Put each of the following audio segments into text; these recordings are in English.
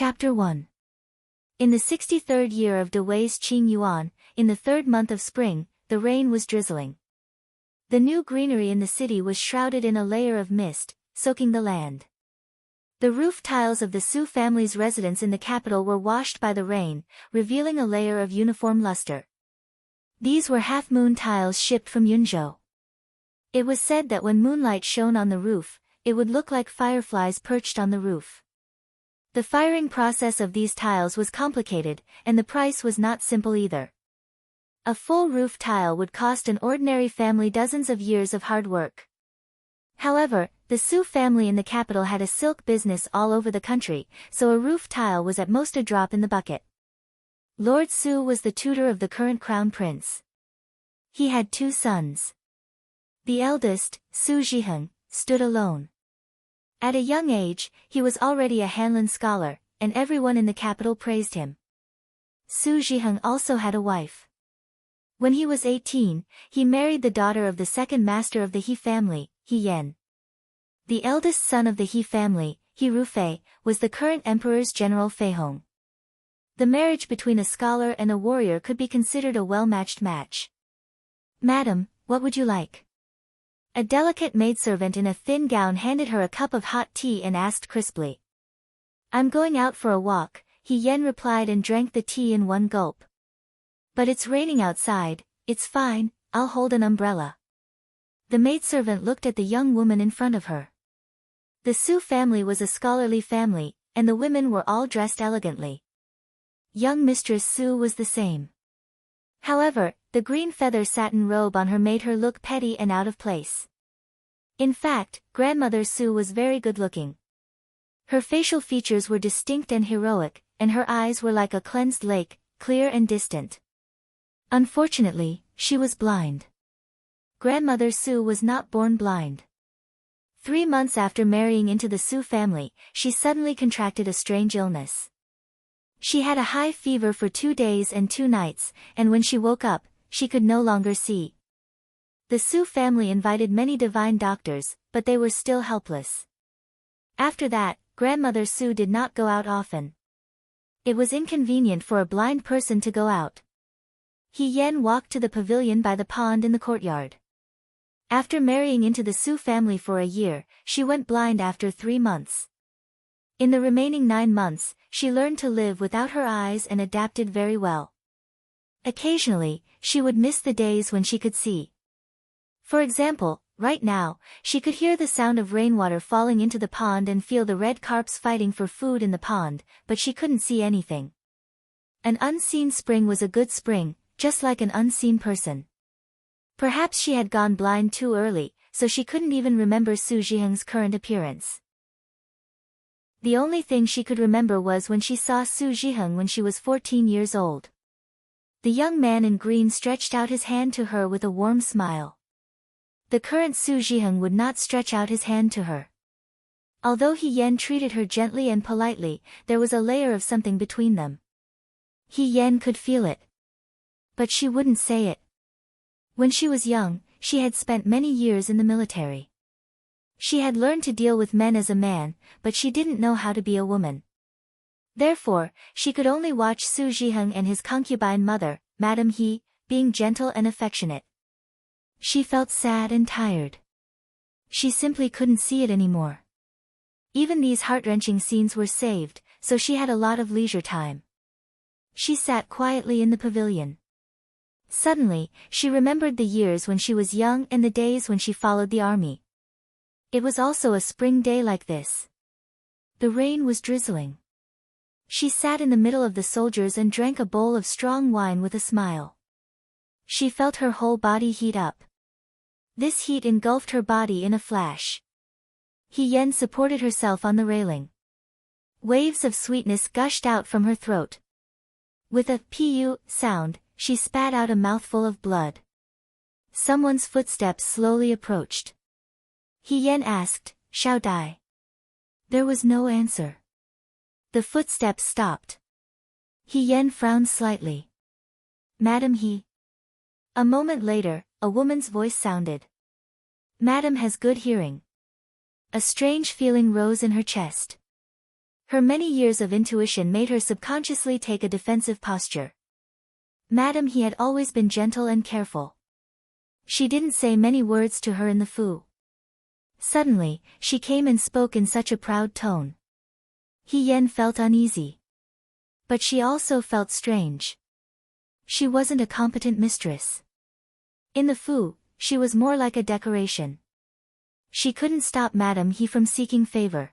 Chapter 1. In the 63rd year of De Wei's Qing Yuan, in the 3rd month of spring, the rain was drizzling. The new greenery in the city was shrouded in a layer of mist, soaking the land. The roof tiles of the Su family's residence in the capital were washed by the rain, revealing a layer of uniform luster. These were half-moon tiles shipped from Yunzhou. It was said that when moonlight shone on the roof, it would look like fireflies perched on the roof. The firing process of these tiles was complicated, and the price was not simple either. A full roof tile would cost an ordinary family dozens of years of hard work. However, the Su family in the capital had a silk business all over the country, so a roof tile was at most a drop in the bucket. Lord Su was the tutor of the current crown prince. He had 2 sons. The eldest, Su Zhiheng, stood alone. At a young age, he was already a Hanlin scholar, and everyone in the capital praised him. Su Zhiheng also had a wife. When he was 18, he married the daughter of the second master of the He family, He Yan. The eldest son of the He family, He Rufei, was the current emperor's general Fei Hong. The marriage between a scholar and a warrior could be considered a well-matched match. "Madam, what would you like?" A delicate maidservant in a thin gown handed her a cup of hot tea and asked crisply. "I'm going out for a walk," He Yan replied and drank the tea in one gulp. "But it's raining outside." "It's fine, I'll hold an umbrella." The maidservant looked at the young woman in front of her. The Su family was a scholarly family, and the women were all dressed elegantly. Young Mistress Su was the same. However, the green feather satin robe on her made her look petty and out of place. In fact, Grandmother Su was very good-looking. Her facial features were distinct and heroic, and her eyes were like a cleansed lake, clear and distant. Unfortunately, she was blind. Grandmother Su was not born blind. 3 months after marrying into the Su family, she suddenly contracted a strange illness. She had a high fever for 2 days and 2 nights, and when she woke up, she could no longer see. The Su family invited many divine doctors, but they were still helpless. After that, Grandmother Su did not go out often. It was inconvenient for a blind person to go out. He Yan walked to the pavilion by the pond in the courtyard. After marrying into the Su family for a year, she went blind after 3 months. In the remaining 9 months, she learned to live without her eyes and adapted very well. Occasionally, she would miss the days when she could see. For example, right now, she could hear the sound of rainwater falling into the pond and feel the red carps fighting for food in the pond, but she couldn't see anything. An unseen spring was a good spring, just like an unseen person. Perhaps she had gone blind too early, so she couldn't even remember Su Zhiheng's current appearance. The only thing she could remember was when she saw Su Zhiheng when she was 14 years old. The young man in green stretched out his hand to her with a warm smile. The current Su Zhiheng would not stretch out his hand to her. Although He Yan treated her gently and politely, there was a layer of something between them. He Yan could feel it. But she wouldn't say it. When she was young, she had spent many years in the military. She had learned to deal with men as a man, but she didn't know how to be a woman. Therefore, she could only watch Su Zhiheng and his concubine mother, Madame He, being gentle and affectionate. She felt sad and tired. She simply couldn't see it anymore. Even these heart-wrenching scenes were saved, so she had a lot of leisure time. She sat quietly in the pavilion. Suddenly, she remembered the years when she was young and the days when she followed the army. It was also a spring day like this. The rain was drizzling. She sat in the middle of the soldiers and drank a bowl of strong wine with a smile. She felt her whole body heat up. This heat engulfed her body in a flash. He Yan supported herself on the railing. Waves of sweetness gushed out from her throat. With a pu sound, she spat out a mouthful of blood. Someone's footsteps slowly approached. He Yan asked, "Shao Dai?" There was no answer. The footsteps stopped. He Yan frowned slightly. "Madam He?" A moment later, a woman's voice sounded. "Madam has good hearing." A strange feeling rose in her chest. Her many years of intuition made her subconsciously take a defensive posture. Madam, he had always been gentle and careful. She didn't say many words to her in the Fu. Suddenly, she came and spoke in such a proud tone. He Yen felt uneasy. But she also felt strange. She wasn't a competent mistress. In the Fu, she was more like a decoration. She couldn't stop Madame He from seeking favor.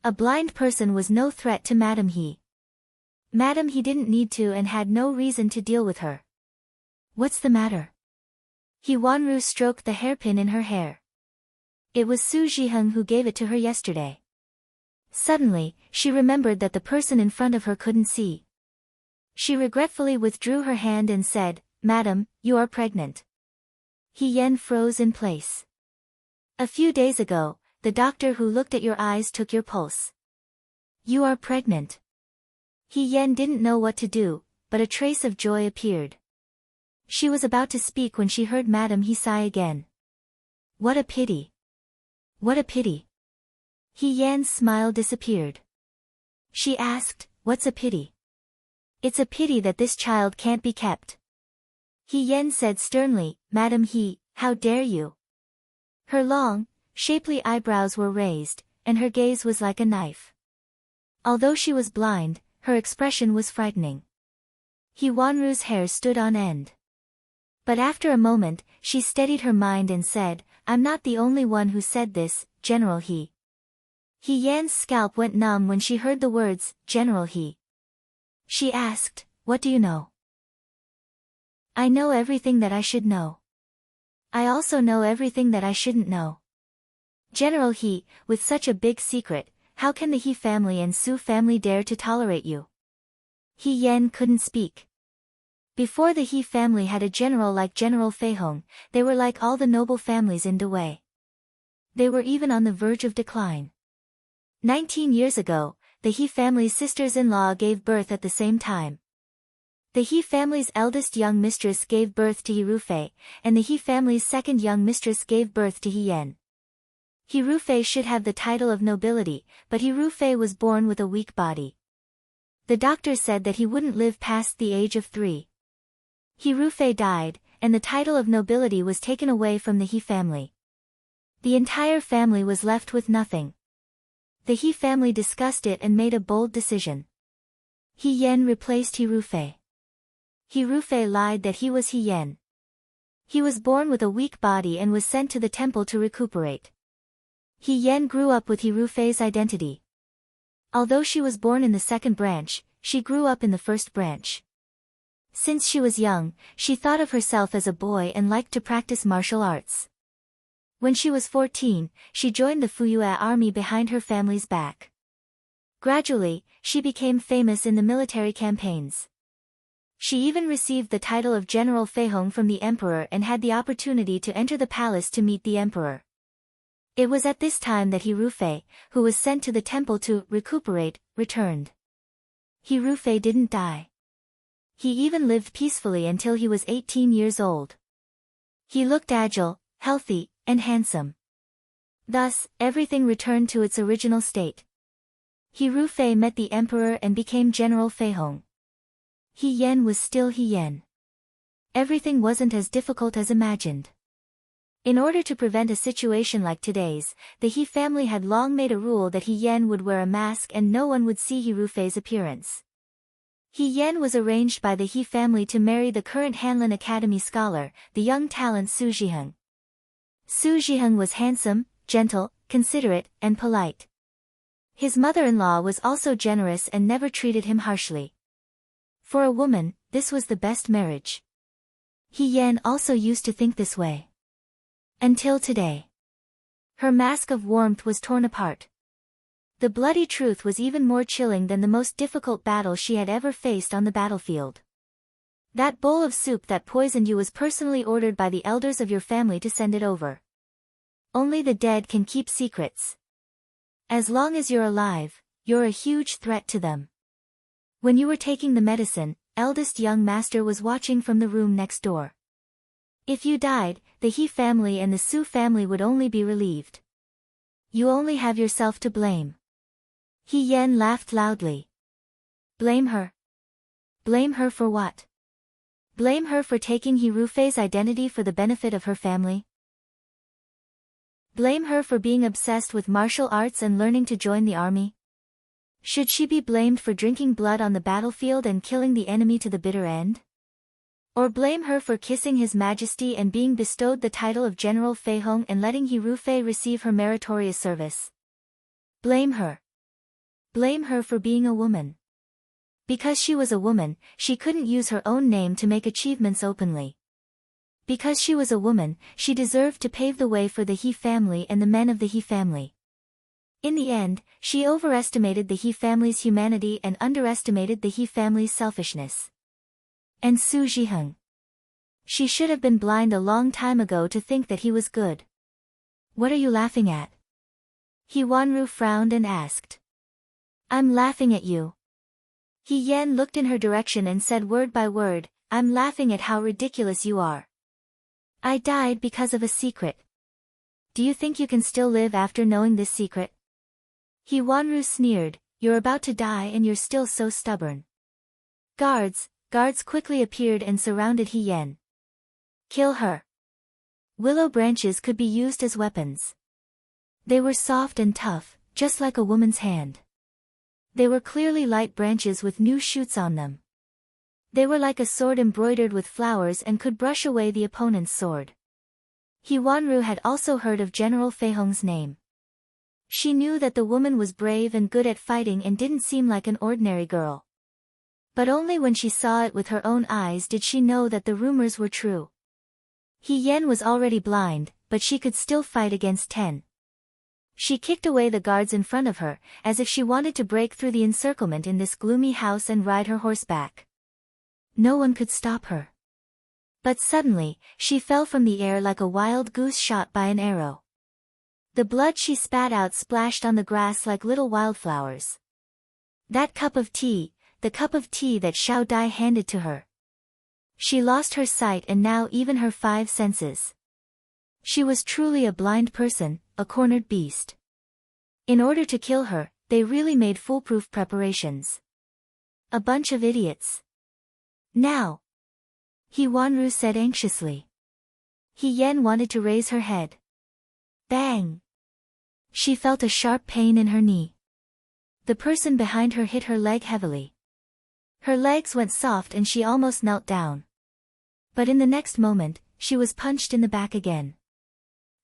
A blind person was no threat to Madame He. Madame He didn't need to and had no reason to deal with her. What's the matter? He Wanru stroked the hairpin in her hair. It was Su Jiheng who gave it to her yesterday. Suddenly, she remembered that the person in front of her couldn't see. She regretfully withdrew her hand and said, Madam, you are pregnant. He Yen froze in place. A few days ago, the doctor who looked at your eyes took your pulse. You are pregnant. He Yen didn't know what to do, but a trace of joy appeared. She was about to speak when she heard Madame He sigh again. What a pity. What a pity. He Yan's smile disappeared. She asked, what's a pity? It's a pity that this child can't be kept. He Yen said sternly, Madame He, how dare you? Her long, shapely eyebrows were raised, and her gaze was like a knife. Although she was blind, her expression was frightening. He Wanru's hair stood on end. But after a moment, she steadied her mind and said, I'm not the only one who said this, General He. He Yan's scalp went numb when she heard the words, General He. She asked, what do you know? I know everything that I should know. I also know everything that I shouldn't know. General He, with such a big secret, how can the He family and Su family dare to tolerate you? He Yen couldn't speak. Before the He family had a general like General Feihong, they were like all the noble families in Dawei. They were even on the verge of decline. 19 years ago, the He family's sisters-in-law gave birth at the same time. The He family's eldest young mistress gave birth to He Rufei, and the He family's second young mistress gave birth to He Yen. He Rufei should have the title of nobility, but He Rufei was born with a weak body. The doctor said that he wouldn't live past the age of 3. He Rufei died, and the title of nobility was taken away from the He family. The entire family was left with nothing. The He family discussed it and made a bold decision. He Yen replaced He Rufei. He Rufei lied that he was He Yen. He was born with a weak body and was sent to the temple to recuperate. He Yen grew up with He Rufei's identity. Although she was born in the second branch, she grew up in the first branch. Since she was young, she thought of herself as a boy and liked to practice martial arts. When she was 14, she joined the Fuyue army behind her family's back. Gradually, she became famous in the military campaigns. She even received the title of General Feihong from the emperor and had the opportunity to enter the palace to meet the emperor. It was at this time that He Rufei, who was sent to the temple to recuperate, returned. He Rufei didn't die. He even lived peacefully until he was 18 years old. He looked agile, healthy, and handsome. Thus, everything returned to its original state. He Rufei met the emperor and became General Feihong. He Yen was still He Yen. Everything wasn't as difficult as imagined. In order to prevent a situation like today's, the He family had long made a rule that He Yen would wear a mask and no one would see He Rufei's appearance. He Yen was arranged by the He family to marry the current Hanlin Academy scholar, the young talent Su Jiheng. Su Jiheng was handsome, gentle, considerate, and polite. His mother-in-law was also generous and never treated him harshly. For a woman, this was the best marriage. He Yen also used to think this way. Until today. Her mask of warmth was torn apart. The bloody truth was even more chilling than the most difficult battle she had ever faced on the battlefield. That bowl of soup that poisoned you was personally ordered by the elders of your family to send it over. Only the dead can keep secrets. As long as you're alive, you're a huge threat to them. When you were taking the medicine, eldest young master was watching from the room next door. If you died, the He family and the Su family would only be relieved. You only have yourself to blame. He Yan laughed loudly. Blame her? Blame her for what? Blame her for taking He Rufei's identity for the benefit of her family? Blame her for being obsessed with martial arts and learning to join the army? Should she be blamed for drinking blood on the battlefield and killing the enemy to the bitter end? Or blame her for kissing His Majesty and being bestowed the title of General Feihong and letting He Rufei receive her meritorious service? Blame her. Blame her for being a woman. Because she was a woman, she couldn't use her own name to make achievements openly. Because she was a woman, she deserved to pave the way for the He family and the men of the He family. In the end, she overestimated the He family's humanity and underestimated the He family's selfishness. And Su Zhiheng. She should have been blind a long time ago to think that he was good. What are you laughing at? He Wanru frowned and asked. I'm laughing at you. He Yan looked in her direction and said word by word, I'm laughing at how ridiculous you are. I died because of a secret. Do you think you can still live after knowing this secret? He Wanru sneered, you're about to die and you're still so stubborn. Guards quickly appeared and surrounded He Yan. Kill her. Willow branches could be used as weapons. They were soft and tough, just like a woman's hand. They were clearly light branches with new shoots on them. They were like a sword embroidered with flowers and could brush away the opponent's sword. He Wanru had also heard of General Feihong's name. She knew that the woman was brave and good at fighting and didn't seem like an ordinary girl. But only when she saw it with her own eyes did she know that the rumors were true. He Yan was already blind, but she could still fight against 10. She kicked away the guards in front of her, as if she wanted to break through the encirclement in this gloomy house and ride her horseback. No one could stop her. But suddenly, she fell from the air like a wild goose shot by an arrow. The blood she spat out splashed on the grass like little wildflowers. That cup of tea, the cup of tea that Xiao Dai handed to her. She lost her sight and now even her 5 senses. She was truly a blind person, a cornered beast. In order to kill her, they really made foolproof preparations. A bunch of idiots. Now, He Wanru said anxiously. He Yan wanted to raise her head. Bang! She felt a sharp pain in her knee. The person behind her hit her leg heavily. Her legs went soft and she almost knelt down. But in the next moment, she was punched in the back again.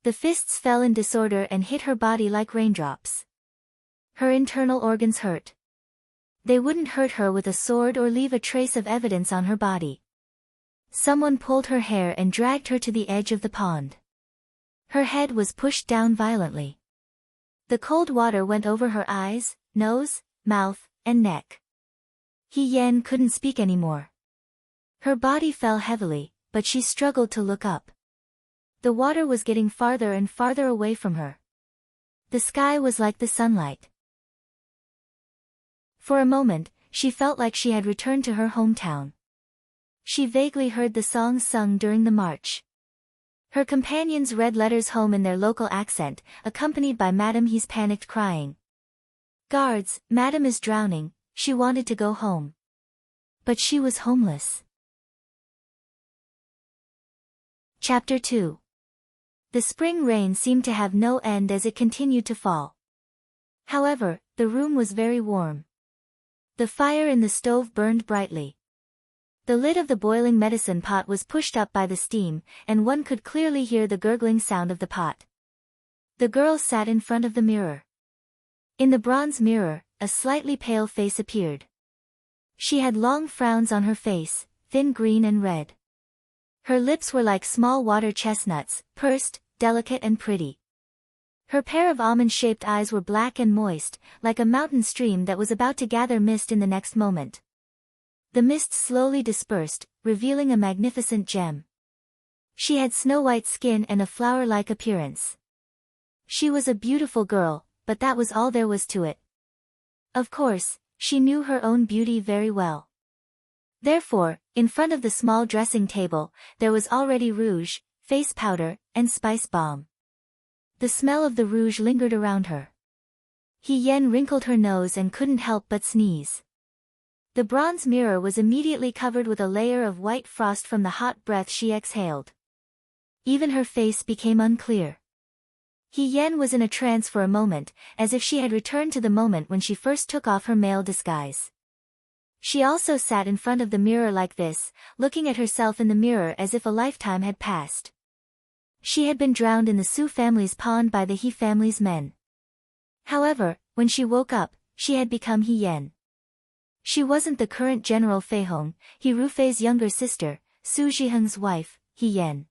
The fists fell in disorder and hit her body like raindrops. Her internal organs hurt. They wouldn't hurt her with a sword or leave a trace of evidence on her body. Someone pulled her hair and dragged her to the edge of the pond. Her head was pushed down violently. The cold water went over her eyes, nose, mouth, and neck. He Yan couldn't speak anymore. Her body fell heavily, but she struggled to look up. The water was getting farther and farther away from her. The sky was like the sunlight. For a moment, she felt like she had returned to her hometown. She vaguely heard the songs sung during the march. Her companions read letters home in their local accent, accompanied by Madame He's panicked crying. Guards, Madame is drowning, she wanted to go home. But she was homeless. Chapter 2. The spring rain seemed to have no end as it continued to fall. However, the room was very warm. The fire in the stove burned brightly. The lid of the boiling medicine pot was pushed up by the steam, and one could clearly hear the gurgling sound of the pot. The girl sat in front of the mirror. In the bronze mirror, a slightly pale face appeared. She had long frowns on her face, thin green and red. Her lips were like small water chestnuts, pursed, delicate and pretty. Her pair of almond-shaped eyes were black and moist, like a mountain stream that was about to gather mist in the next moment. The mist slowly dispersed, revealing a magnificent gem. She had snow-white skin and a flower-like appearance. She was a beautiful girl, but that was all there was to it. Of course, she knew her own beauty very well. Therefore, in front of the small dressing table, there was already rouge, face powder, and spice balm. The smell of the rouge lingered around her. He Yen wrinkled her nose and couldn't help but sneeze. The bronze mirror was immediately covered with a layer of white frost from the hot breath she exhaled. Even her face became unclear. He Yen was in a trance for a moment, as if she had returned to the moment when she first took off her male disguise. She also sat in front of the mirror like this, looking at herself in the mirror as if a lifetime had passed. She had been drowned in the Su family's pond by the He family's men. However, when she woke up, she had become He Yen. She wasn't the current General Fei Hong, He Rufei's younger sister, Su Zhiheng's wife, He Yen.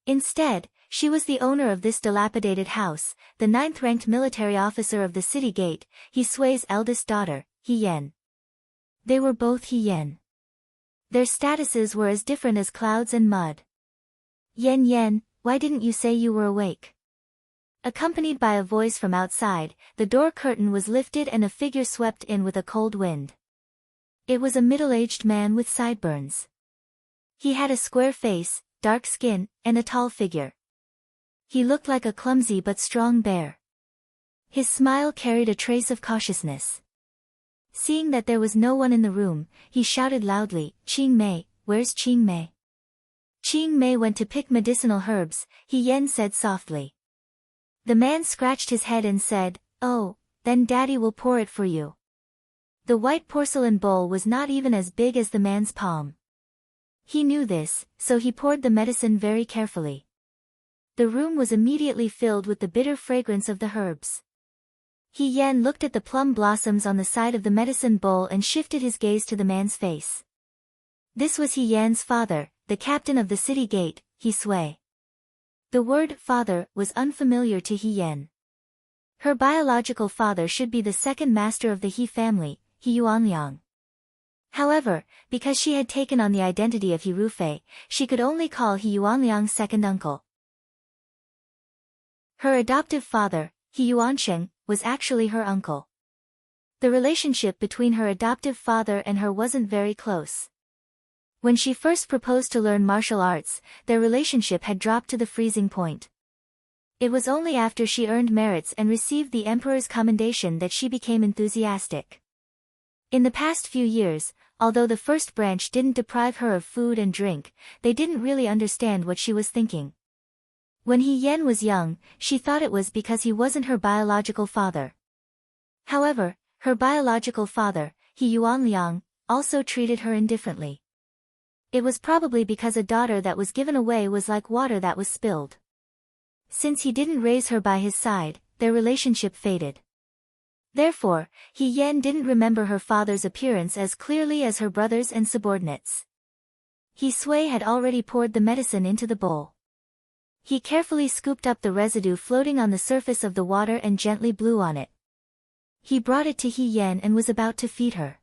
Instead, she was the owner of this dilapidated house, the 9th-ranked military officer of the city gate, He Sui's eldest daughter, He Yen. They were both He Yen. Their statuses were as different as clouds and mud. Yen Yen, why didn't you say you were awake? Accompanied by a voice from outside, the door curtain was lifted and a figure swept in with a cold wind. It was a middle-aged man with sideburns. He had a square face, dark skin, and a tall figure. He looked like a clumsy but strong bear. His smile carried a trace of cautiousness. Seeing that there was no one in the room, he shouted loudly, "Qing Mei, where's Qing Mei?" "Qing Mei went to pick medicinal herbs," He Yen said softly. The man scratched his head and said, "Oh, then Daddy will pour it for you." The white porcelain bowl was not even as big as the man's palm. He knew this, so he poured the medicine very carefully. The room was immediately filled with the bitter fragrance of the herbs. He Yen looked at the plum blossoms on the side of the medicine bowl and shifted his gaze to the man's face. This was He Yen's father, the captain of the city gate, He Sui. The word father was unfamiliar to He Yen. Her biological father should be the second master of the He family, He Yuanliang. However, because she had taken on the identity of He Rufei, she could only call He Yuanliang's second uncle. Her adoptive father, He Yuansheng, was actually her uncle. The relationship between her adoptive father and her wasn't very close. When she first proposed to learn martial arts, their relationship had dropped to the freezing point. It was only after she earned merits and received the emperor's commendation that she became enthusiastic. In the past few years, although the first branch didn't deprive her of food and drink, they didn't really understand what she was thinking. When He Yen was young, she thought it was because he wasn't her biological father. However, her biological father, He Yuanliang, also treated her indifferently. It was probably because a daughter that was given away was like water that was spilled. Since he didn't raise her by his side, their relationship faded. Therefore, He Yen didn't remember her father's appearance as clearly as her brothers and subordinates. He Sui had already poured the medicine into the bowl. He carefully scooped up the residue floating on the surface of the water and gently blew on it. He brought it to He Yen and was about to feed her.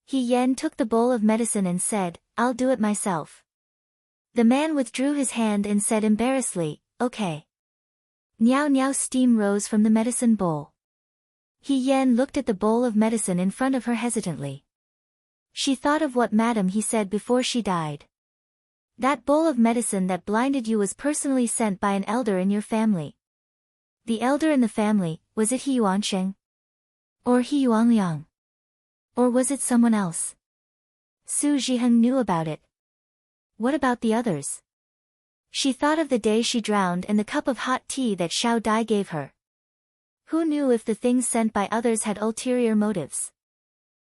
He Yen took the bowl of medicine and said, "I'll do it myself." The man withdrew his hand and said embarrassedly, "Okay." Niao niao steam rose from the medicine bowl. He Yen looked at the bowl of medicine in front of her hesitantly. She thought of what Madam He said before she died. That bowl of medicine that blinded you was personally sent by an elder in your family. The elder in the family, was it He Yuansheng? Or He Yuanliang? Or was it someone else? Su Zhiheng knew about it. What about the others? She thought of the day she drowned and the cup of hot tea that Xiao Dai gave her. Who knew if the things sent by others had ulterior motives?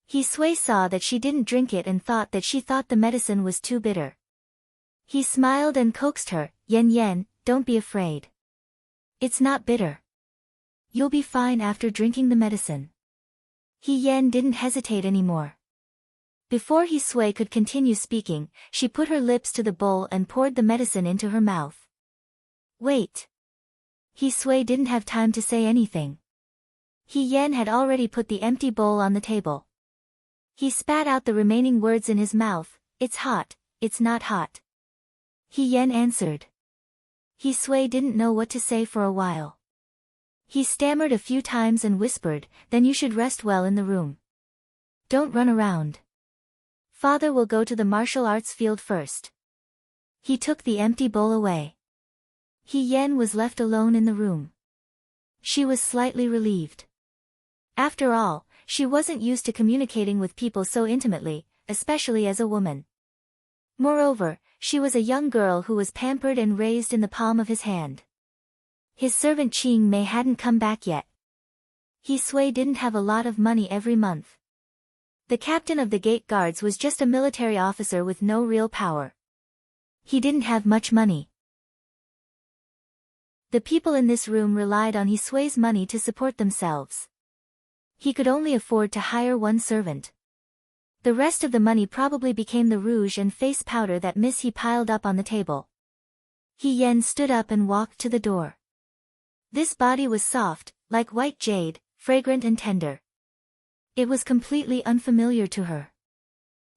He Sui saw that she didn't drink it and thought that she thought the medicine was too bitter. He smiled and coaxed her, "Yen Yen, don't be afraid. It's not bitter. You'll be fine after drinking the medicine." He Yen didn't hesitate anymore. Before He Sui could continue speaking, she put her lips to the bowl and poured the medicine into her mouth. "Wait." He Sui didn't have time to say anything. He Yen had already put the empty bowl on the table. He spat out the remaining words in his mouth, "It's hot, it's not hot." He Yen answered. He Sui didn't know what to say for a while. He stammered a few times and whispered, "Then you should rest well in the room. Don't run around. Father will go to the martial arts field first." He took the empty bowl away. He Yen was left alone in the room. She was slightly relieved. After all, she wasn't used to communicating with people so intimately, especially as a woman. Moreover, she was a young girl who was pampered and raised in the palm of his hand. His servant Ching Mei hadn't come back yet. He Sui didn't have a lot of money every month. The captain of the gate guards was just a military officer with no real power. He didn't have much money. The people in this room relied on He Sui's money to support themselves. He could only afford to hire one servant. The rest of the money probably became the rouge and face powder that Miss He piled up on the table. He Yen stood up and walked to the door. This body was soft, like white jade, fragrant and tender. It was completely unfamiliar to her.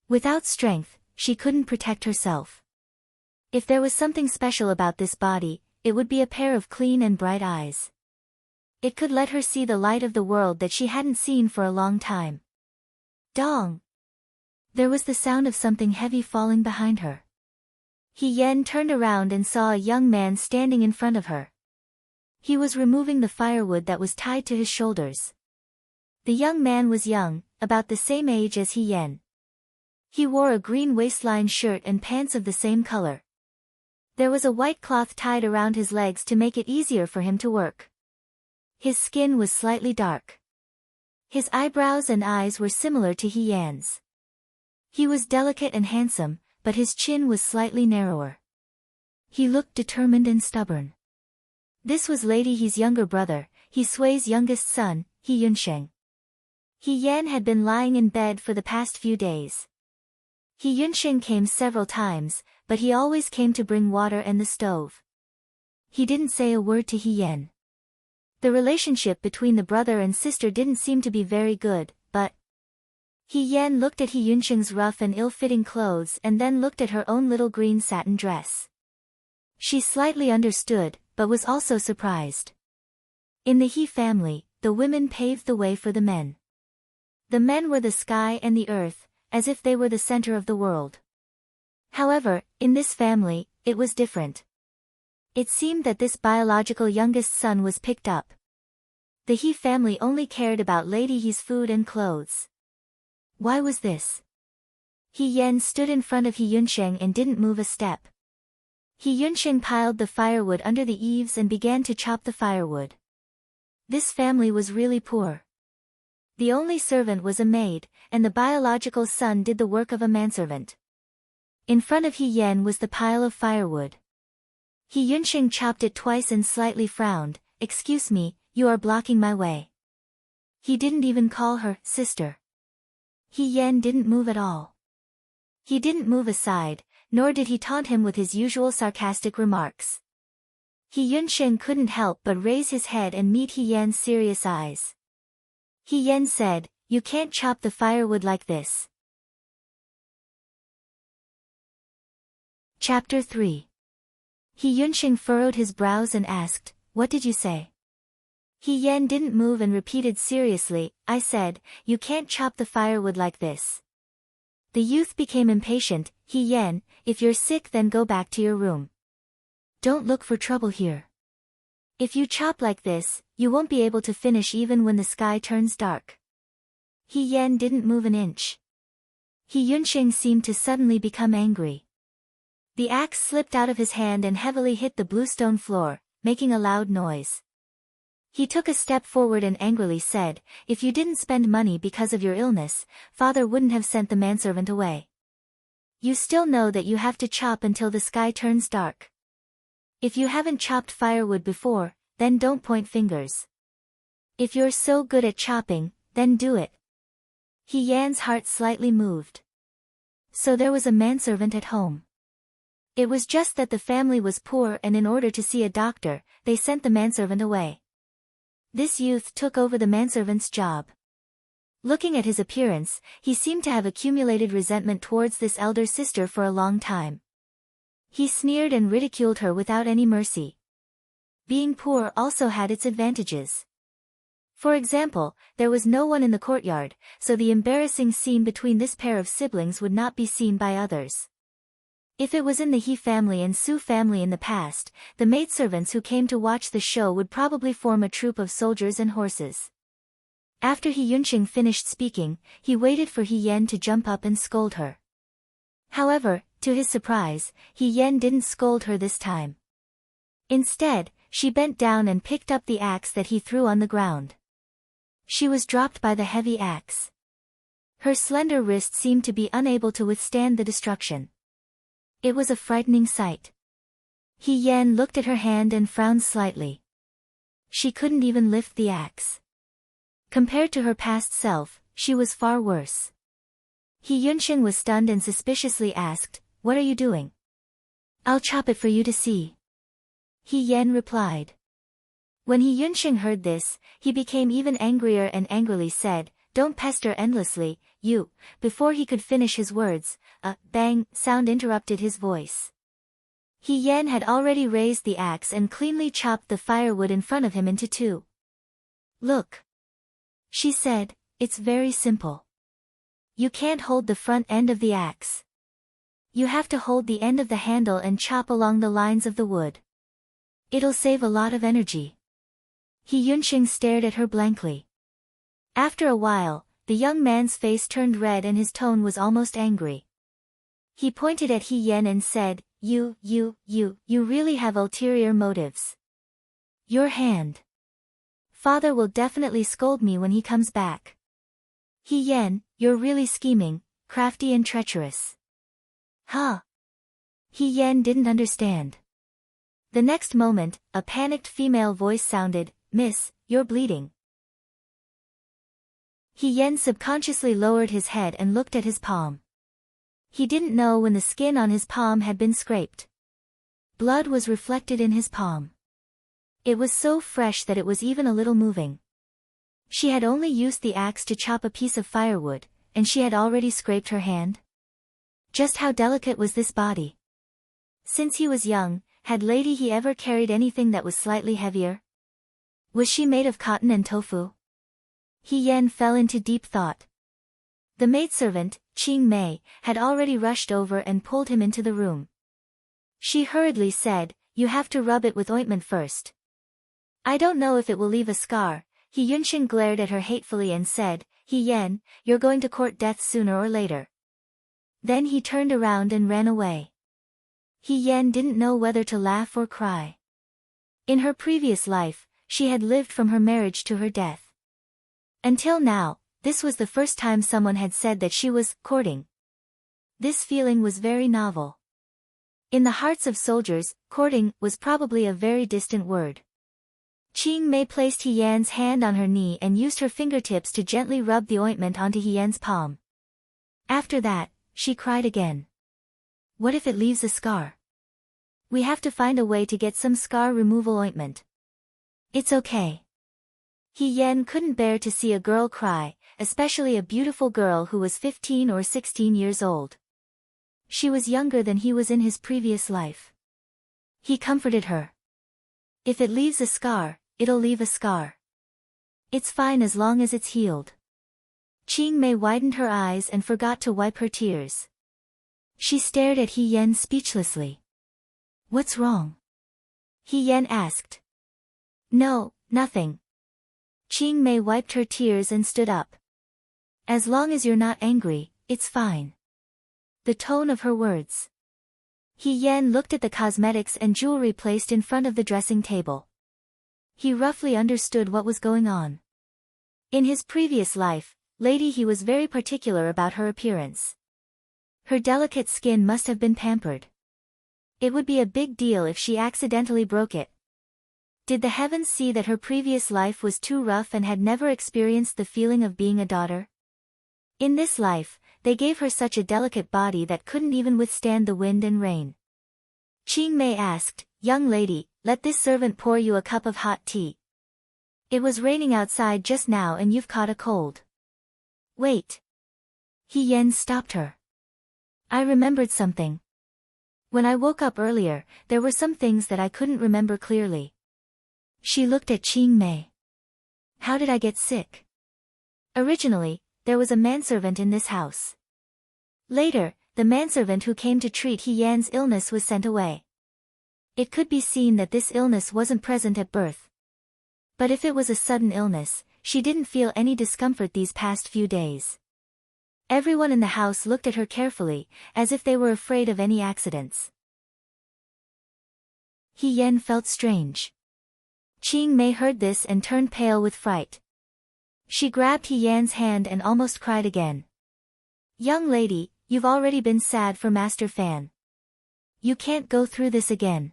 Without strength, she couldn't protect herself. If there was something special about this body, it would be a pair of clean and bright eyes. It could let her see the light of the world that she hadn't seen for a long time. Dong! There was the sound of something heavy falling behind her. He Yen turned around and saw a young man standing in front of her. He was removing the firewood that was tied to his shoulders. The young man was young, about the same age as He Yen. He wore a green waistline shirt and pants of the same color. There was a white cloth tied around his legs to make it easier for him to work. His skin was slightly dark. His eyebrows and eyes were similar to He Yan's. He was delicate and handsome, but his chin was slightly narrower. He looked determined and stubborn. This was Lady He's younger brother, He Sui's youngest son, He Yunsheng. He Yan had been lying in bed for the past few days. He Yunsheng came several times, but he always came to bring water and the stove. He didn't say a word to He Yan. The relationship between the brother and sister didn't seem to be very good, but He Yan looked at He Yunsheng's rough and ill-fitting clothes and then looked at her own little green satin dress. She slightly understood, but was also surprised. In the He family, the women paved the way for the men. The men were the sky and the earth, as if they were the center of the world. However, in this family, it was different. It seemed that this biological youngest son was picked up. The He family only cared about Lady He's food and clothes. Why was this? He Yen stood in front of He Yunsheng and didn't move a step. He Yunsheng piled the firewood under the eaves and began to chop the firewood. This family was really poor. The only servant was a maid, and the biological son did the work of a manservant. In front of He Yen was the pile of firewood. He Yunsheng chopped it twice and slightly frowned. "Excuse me, you are blocking my way." He didn't even call her sister. He Yen didn't move at all. He didn't move aside, nor did he taunt him with his usual sarcastic remarks. He Yunsheng couldn't help but raise his head and meet He Yan's serious eyes. He Yen said, "You can't chop the firewood like this." Chapter 3. He Yunsheng furrowed his brows and asked, "What did you say?" He Yen didn't move and repeated seriously, "I said, you can't chop the firewood like this." The youth became impatient. "He Yen, if you're sick then go back to your room. Don't look for trouble here. If you chop like this, you won't be able to finish even when the sky turns dark." He Yen didn't move an inch. He Yunsheng seemed to suddenly become angry. The axe slipped out of his hand and heavily hit the bluestone floor, making a loud noise. He took a step forward and angrily said, "If you didn't spend money because of your illness, father wouldn't have sent the manservant away. You still know that you have to chop until the sky turns dark. If you haven't chopped firewood before, then don't point fingers. If you're so good at chopping, then do it." He Yan's heart slightly moved. So there was a manservant at home. It was just that the family was poor and in order to see a doctor, they sent the manservant away. This youth took over the manservant's job. Looking at his appearance, he seemed to have accumulated resentment towards this elder sister for a long time. He sneered and ridiculed her without any mercy. Being poor also had its advantages. For example, there was no one in the courtyard, so the embarrassing scene between this pair of siblings would not be seen by others. If it was in the He family and Su family in the past, the maidservants who came to watch the show would probably form a troop of soldiers and horses. After He Yunqing finished speaking, he waited for He Yan to jump up and scold her. However, to his surprise, He Yan didn't scold her this time. Instead, she bent down and picked up the axe that he threw on the ground. She was dropped by the heavy axe. Her slender wrist seemed to be unable to withstand the destruction. It was a frightening sight. He Yan looked at her hand and frowned slightly. She couldn't even lift the axe. Compared to her past self, she was far worse. He Yunqing was stunned and suspiciously asked, "What are you doing?" "I'll chop it for you to see." He Yan replied. When He Yunqing heard this, he became even angrier and angrily said, "Don't pester endlessly, you." Before he could finish his words, a bang sound interrupted his voice. He Yan had already raised the axe and cleanly chopped the firewood in front of him into two. "Look," she said, "it's very simple. You can't hold the front end of the axe. You have to hold the end of the handle and chop along the lines of the wood. It'll save a lot of energy." He Yunqing stared at her blankly. After a while, the young man's face turned red and his tone was almost angry. He pointed at He Yan and said, You really have ulterior motives. Your hand. Father will definitely scold me when he comes back. He Yan, you're really scheming, crafty and treacherous." "Huh?" He Yan didn't understand. The next moment, a panicked female voice sounded, "Miss, you're bleeding." He Yan subconsciously lowered his head and looked at his palm. He didn't know when the skin on his palm had been scraped. Blood was reflected in his palm. It was so fresh that it was even a little moving. She had only used the axe to chop a piece of firewood, and she had already scraped her hand. Just how delicate was this body? Since he was young, had Lady He ever carried anything that was slightly heavier? Was she made of cotton and tofu? He Yan fell into deep thought. The maidservant, Qing Mei, had already rushed over and pulled him into the room. She hurriedly said, "You have to rub it with ointment first." "I don't know if it will leave a scar." He Yunqing glared at her hatefully and said, "He Yan, you're going to court death sooner or later." Then he turned around and ran away. He Yan didn't know whether to laugh or cry. In her previous life, she had lived from her marriage to her death. Until now, this was the first time someone had said that she was courting. This feeling was very novel. In the hearts of soldiers, courting was probably a very distant word. Qing Mei placed He Yan's hand on her knee and used her fingertips to gently rub the ointment onto He Yan's palm. After that, she cried again. "What if it leaves a scar? We have to find a way to get some scar removal ointment." "It's okay." He Yan couldn't bear to see a girl cry, especially a beautiful girl who was 15 or 16 years old. She was younger than he was in his previous life. He comforted her. "If it leaves a scar, it'll leave a scar. It's fine as long as it's healed." Qing Mei widened her eyes and forgot to wipe her tears. She stared at He Yan speechlessly. "What's wrong?" He Yan asked. "No, nothing." Qing Mei wiped her tears and stood up. "As long as you're not angry, it's fine." The tone of her words. He Yan looked at the cosmetics and jewelry placed in front of the dressing table. He roughly understood what was going on. In his previous life, Lady He was very particular about her appearance. Her delicate skin must have been pampered. It would be a big deal if she accidentally broke it. Did the heavens see that her previous life was too rough and had never experienced the feeling of being a daughter? In this life, they gave her such a delicate body that couldn't even withstand the wind and rain. Qing Mei asked, "Young lady, let this servant pour you a cup of hot tea. It was raining outside just now and you've caught a cold." "Wait." He Yan stopped her. "I remembered something. When I woke up earlier, there were some things that I couldn't remember clearly." She looked at Qing Mei. "How did I get sick?" "Originally, there was a manservant in this house. Later, the manservant who came to treat He Yan's illness was sent away. It could be seen that this illness wasn't present at birth. But if it was a sudden illness, she didn't feel any discomfort these past few days. Everyone in the house looked at her carefully, as if they were afraid of any accidents. He Yen felt strange. Qing Mei heard this and turned pale with fright. She grabbed He Yan's hand and almost cried again. Young lady, you've already been sad for Master Fan. You can't go through this again.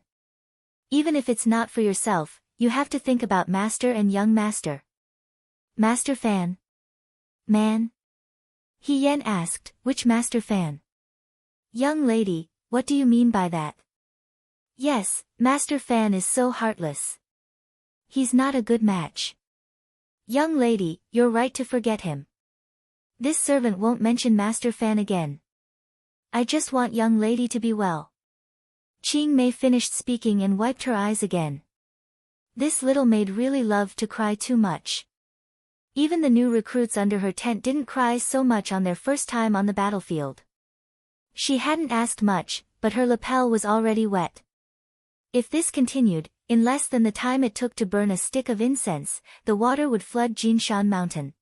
Even if it's not for yourself, you have to think about Master and young Master. Master Fan? Man? He Yan asked, which Master Fan? Young lady, what do you mean by that? Yes, Master Fan is so heartless. He's not a good match. Young lady, you're right to forget him. This servant won't mention Master Fan again. I just want young lady to be well. Qing Mei finished speaking and wiped her eyes again. This little maid really loved to cry too much. Even the new recruits under her tent didn't cry so much on their first time on the battlefield. She hadn't asked much, but her lapel was already wet. If this continued, in less than the time it took to burn a stick of incense, the water would flood Jinshan Mountain.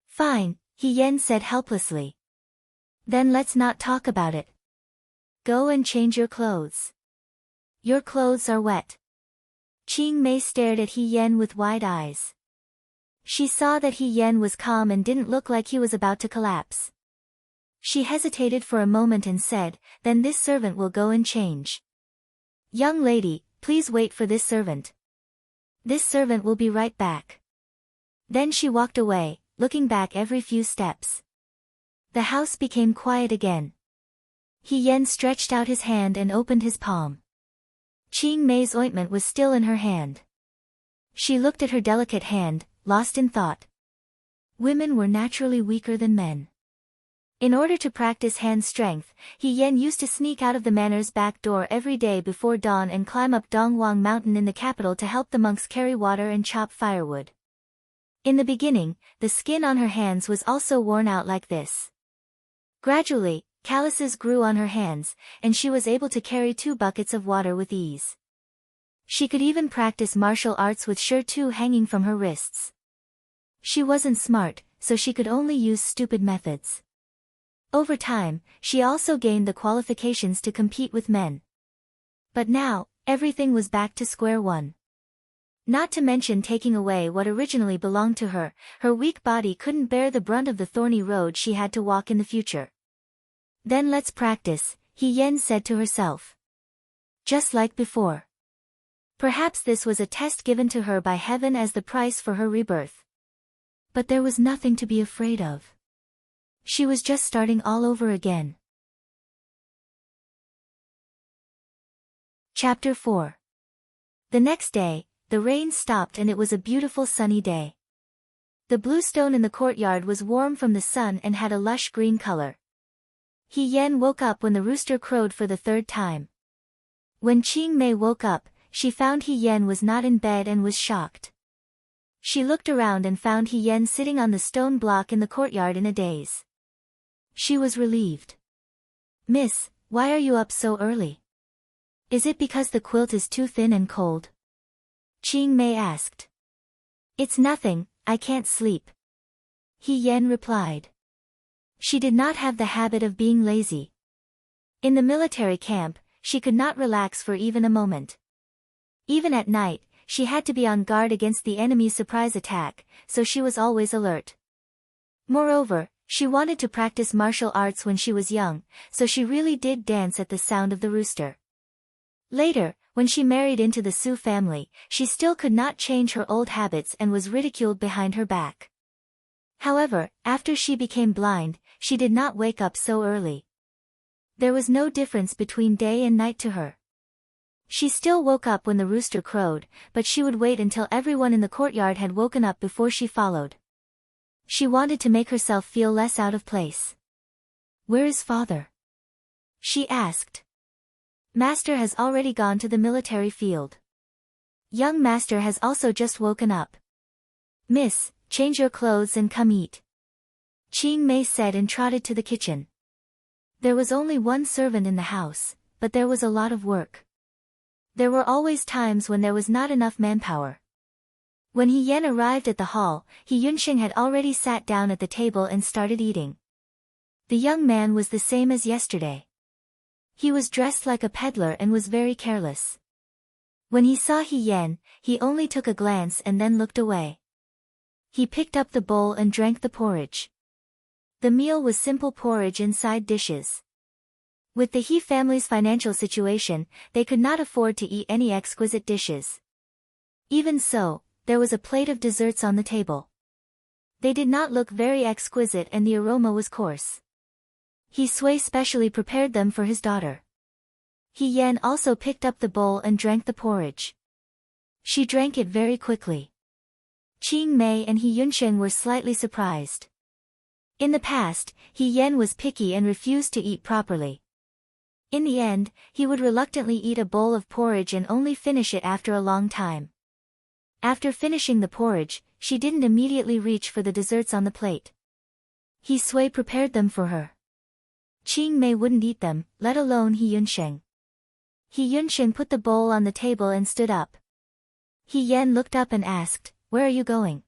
Fine, He Yan said helplessly. Then let's not talk about it. Go and change your clothes. Your clothes are wet. Qing Mei stared at He Yan with wide eyes. She saw that He Yan was calm and didn't look like he was about to collapse. She hesitated for a moment and said, then this servant will go and change. Young lady, please wait for this servant. This servant will be right back. Then she walked away, looking back every few steps. The house became quiet again. He Yan stretched out his hand and opened his palm. Qing Mei's ointment was still in her hand. She looked at her delicate hand, lost in thought. Women were naturally weaker than men. In order to practice hand strength, He Yan used to sneak out of the manor's back door every day before dawn and climb up Dongwang Mountain in the capital to help the monks carry water and chop firewood. In the beginning, the skin on her hands was also worn out like this. Gradually, calluses grew on her hands, and she was able to carry 2 buckets of water with ease. She could even practice martial arts with shirtu hanging from her wrists. She wasn't smart, so she could only use stupid methods. Over time, she also gained the qualifications to compete with men. But now, everything was back to square one. Not to mention taking away what originally belonged to her, her weak body couldn't bear the brunt of the thorny road she had to walk in the future. Then let's practice, He Yan said to herself. Just like before. Perhaps this was a test given to her by heaven as the price for her rebirth. But there was nothing to be afraid of. She was just starting all over again. Chapter 4. The next day, the rain stopped and it was a beautiful sunny day. The blue stone in the courtyard was warm from the sun and had a lush green color. He Yan woke up when the rooster crowed for the 3rd time. When Qing Mei woke up, she found He Yan was not in bed and was shocked. She looked around and found He Yan sitting on the stone block in the courtyard in a daze. She was relieved. Miss, why are you up so early? Is it because the quilt is too thin and cold? Qing Mei asked. It's nothing, I can't sleep. He Yan replied. She did not have the habit of being lazy. In the military camp, she could not relax for even a moment. Even at night, she had to be on guard against the enemy's surprise attack, so she was always alert. Moreover, she wanted to practice martial arts when she was young, so she really did dance at the sound of the rooster. Later, when she married into the Su family, she still could not change her old habits and was ridiculed behind her back. However, after she became blind, she did not wake up so early. There was no difference between day and night to her. She still woke up when the rooster crowed, but she would wait until everyone in the courtyard had woken up before she followed. She wanted to make herself feel less out of place. Where is father? She asked. Master has already gone to the military field. Young master has also just woken up. Miss, change your clothes and come eat. Qing Mei said and trotted to the kitchen. There was only one servant in the house, but there was a lot of work. There were always times when there was not enough manpower. When He Yan arrived at the hall, He Yunsheng had already sat down at the table and started eating. The young man was the same as yesterday. He was dressed like a peddler and was very careless. When he saw He Yan, he only took a glance and then looked away. He picked up the bowl and drank the porridge. The meal was simple porridge in side dishes. With the He family's financial situation, they could not afford to eat any exquisite dishes. Even so, there was a plate of desserts on the table. They did not look very exquisite and the aroma was coarse. He Sui specially prepared them for his daughter. He Yan also picked up the bowl and drank the porridge. She drank it very quickly. Qing Mei and He Yunsheng were slightly surprised. In the past, He Yan was picky and refused to eat properly. In the end, he would reluctantly eat a bowl of porridge and only finish it after a long time. After finishing the porridge, she didn't immediately reach for the desserts on the plate. He Sui prepared them for her. Qing Mei wouldn't eat them, let alone He Yunsheng. He Yunsheng put the bowl on the table and stood up. He Yan looked up and asked, "Where are you going?"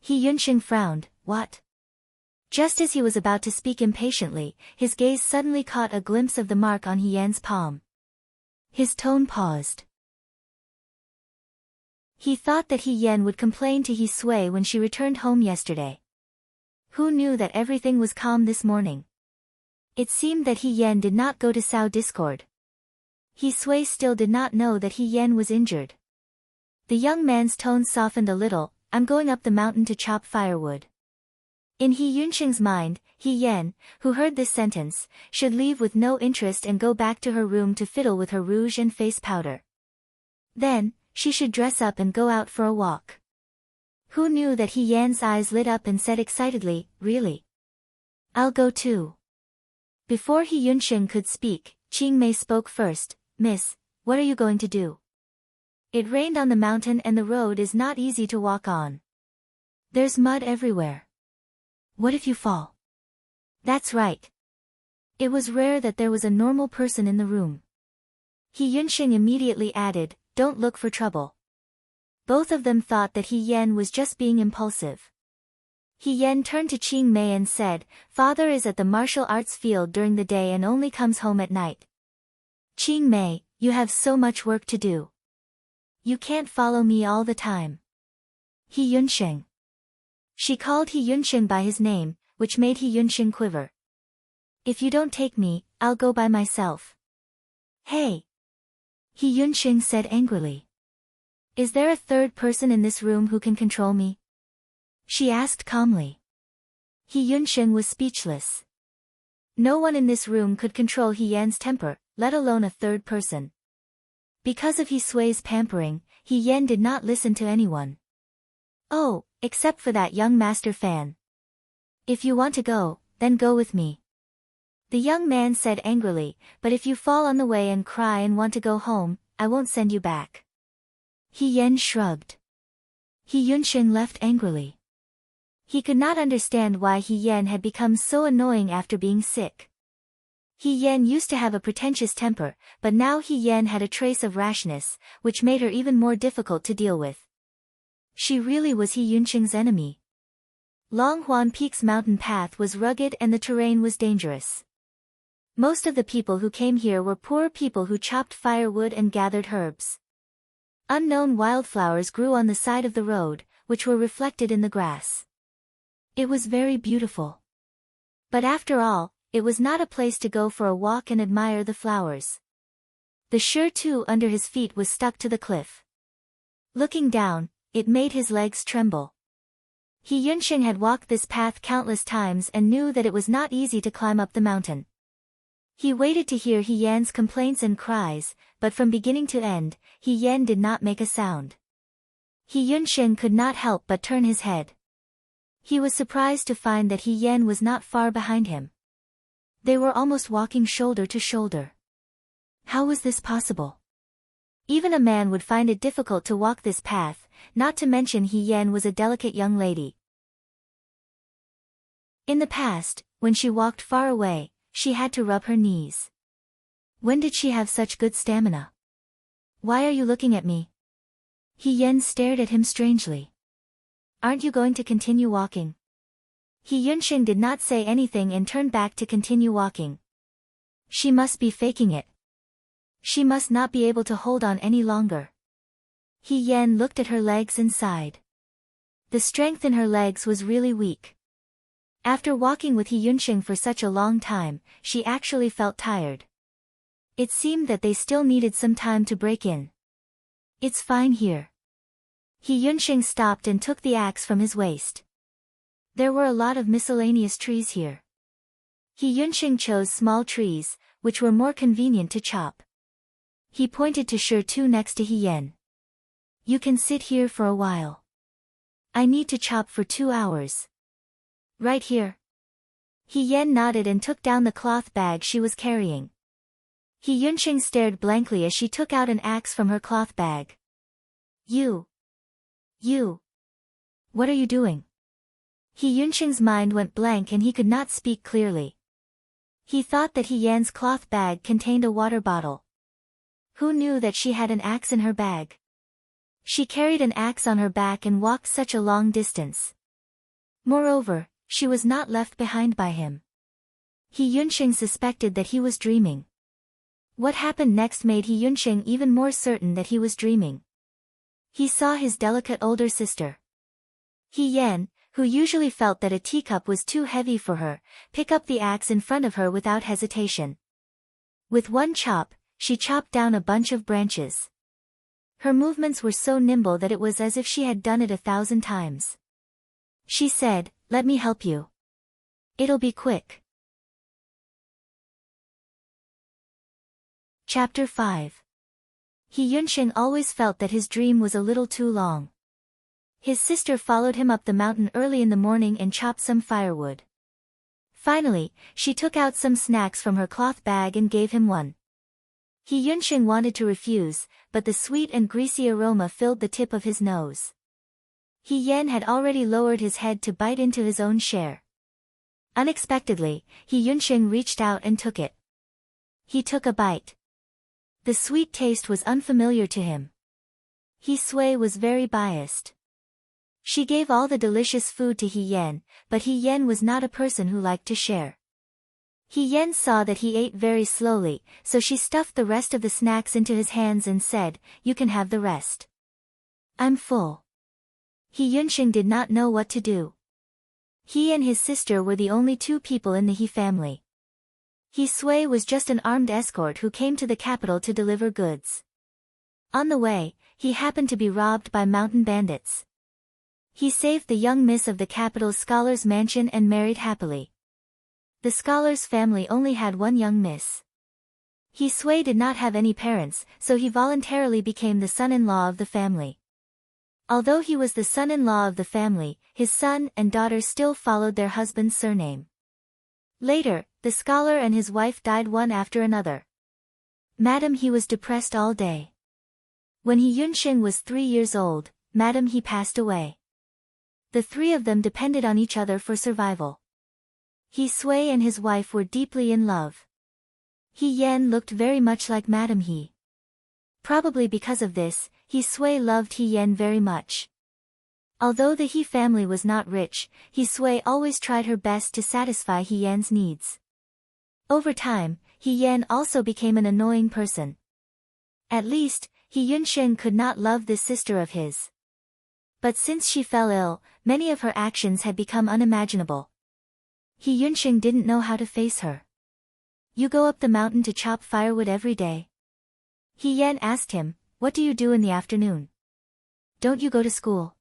He Yunsheng frowned, "What?" Just as he was about to speak impatiently, his gaze suddenly caught a glimpse of the mark on He Yan's palm. His tone paused. He thought that He Yan would complain to He Sui when she returned home yesterday. Who knew that everything was calm this morning? It seemed that He Yan did not go to sow discord. He Sui still did not know that He Yan was injured. The young man's tone softened a little, "I'm going up the mountain to chop firewood." In He Yunsheng's mind, He Yan, who heard this sentence, should leave with no interest and go back to her room to fiddle with her rouge and face powder. Then, she should dress up and go out for a walk. Who knew that He Yan's eyes lit up and said excitedly, "Really? I'll go too." Before He Yunsheng could speak, Qing Mei spoke first, "Miss, what are you going to do? It rained on the mountain and the road is not easy to walk on. There's mud everywhere. What if you fall?" "That's right." It was rare that there was a normal person in the room. He Yunsheng immediately added, "Don't look for trouble." Both of them thought that He Yan was just being impulsive. He Yan turned to Qing Mei and said, "Father is at the martial arts field during the day and only comes home at night. Qing Mei, you have so much work to do. You can't follow me all the time." He Yunsheng. She called He Yunsheng by his name, which made He Yunsheng quiver. "If you don't take me, I'll go by myself." "Hey!" He Yunsheng said angrily. "Is there a third person in this room who can control me?" She asked calmly. He Yunsheng was speechless. No one in this room could control He Yan's temper, let alone a third person. Because of He Sui's pampering, He Yan did not listen to anyone. "Oh, except for that young master Fan. If you want to go, then go with me." The young man said angrily, "But if you fall on the way and cry and want to go home, I won't send you back." He Yan shrugged. He Yunsheng left angrily. He could not understand why He Yan had become so annoying after being sick. He Yan used to have a pretentious temper, but now He Yan had a trace of rashness, which made her even more difficult to deal with. She really was He Yunsheng's enemy. Longhuan Peak's mountain path was rugged and the terrain was dangerous. Most of the people who came here were poor people who chopped firewood and gathered herbs. Unknown wildflowers grew on the side of the road, which were reflected in the grass. It was very beautiful. But after all, it was not a place to go for a walk and admire the flowers. The too under his feet was stuck to the cliff. Looking down, it made his legs tremble. He Yunsheng had walked this path countless times and knew that it was not easy to climb up the mountain. He waited to hear He Yan's complaints and cries, but from beginning to end, He Yan did not make a sound. He Yunsheng could not help but turn his head. He was surprised to find that He Yan was not far behind him. They were almost walking shoulder to shoulder. How was this possible? Even a man would find it difficult to walk this path, not to mention He Yan was a delicate young lady. In the past, when she walked far away, she had to rub her knees. When did she have such good stamina? "Why are you looking at me?" He Yen stared at him strangely. Aren't you going to continue walking? He Yunxing did not say anything and turned back to continue walking. She must be faking it. She must not be able to hold on any longer. He Yen looked at her legs and sighed. The strength in her legs was really weak. After walking with He Yunxing for such a long time, she actually felt tired. It seemed that they still needed some time to break in. It's fine here. He Yunxing stopped and took the axe from his waist. There were a lot of miscellaneous trees here. He Yunxing chose small trees, which were more convenient to chop. He pointed to Shi Tu next to He Yen. You can sit here for a while. I need to chop for 2 hours. Right here. He Yen nodded and took down the cloth bag she was carrying. He Yunxing stared blankly as she took out an axe from her cloth bag. You. What are you doing? He Yunxing's mind went blank and he could not speak clearly. He thought that He Yan's cloth bag contained a water bottle. Who knew that she had an axe in her bag? She carried an axe on her back and walked such a long distance. Moreover, she was not left behind by him. He Yunxing suspected that he was dreaming. What happened next made He Yunxing even more certain that he was dreaming. He saw his delicate older sister. He Yen, who usually felt that a teacup was too heavy for her, pick up the axe in front of her without hesitation. With one chop, she chopped down a bunch of branches. Her movements were so nimble that it was as if she had done it 1,000 times. She said, "Let me help you. It'll be quick." Chapter 5. He Yunxing always felt that his dream was a little too long. His sister followed him up the mountain early in the morning and chopped some firewood. Finally, she took out some snacks from her cloth bag and gave him one. He Yunxing wanted to refuse, but the sweet and greasy aroma filled the tip of his nose. He Yen had already lowered his head to bite into his own share. Unexpectedly, He Yunxing reached out and took it. He took a bite. The sweet taste was unfamiliar to him. He Sui was very biased. She gave all the delicious food to He Yen, but He Yen was not a person who liked to share. He Yen saw that he ate very slowly, so she stuffed the rest of the snacks into his hands and said, "You can have the rest. I'm full." He Yunxing did not know what to do. He and his sister were the only 2 people in the He family. He Sui was just an armed escort who came to the capital to deliver goods. On the way, he happened to be robbed by mountain bandits. He saved the young miss of the capital's scholar's mansion and married happily. The scholar's family only had one young miss. He Sui did not have any parents, so he voluntarily became the son-in-law of the family. Although he was the son-in-law of the family, his son and daughter still followed their husband's surname. Later, the scholar and his wife died one after another. Madam He was depressed all day. When He Yunxing was 3 years old, Madam He passed away. The 3 of them depended on each other for survival. He Sui and his wife were deeply in love. He Yen looked very much like Madam He. Probably because of this, He Sui loved He Yen very much. Although the He family was not rich, He Sui always tried her best to satisfy He Yen's needs. Over time, He Yen also became an annoying person. At least, He Yunxing could not love this sister of his. But since she fell ill, many of her actions had become unimaginable. He Yunxing didn't know how to face her. "You go up the mountain to chop firewood every day?" He Yen asked him, "What do you do in the afternoon? Don't you go to school?"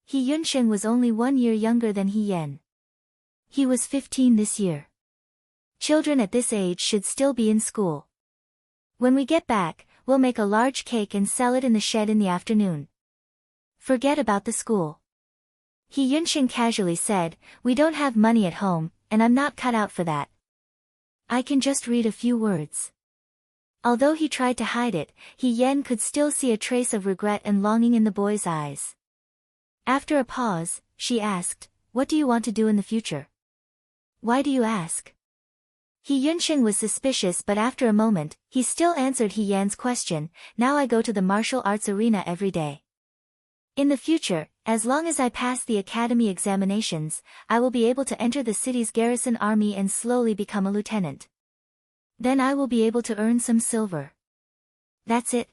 He Yunxing was only 1 year younger than He Yen. He was 15 this year. Children at this age should still be in school. "When we get back, we'll make a large cake and sell it in the shed in the afternoon. Forget about the school." He Yunxing casually said, "We don't have money at home, and I'm not cut out for that. I can just read a few words." Although he tried to hide it, He Yen could still see a trace of regret and longing in the boy's eyes. After a pause, she asked, "What do you want to do in the future?" "Why do you ask?" He Yunxing was suspicious, but after a moment, he still answered He Yan's question, "Now I go to the martial arts arena every day." In the future, as long as I pass the academy examinations, I will be able to enter the city's garrison army and slowly become a lieutenant. Then I will be able to earn some silver. That's it.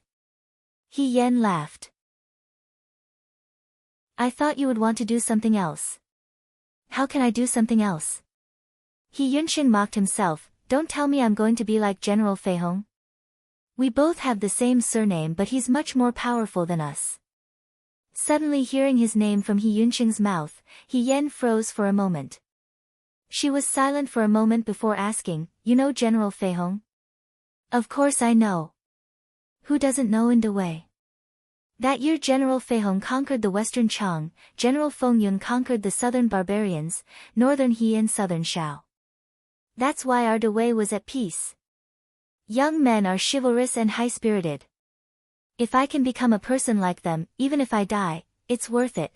He Yen laughed. I thought you would want to do something else. How can I do something else? He Yunxing mocked himself. Don't tell me I'm going to be like General Fei Hong. We both have the same surname, but he's much more powerful than us. Suddenly hearing his name from He Yunxing's mouth, He Yen froze for a moment. She was silent for a moment before asking, you know General Fei Hong? Of course I know. Who doesn't know in Dawei? That year General Fei Hong conquered the western Chang, General Feng Yun conquered the southern barbarians, northern He and southern Shao. That's why our Dawei was at peace. Young men are chivalrous and high-spirited. If I can become a person like them, even if I die, it's worth it.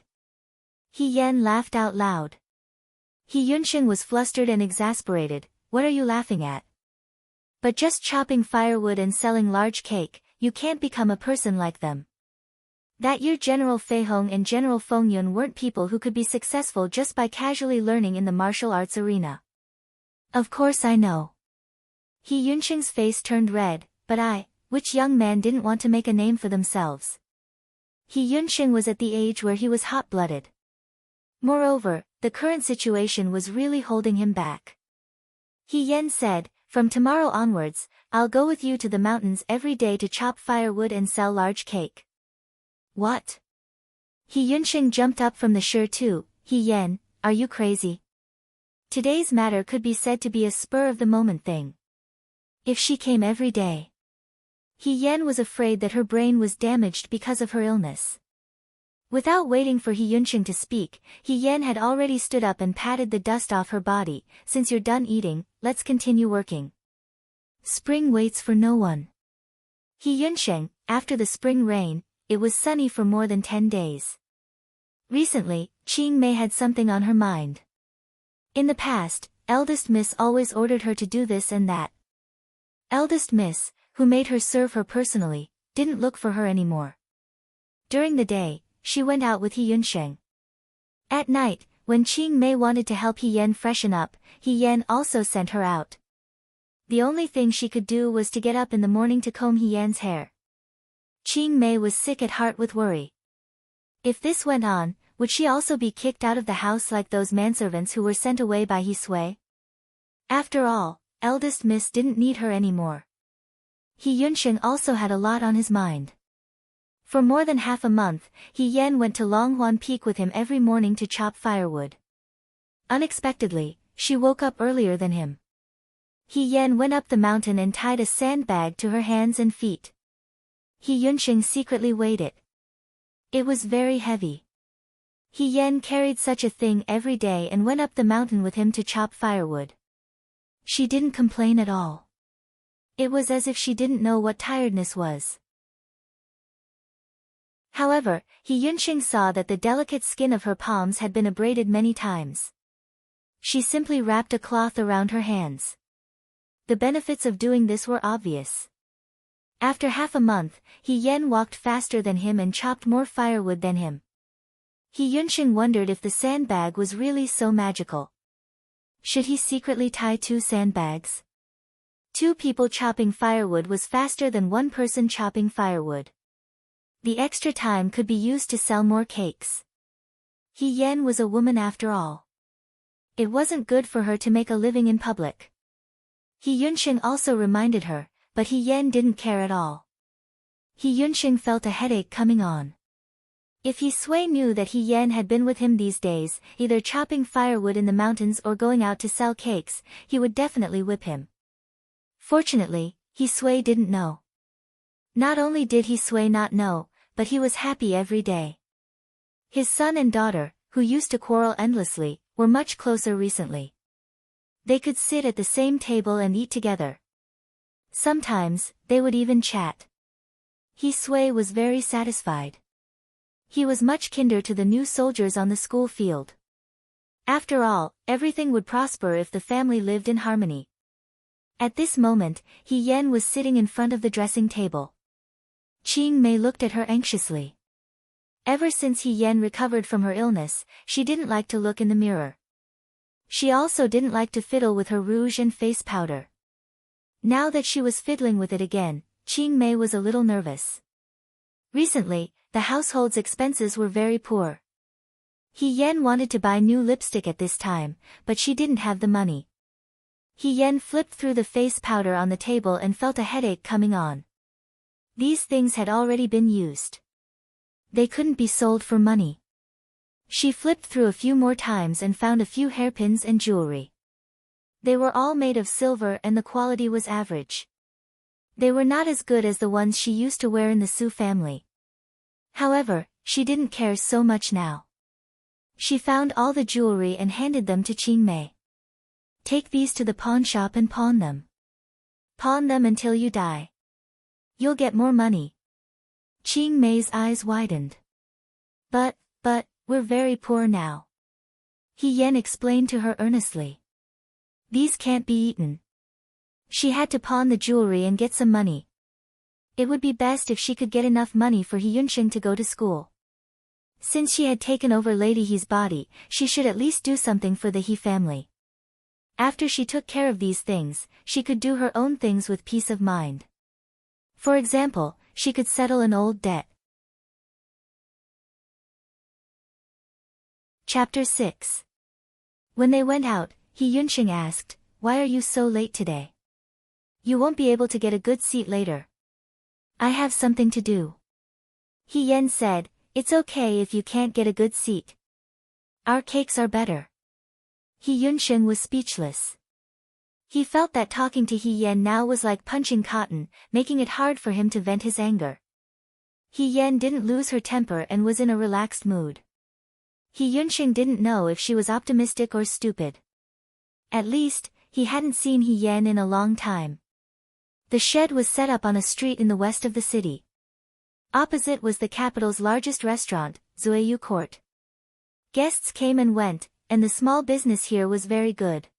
He Yen laughed out loud. He Yunxing was flustered and exasperated. What are you laughing at? But just chopping firewood and selling large cake, you can't become a person like them. That year General Fei Hong and General Feng Yun weren't people who could be successful just by casually learning in the martial arts arena. Of course I know. He Yunxing's face turned red, but which young man didn't want to make a name for themselves? He Yunxing was at the age where he was hot-blooded. Moreover, the current situation was really holding him back. He Yen said, from tomorrow onwards, I'll go with you to the mountains every day to chop firewood and sell large cake. What? He Yunxing jumped up from the chair too. He Yen, are you crazy? Today's matter could be said to be a spur-of-the-moment thing. If she came every day. He Yen was afraid that her brain was damaged because of her illness. Without waiting for He Yunxing to speak, He Yen had already stood up and patted the dust off her body. Since you're done eating, let's continue working. Spring waits for no one. He Yunxing, after the spring rain, it was sunny for more than 10 days. Recently, Qing Mei had something on her mind. In the past, eldest miss always ordered her to do this and that. Eldest miss, who made her serve her personally, didn't look for her anymore. During the day, she went out with He Yunxing. At night, when Qing Mei wanted to help He Yen freshen up, He Yen also sent her out. The only thing she could do was to get up in the morning to comb He Yen's hair. Qing Mei was sick at heart with worry. If this went on, would she also be kicked out of the house like those manservants who were sent away by He Sui? After all, eldest miss didn't need her anymore. He Yunxing also had a lot on his mind. For more than half a month, He Yen went to Longhuan Peak with him every morning to chop firewood. Unexpectedly, she woke up earlier than him. He Yen went up the mountain and tied a sandbag to her hands and feet. He Yunxing secretly weighed it. It was very heavy. He Yen carried such a thing every day and went up the mountain with him to chop firewood. She didn't complain at all. It was as if she didn't know what tiredness was. However, He Yunxing saw that the delicate skin of her palms had been abraded many times. She simply wrapped a cloth around her hands. The benefits of doing this were obvious. After half a month, He Yen walked faster than him and chopped more firewood than him. He Yunxing wondered if the sandbag was really so magical. Should he secretly tie 2 sandbags? 2 people chopping firewood was faster than 1 person chopping firewood. The extra time could be used to sell more cakes. He Yen was a woman after all. It wasn't good for her to make a living in public. He Yunxing also reminded her, but He Yen didn't care at all. He Yunxing felt a headache coming on. If He Sui knew that He Yen had been with him these days, either chopping firewood in the mountains or going out to sell cakes, he would definitely whip him. Fortunately, He Sui didn't know. Not only did He Sui not know, but he was happy every day. His son and daughter, who used to quarrel endlessly, were much closer recently. They could sit at the same table and eat together. Sometimes, they would even chat. He Sui was very satisfied. He was much kinder to the new soldiers on the school field. After all, everything would prosper if the family lived in harmony. At this moment, He Yen was sitting in front of the dressing table. Qing Mei looked at her anxiously. Ever since He Yen recovered from her illness, she didn't like to look in the mirror. She also didn't like to fiddle with her rouge and face powder. Now that she was fiddling with it again, Qing Mei was a little nervous. Recently, the household's expenses were very poor. He Yen wanted to buy new lipstick at this time, but she didn't have the money. He Yen flipped through the face powder on the table and felt a headache coming on. These things had already been used. They couldn't be sold for money. She flipped through a few more times and found a few hairpins and jewelry. They were all made of silver and the quality was average. They were not as good as the ones she used to wear in the Su family. However, she didn't care so much now. She found all the jewelry and handed them to Qing Mei. Take these to the pawn shop and pawn them. Pawn them until you die. You'll get more money. Qing Mei's eyes widened. But, we're very poor now. He Yen explained to her earnestly. These can't be eaten. She had to pawn the jewelry and get some money. It would be best if she could get enough money for He Yunsheng to go to school. Since she had taken over Lady He's body, she should at least do something for the He family. After she took care of these things, she could do her own things with peace of mind. For example, she could settle an old debt. Chapter 6. When they went out, He Yunsheng asked, "Why are you so late today? You won't be able to get a good seat later." "I have something to do." He Yen said, "It's okay if you can't get a good seat. Our cakes are better." He Yunsheng was speechless. He felt that talking to He Yen now was like punching cotton, making it hard for him to vent his anger. He Yen didn't lose her temper and was in a relaxed mood. He Yunsheng didn't know if she was optimistic or stupid. At least, he hadn't seen He Yen in a long time. The shed was set up on a street in the west of the city. Opposite was the capital's largest restaurant, Zuiyu Court. Guests came and went, and the small business here was very good.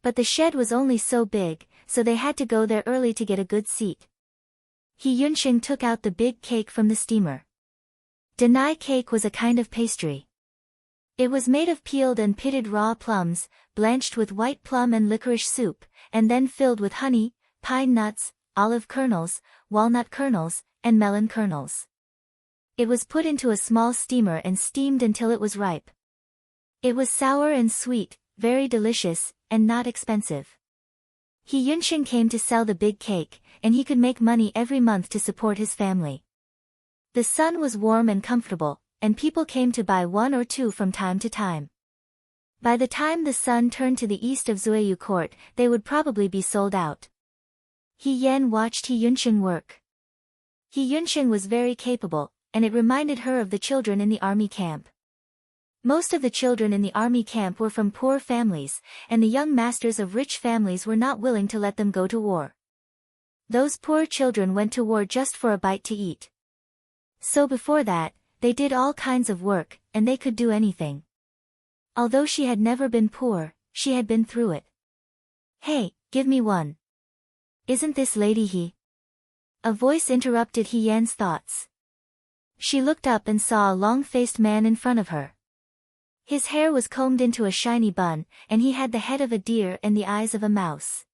But the shed was only so big, so they had to go there early to get a good seat. He Yunsheng took out the big cake from the steamer. Denai cake was a kind of pastry. It was made of peeled and pitted raw plums, blanched with white plum and licorice soup, and then filled with honey, pine nuts, olive kernels, walnut kernels, and melon kernels. It was put into a small steamer and steamed until it was ripe. It was sour and sweet, very delicious, and not expensive. He Yunsheng came to sell the big cake, and he could make money every month to support his family. The sun was warm and comfortable, and people came to buy one or two from time to time. By the time the sun turned to the east of Zuiyu Court, they would probably be sold out. He Yen watched He Yunsheng work. He Yunsheng was very capable, and it reminded her of the children in the army camp. Most of the children in the army camp were from poor families, and the young masters of rich families were not willing to let them go to war. Those poor children went to war just for a bite to eat. So before that, they did all kinds of work, and they could do anything. Although she had never been poor, she had been through it. "Hey, give me one. Isn't this Lady He?" A voice interrupted He Yan's thoughts. She looked up and saw a long-faced man in front of her. His hair was combed into a shiny bun, and he had the head of a deer and the eyes of a mouse.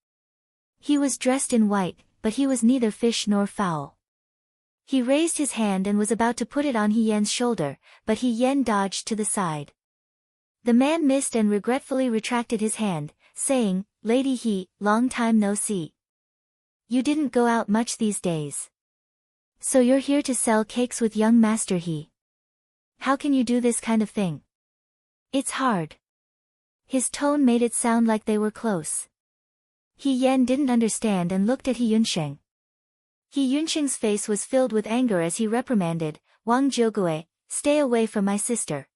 He was dressed in white, but he was neither fish nor fowl. He raised his hand and was about to put it on He Yan's shoulder, but He Yan dodged to the side. The man missed and regretfully retracted his hand, saying, "Lady He, long time no see. You didn't go out much these days. So you're here to sell cakes with young Master He. How can you do this kind of thing? It's hard." His tone made it sound like they were close. He Yan didn't understand and looked at He Yunsheng. He Yunsheng's face was filled with anger as he reprimanded, "Wang Jiugue, stay away from my sister.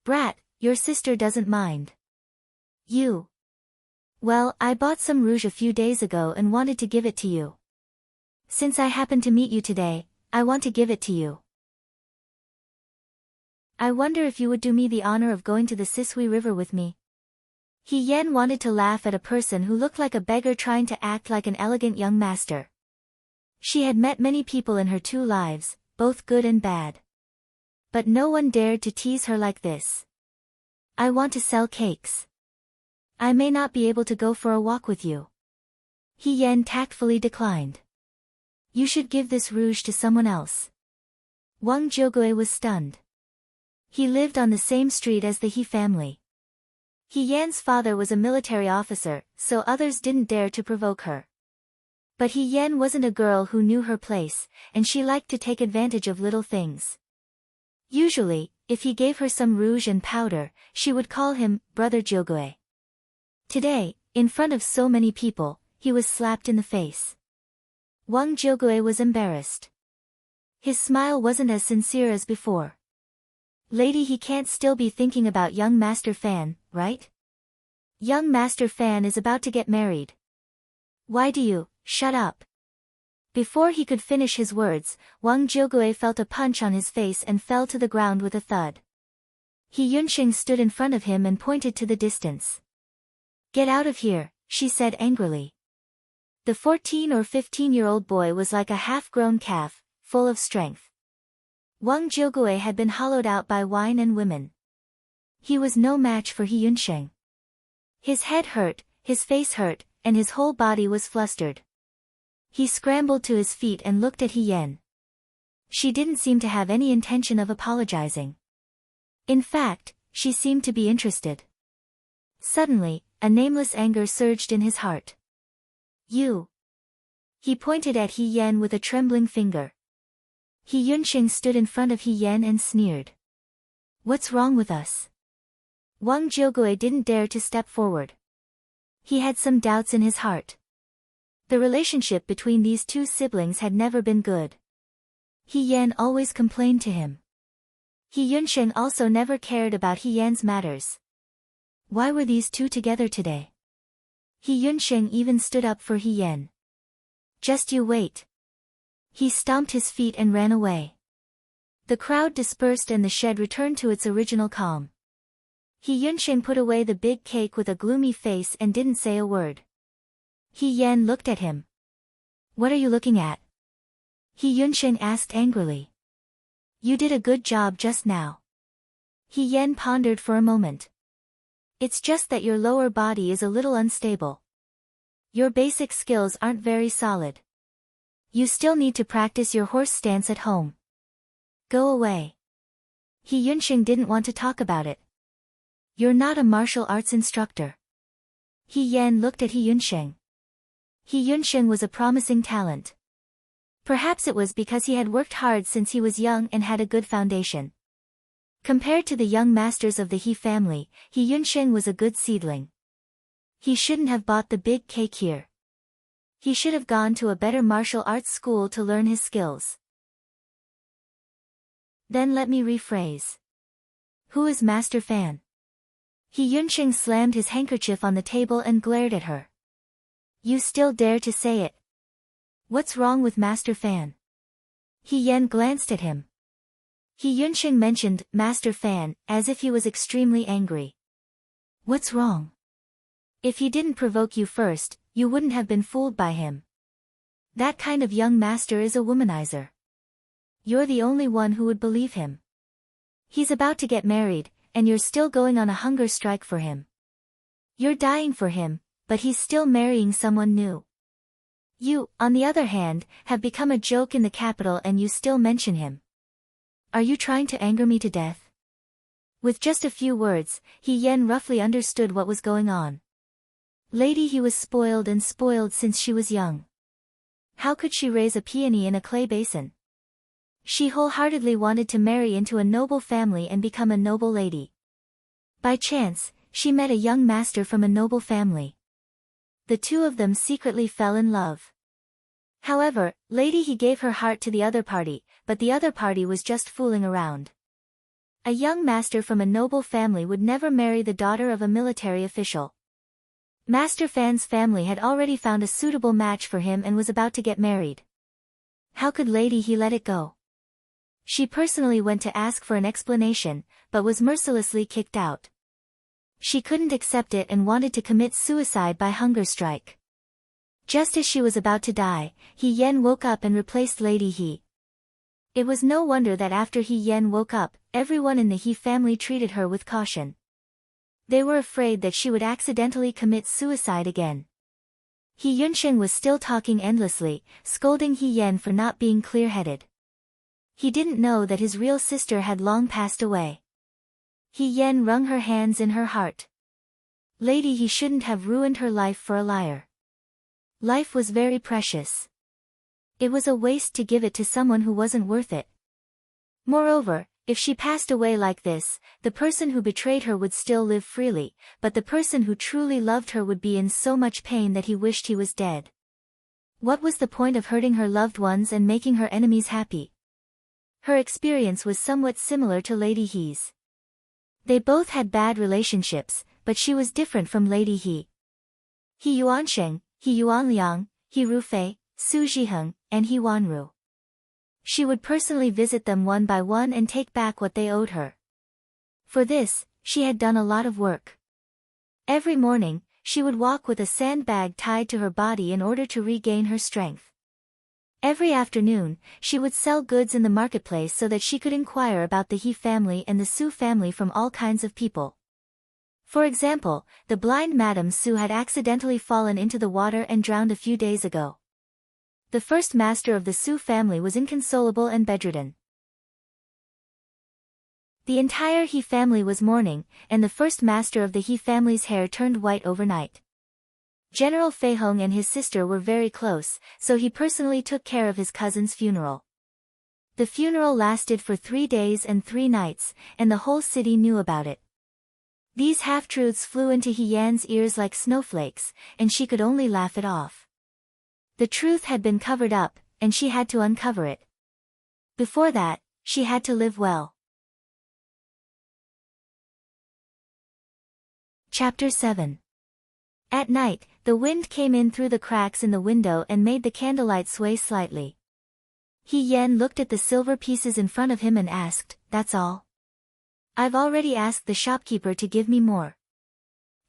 Brat, your sister doesn't mind. You. Well, I bought some rouge a few days ago and wanted to give it to you. Since I happened to meet you today, I want to give it to you. I wonder if you would do me the honor of going to the Sisui River with me." He Yan wanted to laugh at a person who looked like a beggar trying to act like an elegant young master. She had met many people in her 2 lives, both good and bad. But no one dared to tease her like this. I want to sell cakes. I may not be able to go for a walk with you. He Yan tactfully declined. You should give this rouge to someone else. Wang Jiugui was stunned. He lived on the same street as the He family. He Yan's father was a military officer, so others didn't dare to provoke her. But He Yan wasn't a girl who knew her place, and she liked to take advantage of little things. Usually, if he gave her some rouge and powder, she would call him Brother Jiugui. Today, in front of so many people, he was slapped in the face. Wang Jiugui was embarrassed. His smile wasn't as sincere as before. Lady, he can't still be thinking about young Master Fan, right? Young Master Fan is about to get married. Why do you, shut up. Before he could finish his words, Wang Jiugui felt a punch on his face and fell to the ground with a thud. He Yunxing stood in front of him and pointed to the distance. Get out of here, she said angrily. The 14 or 15-year-old boy was like a half-grown calf, full of strength. Wang Jiugui had been hollowed out by wine and women. He was no match for He Yunxing. His head hurt, his face hurt, and his whole body was flustered. He scrambled to his feet and looked at He Yan. She didn't seem to have any intention of apologizing. In fact, she seemed to be interested. Suddenly, a nameless anger surged in his heart. You. He pointed at He Yan with a trembling finger. He Yunxing stood in front of He Yan and sneered. What's wrong with us? Wang Jiugui didn't dare to step forward. He had some doubts in his heart. The relationship between these two siblings had never been good. He Yan always complained to him. He Yunxing also never cared about He Yan's matters. Why were these two together today? He Yunxing even stood up for He Yan. Just you wait. He stomped his feet and ran away. The crowd dispersed and the shed returned to its original calm. He Yunxing put away the big cake with a gloomy face and didn't say a word. He Yan looked at him. What are you looking at? He Yunxing asked angrily. You did a good job just now. He Yan pondered for a moment. It's just that your lower body is a little unstable. Your basic skills aren't very solid. You still need to practice your horse stance at home. Go away. He Yunxing didn't want to talk about it. You're not a martial arts instructor. He Yan looked at He Yunxing. He Yunxing was a promising talent. Perhaps it was because he had worked hard since he was young and had a good foundation. Compared to the young masters of the He family, He Yunxing was a good seedling. He shouldn't have bought the big cake here. He should have gone to a better martial arts school to learn his skills. Then let me rephrase. Who is Master Fan? He Yunxing slammed his handkerchief on the table and glared at her. You still dare to say it? What's wrong with Master Fan? He Yan glanced at him. He Yunxing mentioned Master Fan as if he was extremely angry. What's wrong? If he didn't provoke you first, you wouldn't have been fooled by him. That kind of young master is a womanizer. You're the only one who would believe him. He's about to get married, and you're still going on a hunger strike for him. You're dying for him, but he's still marrying someone new. You, on the other hand, have become a joke in the capital and you still mention him. Are you trying to anger me to death? With just a few words, He Yan roughly understood what was going on. Lady, he was spoiled and spoiled since she was young. How could she raise a peony in a clay basin? She wholeheartedly wanted to marry into a noble family and become a noble lady. By chance, she met a young master from a noble family. The two of them secretly fell in love. However, Lady He gave her heart to the other party, but the other party was just fooling around. A young master from a noble family would never marry the daughter of a military official. Master Fan's family had already found a suitable match for him and was about to get married. How could Lady He let it go? She personally went to ask for an explanation, but was mercilessly kicked out. She couldn't accept it and wanted to commit suicide by hunger strike. Just as she was about to die, He Yan woke up and replaced Lady He. It was no wonder that after He Yen woke up, everyone in the He family treated her with caution. They were afraid that she would accidentally commit suicide again. He Yunsheng was still talking endlessly, scolding He Yen for not being clear-headed. He didn't know that his real sister had long passed away. He Yen wrung her hands in her heart. Lady, he shouldn't have ruined her life for a liar. Life was very precious. It was a waste to give it to someone who wasn't worth it. Moreover, if she passed away like this, the person who betrayed her would still live freely, but the person who truly loved her would be in so much pain that he wished he was dead. What was the point of hurting her loved ones and making her enemies happy? Her experience was somewhat similar to Lady He's. They both had bad relationships, but she was different from Lady He. He Yuansheng, He Yuanliang, He Rufei, Su Zhiheng, and He Wanru. She would personally visit them one by one and take back what they owed her. For this, she had done a lot of work. Every morning, she would walk with a sandbag tied to her body in order to regain her strength. Every afternoon, she would sell goods in the marketplace so that she could inquire about the He family and the Su family from all kinds of people. For example, the blind Madame Su had accidentally fallen into the water and drowned a few days ago. The first master of the Su family was inconsolable and bedridden. The entire He family was mourning, and the first master of the He family's hair turned white overnight. General Fei Hong and his sister were very close, so he personally took care of his cousin's funeral. The funeral lasted for 3 days and 3 nights, and the whole city knew about it. These half-truths flew into He Yan's ears like snowflakes, and she could only laugh it off. The truth had been covered up, and she had to uncover it. Before that, she had to live well. Chapter 7. At night, the wind came in through the cracks in the window and made the candlelight sway slightly. He Yen looked at the silver pieces in front of him and asked, "That's all?" "I've already asked the shopkeeper to give me more,"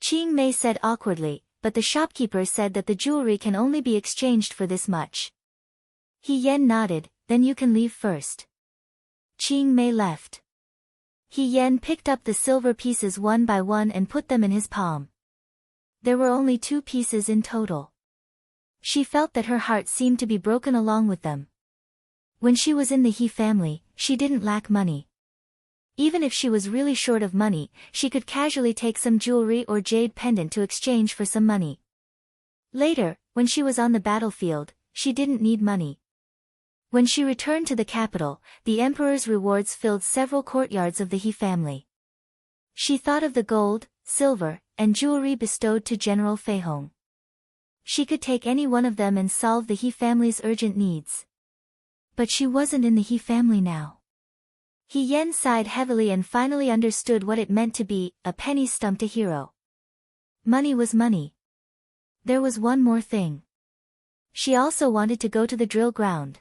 Qing Mei said awkwardly, but the shopkeeper said that the jewelry can only be exchanged for this much. He Yen nodded, "Then you can leave first." Qing Mei left. He Yen picked up the silver pieces one by one and put them in his palm. There were only 2 pieces in total. She felt that her heart seemed to be broken along with them. When she was in the He family, she didn't lack money. Even if she was really short of money, she could casually take some jewelry or jade pendant to exchange for some money. Later, when she was on the battlefield, she didn't need money. When she returned to the capital, the emperor's rewards filled several courtyards of the He family. She thought of the gold, silver, and jewelry bestowed to General Fei Hong. She could take any one of them and solve the He family's urgent needs. But she wasn't in the He family now. He Yen sighed heavily and finally understood what it meant to be, a penny stumped a hero. Money was money. There was one more thing. She also wanted to go to the drill ground.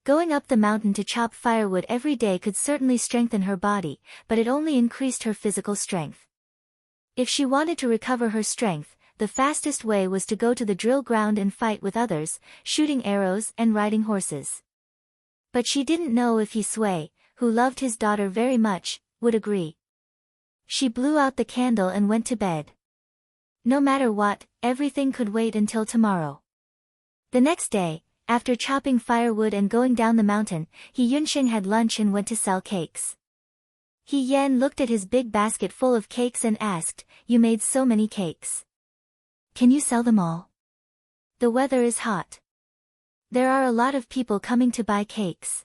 Going up the mountain to chop firewood every day could certainly strengthen her body, but it only increased her physical strength. If she wanted to recover her strength, the fastest way was to go to the drill ground and fight with others, shooting arrows and riding horses. But she didn't know if He Sui, who loved his daughter very much, would agree. She blew out the candle and went to bed. No matter what, everything could wait until tomorrow. The next day, after chopping firewood and going down the mountain, He Yunsheng had lunch and went to sell cakes. He Yen looked at his big basket full of cakes and asked, "You made so many cakes. Can you sell them all? The weather is hot. There are a lot of people coming to buy cakes."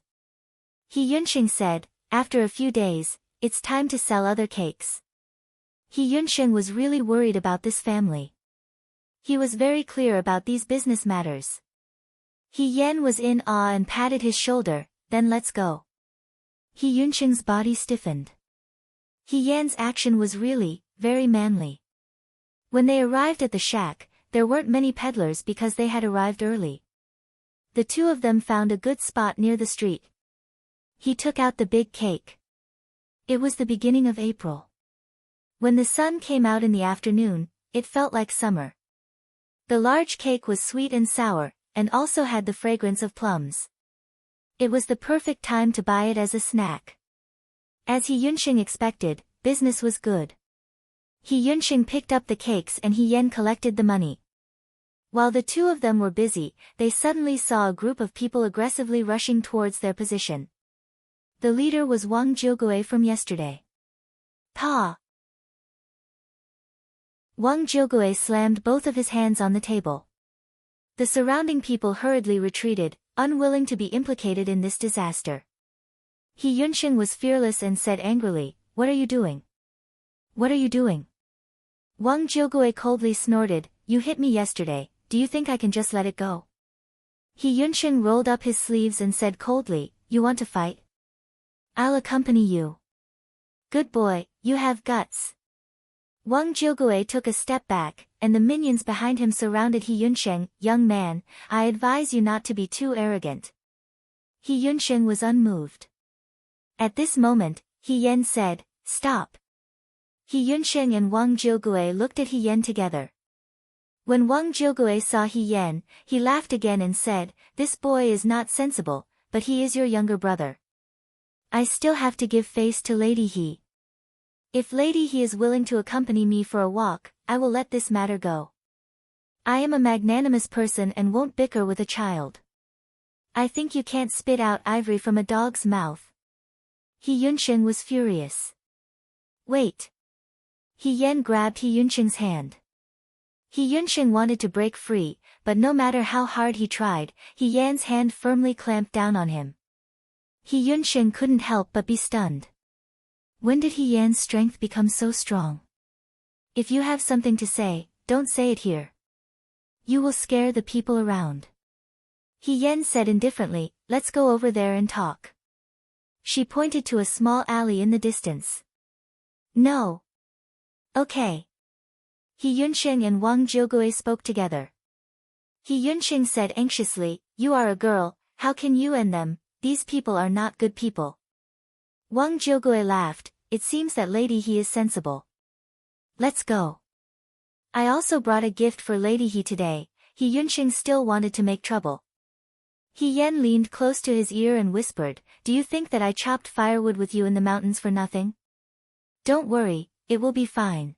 He Yunsheng said, "After a few days, it's time to sell other cakes." He Yunsheng was really worried about this family. He was very clear about these business matters. He Yen was in awe and patted his shoulder, "Then let's go." He Yunsheng's body stiffened. He Yan's action was really, very manly. When they arrived at the shack, there weren't many peddlers because they had arrived early. The 2 of them found a good spot near the street. He took out the big cake. It was the beginning of April. When the sun came out in the afternoon, it felt like summer. The large cake was sweet and sour, and also had the fragrance of plums. It was the perfect time to buy it as a snack. As He Yunxing expected, business was good. He Yunxing picked up the cakes and He Yen collected the money. While the two of them were busy, they suddenly saw a group of people aggressively rushing towards their position. The leader was Wang Jiugui from yesterday. Pa! Wang Jiugui slammed both of his hands on the table. The surrounding people hurriedly retreated, unwilling to be implicated in this disaster. He Yunxing was fearless and said angrily, "What are you doing? What are you doing?" Wang Jiugui coldly snorted, "You hit me yesterday, do you think I can just let it go?" He Yunxing rolled up his sleeves and said coldly, "You want to fight? I'll accompany you. Good boy, you have guts." Wang Jiugui took a step back, and the minions behind him surrounded He Yunxing. "Young man, I advise you not to be too arrogant." He Yunxing was unmoved. At this moment, He Yen said, "Stop." He Yunxing and Wang Jiugui looked at He Yen together. When Wang Jiugui saw He Yen, he laughed again and said, "This boy is not sensible, but he is your younger brother. I still have to give face to Lady He. If Lady He is willing to accompany me for a walk, I will let this matter go. I am a magnanimous person and won't bicker with a child. I think you can't spit out ivory from a dog's mouth." He Yunxing was furious. "Wait." He Yen grabbed He Yunxing's hand. He Yunxing wanted to break free, but no matter how hard he tried, He Yan's hand firmly clamped down on him. He Yunxing couldn't help but be stunned. When did He Yan's strength become so strong? If you have something to say, don't say it here. You will scare the people around. He Yen said indifferently, "Let's go over there and talk." She pointed to a small alley in the distance. "No." "Okay." He Yunxing and Wang Jiugui spoke together. He Yunxing said anxiously, "You are a girl, how can you and them, these people are not good people." Wang Jiugui laughed, "It seems that Lady He is sensible. Let's go. I also brought a gift for Lady He today." He Yunxing still wanted to make trouble. He Yen leaned close to his ear and whispered, "Do you think that I chopped firewood with you in the mountains for nothing? Don't worry, it will be fine.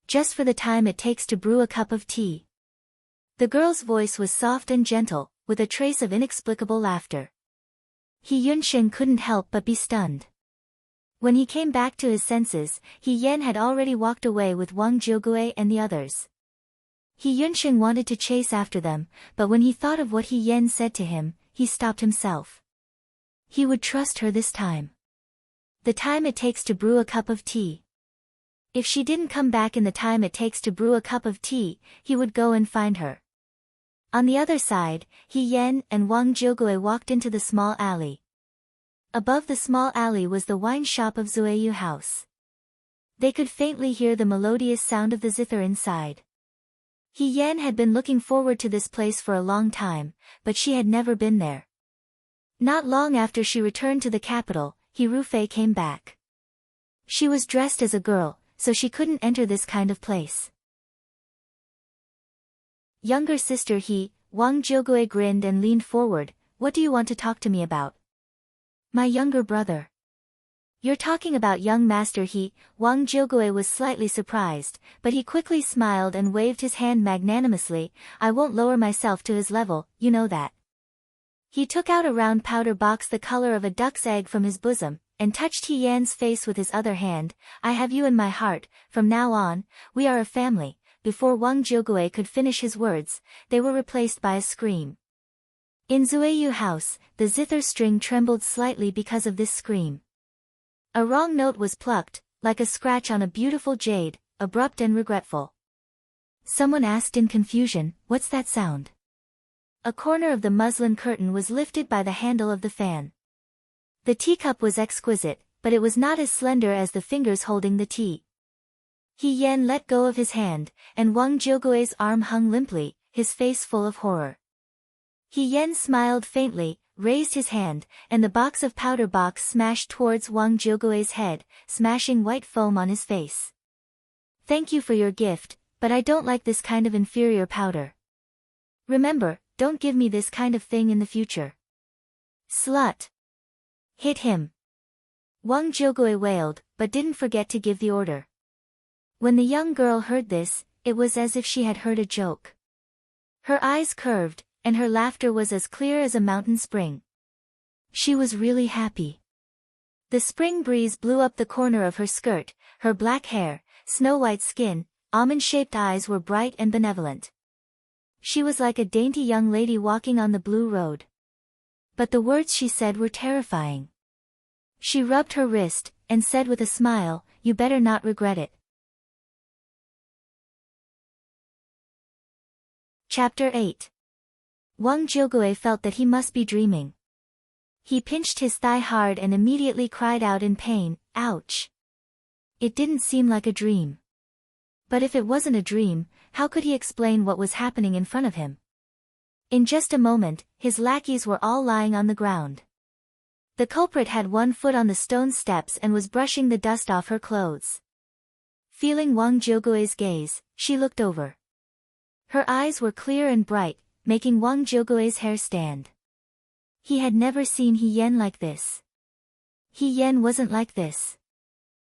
Just for the time it takes to brew a cup of tea." The girl's voice was soft and gentle, with a trace of inexplicable laughter. He Yunxing couldn't help but be stunned. When he came back to his senses, He Yen had already walked away with Wang Jiugui and the others. He Yunxing wanted to chase after them, but when he thought of what He Yen said to him, he stopped himself. He would trust her this time. The time it takes to brew a cup of tea. If she didn't come back in the time it takes to brew a cup of tea, he would go and find her. On the other side, He Yen and Wang Jiugui walked into the small alley. Above the small alley was the wine shop of Zueyu House. They could faintly hear the melodious sound of the zither inside. He Yen had been looking forward to this place for a long time, but she had never been there. Not long after she returned to the capital, He Rufei came back. She was dressed as a girl, so she couldn't enter this kind of place. Younger sister Wang Jiugui grinned and leaned forward. "What do you want to talk to me about?" "My younger brother." "You're talking about young master Wang Jiugui was slightly surprised, but he quickly smiled and waved his hand magnanimously. "I won't lower myself to his level, you know that." He took out a round powder box the color of a duck's egg from his bosom, and touched He Yan's face with his other hand. "I have you in my heart, from now on, we are a family." Before Wang Jiugui could finish his words, they were replaced by a scream. In Zueyu House, the zither string trembled slightly because of this scream. A wrong note was plucked, like a scratch on a beautiful jade, abrupt and regretful. Someone asked in confusion, "What's that sound?" A corner of the muslin curtain was lifted by the handle of the fan. The teacup was exquisite, but it was not as slender as the fingers holding the tea. He Yen let go of his hand, and Wang Jiugui's arm hung limply, his face full of horror. He Yen smiled faintly, raised his hand, and the box of powder box smashed towards Wang Jiugui's head, smashing white foam on his face. "Thank you for your gift, but I don't like this kind of inferior powder. Remember, don't give me this kind of thing in the future." Slut! Hit him! Wang Jiugui wailed, but didn't forget to give the order. When the young girl heard this, it was as if she had heard a joke. Her eyes curved, and her laughter was as clear as a mountain spring. She was really happy. The spring breeze blew up the corner of her skirt, her black hair, snow-white skin, almond-shaped eyes were bright and benevolent. She was like a dainty young lady walking on the blue road. But the words she said were terrifying. She rubbed her wrist, and said with a smile, "You better not regret it." Chapter 8. Wang Jiugui felt that he must be dreaming. He pinched his thigh hard and immediately cried out in pain, "Ouch!" It didn't seem like a dream. But if it wasn't a dream, how could he explain what was happening in front of him? In just a moment, his lackeys were all lying on the ground. The culprit had one foot on the stone steps and was brushing the dust off her clothes. Feeling Wang Jiugui's gaze, she looked over. Her eyes were clear and bright, making Wang Jiugui's hair stand. He had never seen He Yan like this. He Yan wasn't like this.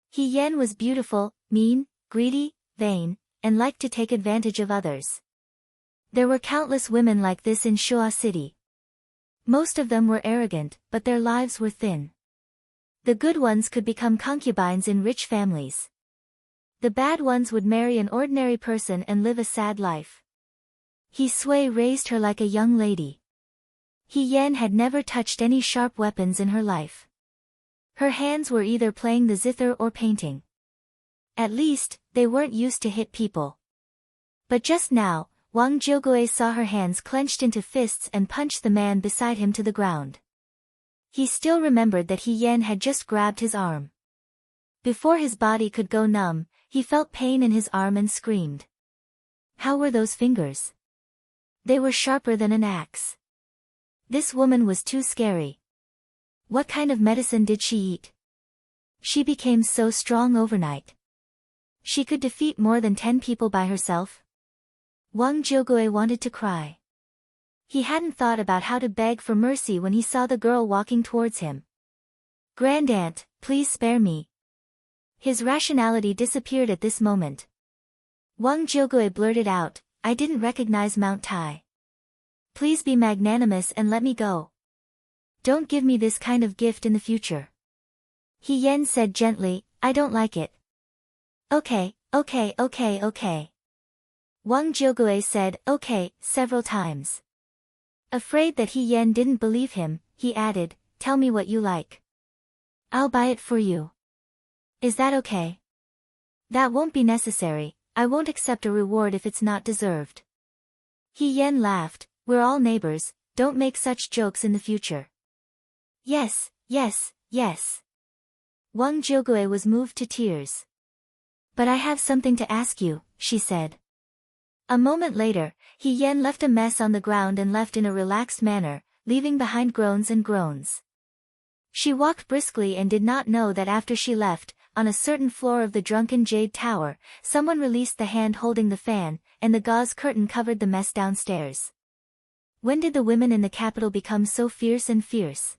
He Yan was beautiful, mean, greedy, vain, and liked to take advantage of others. There were countless women like this in Shua City. Most of them were arrogant, but their lives were thin. The good ones could become concubines in rich families. The bad ones would marry an ordinary person and live a sad life. He Sui raised her like a young lady. He Yan had never touched any sharp weapons in her life. Her hands were either playing the zither or painting. At least, they weren't used to hit people. But just now, Wang Jiugui saw her hands clenched into fists and punched the man beside him to the ground. He still remembered that He Yan had just grabbed his arm. Before his body could go numb, he felt pain in his arm and screamed. How were those fingers? They were sharper than an axe. This woman was too scary. What kind of medicine did she eat? She became so strong overnight. She could defeat more than 10 people by herself. Wang Jiugui wanted to cry. He hadn't thought about how to beg for mercy when he saw the girl walking towards him. "Grandaunt, please spare me." His rationality disappeared at this moment. Wang Jiugui blurted out, "I didn't recognize Mount Tai. Please be magnanimous and let me go. Don't give me this kind of gift in the future." He Yan said gently, "I don't like it." Okay. Wang Jiugui said, "Okay," several times. Afraid that He Yan didn't believe him, he added, "Tell me what you like. I'll buy it for you. Is that okay?" "That won't be necessary, I won't accept a reward if it's not deserved." He Yan laughed, "We're all neighbors, don't make such jokes in the future." Yes. Wang Jiugui was moved to tears. "But I have something to ask you," she said. A moment later, He Yan left a mess on the ground and left in a relaxed manner, leaving behind groans and groans. She walked briskly and did not know that after she left, on a certain floor of the drunken Jade Tower, someone released the hand holding the fan, and the gauze curtain covered the mess downstairs. When did the women in the capital become so fierce and fierce?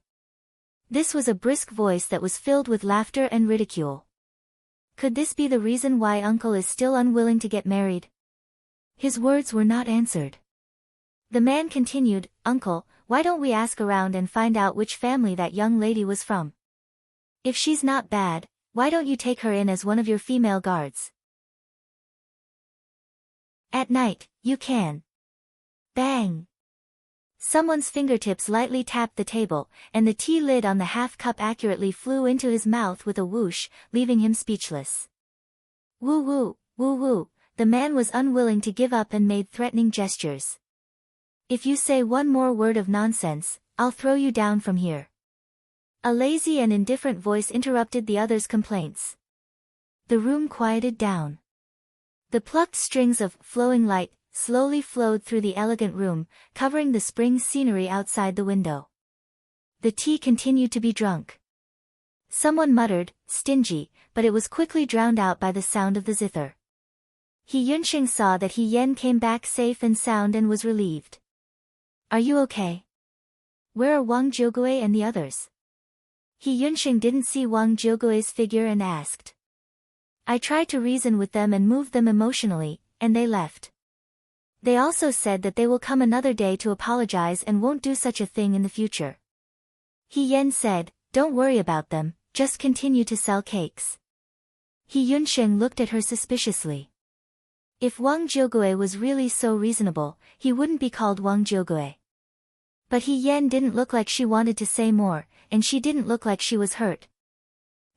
This was a brisk voice that was filled with laughter and ridicule. Could this be the reason why uncle is still unwilling to get married? His words were not answered. The man continued, "Uncle, why don't we ask around and find out which family that young lady was from? If she's not bad, why don't you take her in as one of your female guards? At night, you can." Bang! Someone's fingertips lightly tapped the table, and the tea lid on the half-cup accurately flew into his mouth with a whoosh, leaving him speechless. Woo woo, the man was unwilling to give up and made threatening gestures. "If you say one more word of nonsense, I'll throw you down from here." A lazy and indifferent voice interrupted the other's complaints. The room quieted down. The plucked strings of flowing light slowly flowed through the elegant room, covering the spring scenery outside the window. The tea continued to be drunk. Someone muttered, "Stingy," but it was quickly drowned out by the sound of the zither. He Yunxing saw that He Yan came back safe and sound and was relieved. "Are you okay?" Where are Wang Jiugui and the others? He Yunsheng didn't see Wang Jiugui's figure and asked. I tried to reason with them and move them emotionally, and they left. They also said that they will come another day to apologize and won't do such a thing in the future. He Yan said, don't worry about them, just continue to sell cakes. He Yunsheng looked at her suspiciously. If Wang Jiugui was really so reasonable, he wouldn't be called Wang Jiugui. But He Yan didn't look like she wanted to say more, and she didn't look like she was hurt.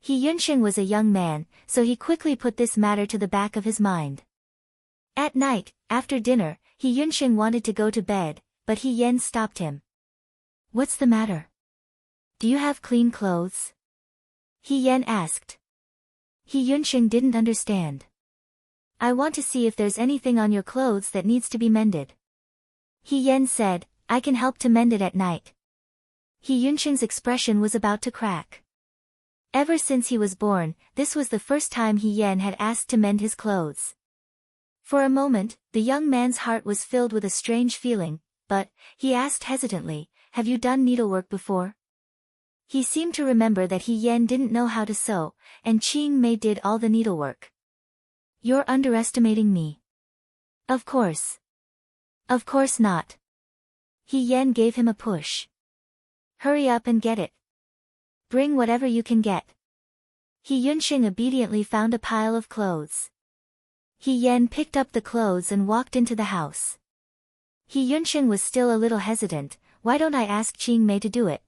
He Yunsheng was a young man, so he quickly put this matter to the back of his mind. At night, after dinner, He Yunsheng wanted to go to bed, but He Yan stopped him. What's the matter? Do you have clean clothes? He Yan asked. He Yunsheng didn't understand. I want to see if there's anything on your clothes that needs to be mended. He Yan said, I can help to mend it at night. He Yunsheng's expression was about to crack. Ever since he was born, this was the first time He Yan had asked to mend his clothes. For a moment, the young man's heart was filled with a strange feeling, but, he asked hesitantly, have you done needlework before? He seemed to remember that He Yan didn't know how to sew, and Qing Mei did all the needlework. You're underestimating me. Of course. Of course not. He Yan gave him a push. Hurry up and get it. Bring whatever you can get. He Yunsheng obediently found a pile of clothes. He Yan picked up the clothes and walked into the house. He Yunsheng was still a little hesitant. Why don't I ask Qing Mei to do it?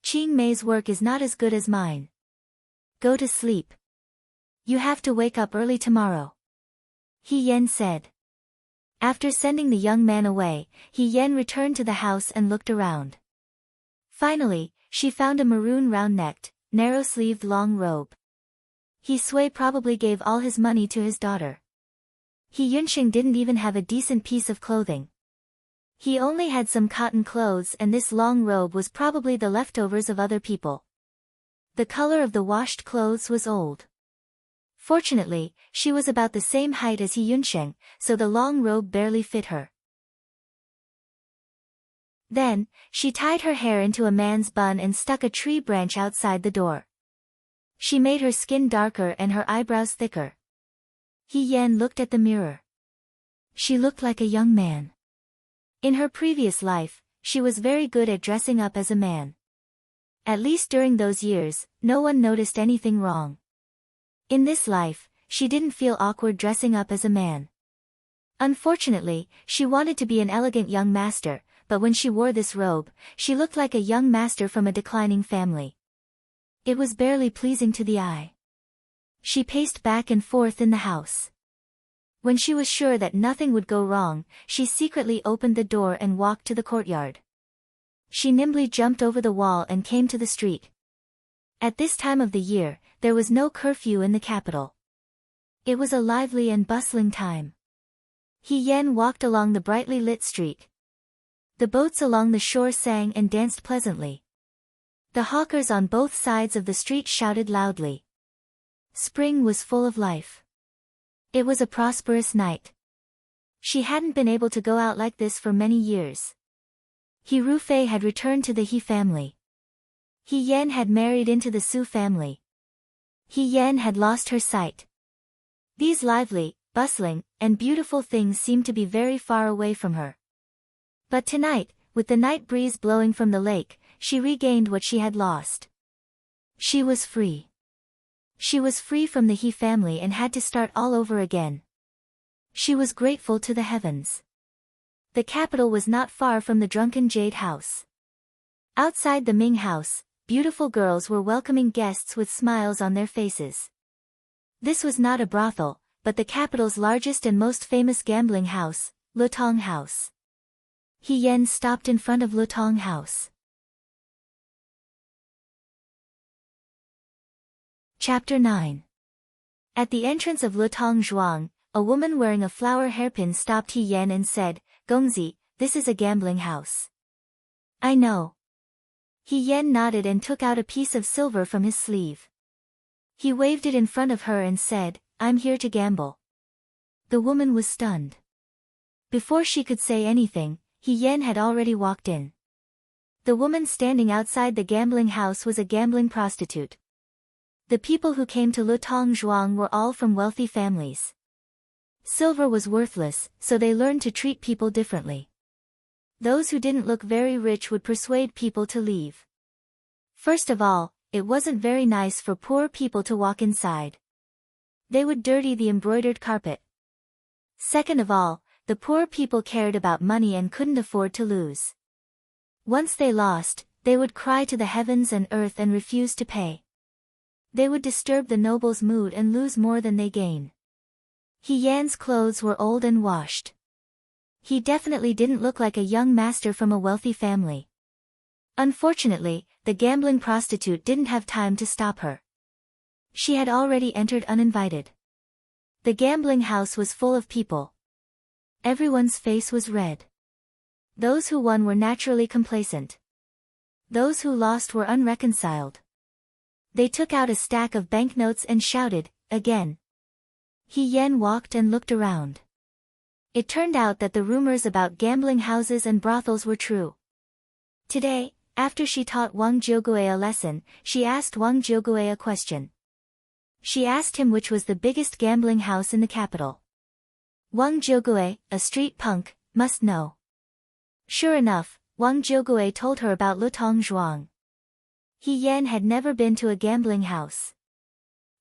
Qing Mei's work is not as good as mine. Go to sleep. You have to wake up early tomorrow. He Yan said. After sending the young man away, He Yan returned to the house and looked around. Finally, she found a maroon round-necked, narrow-sleeved long robe. He Sui probably gave all his money to his daughter. He Yunsheng didn't even have a decent piece of clothing. He only had some cotton clothes, and this long robe was probably the leftovers of other people. The color of the washed clothes was old. Fortunately, she was about the same height as He Yunsheng, so the long robe barely fit her. Then, she tied her hair into a man's bun and stuck a tree branch outside the door. She made her skin darker and her eyebrows thicker. He Yan looked at the mirror. She looked like a young man. In her previous life, she was very good at dressing up as a man. At least during those years, no one noticed anything wrong. In this life, she didn't feel awkward dressing up as a man. Unfortunately, she wanted to be an elegant young master, but when she wore this robe, she looked like a young master from a declining family. It was barely pleasing to the eye. She paced back and forth in the house. When she was sure that nothing would go wrong, she secretly opened the door and walked to the courtyard. She nimbly jumped over the wall and came to the street. At this time of the year, there was no curfew in the capital. It was a lively and bustling time. He Yan walked along the brightly lit street. The boats along the shore sang and danced pleasantly. The hawkers on both sides of the street shouted loudly. Spring was full of life. It was a prosperous night. She hadn't been able to go out like this for many years. He Rufei had returned to the He family. He Yan had married into the Su family. He Yan had lost her sight. These lively, bustling, and beautiful things seemed to be very far away from her. But tonight, with the night breeze blowing from the lake, she regained what she had lost. She was free. She was free from the He family and had to start all over again. She was grateful to the heavens. The capital was not far from the drunken Jade house. Outside the Ming house, beautiful girls were welcoming guests with smiles on their faces. This was not a brothel, but the capital's largest and most famous gambling house, Lutong House. He Yan stopped in front of Lutong House. Chapter 9. At the entrance of Lutong Zhuang, a woman wearing a flower hairpin stopped He Yan and said, Gongzi, this is a gambling house. I know. He Yan nodded and took out a piece of silver from his sleeve. He waved it in front of her and said, I'm here to gamble. The woman was stunned. Before she could say anything, He Yan had already walked in. The woman standing outside the gambling house was a gambling prostitute. The people who came to Lutong Zhuang were all from wealthy families. Silver was worthless, so they learned to treat people differently. Those who didn't look very rich would persuade people to leave. First of all, it wasn't very nice for poor people to walk inside. They would dirty the embroidered carpet. Second of all, the poor people cared about money and couldn't afford to lose. Once they lost, they would cry to the heavens and earth and refuse to pay. They would disturb the noble's mood and lose more than they gain. He Yan's clothes were old and washed. He definitely didn't look like a young master from a wealthy family. Unfortunately, the gambling prostitute didn't have time to stop her. She had already entered uninvited. The gambling house was full of people. Everyone's face was red. Those who won were naturally complacent. Those who lost were unreconciled. They took out a stack of banknotes and shouted, "Again." He Yan walked and looked around. It turned out that the rumors about gambling houses and brothels were true. Today, after she taught Wang Jiugui a lesson, she asked Wang Jiugui a question. She asked him which was the biggest gambling house in the capital. Wang Jiugui, a street punk, must know. Sure enough, Wang Jiugui told her about Lutong Zhuang. He Yan had never been to a gambling house.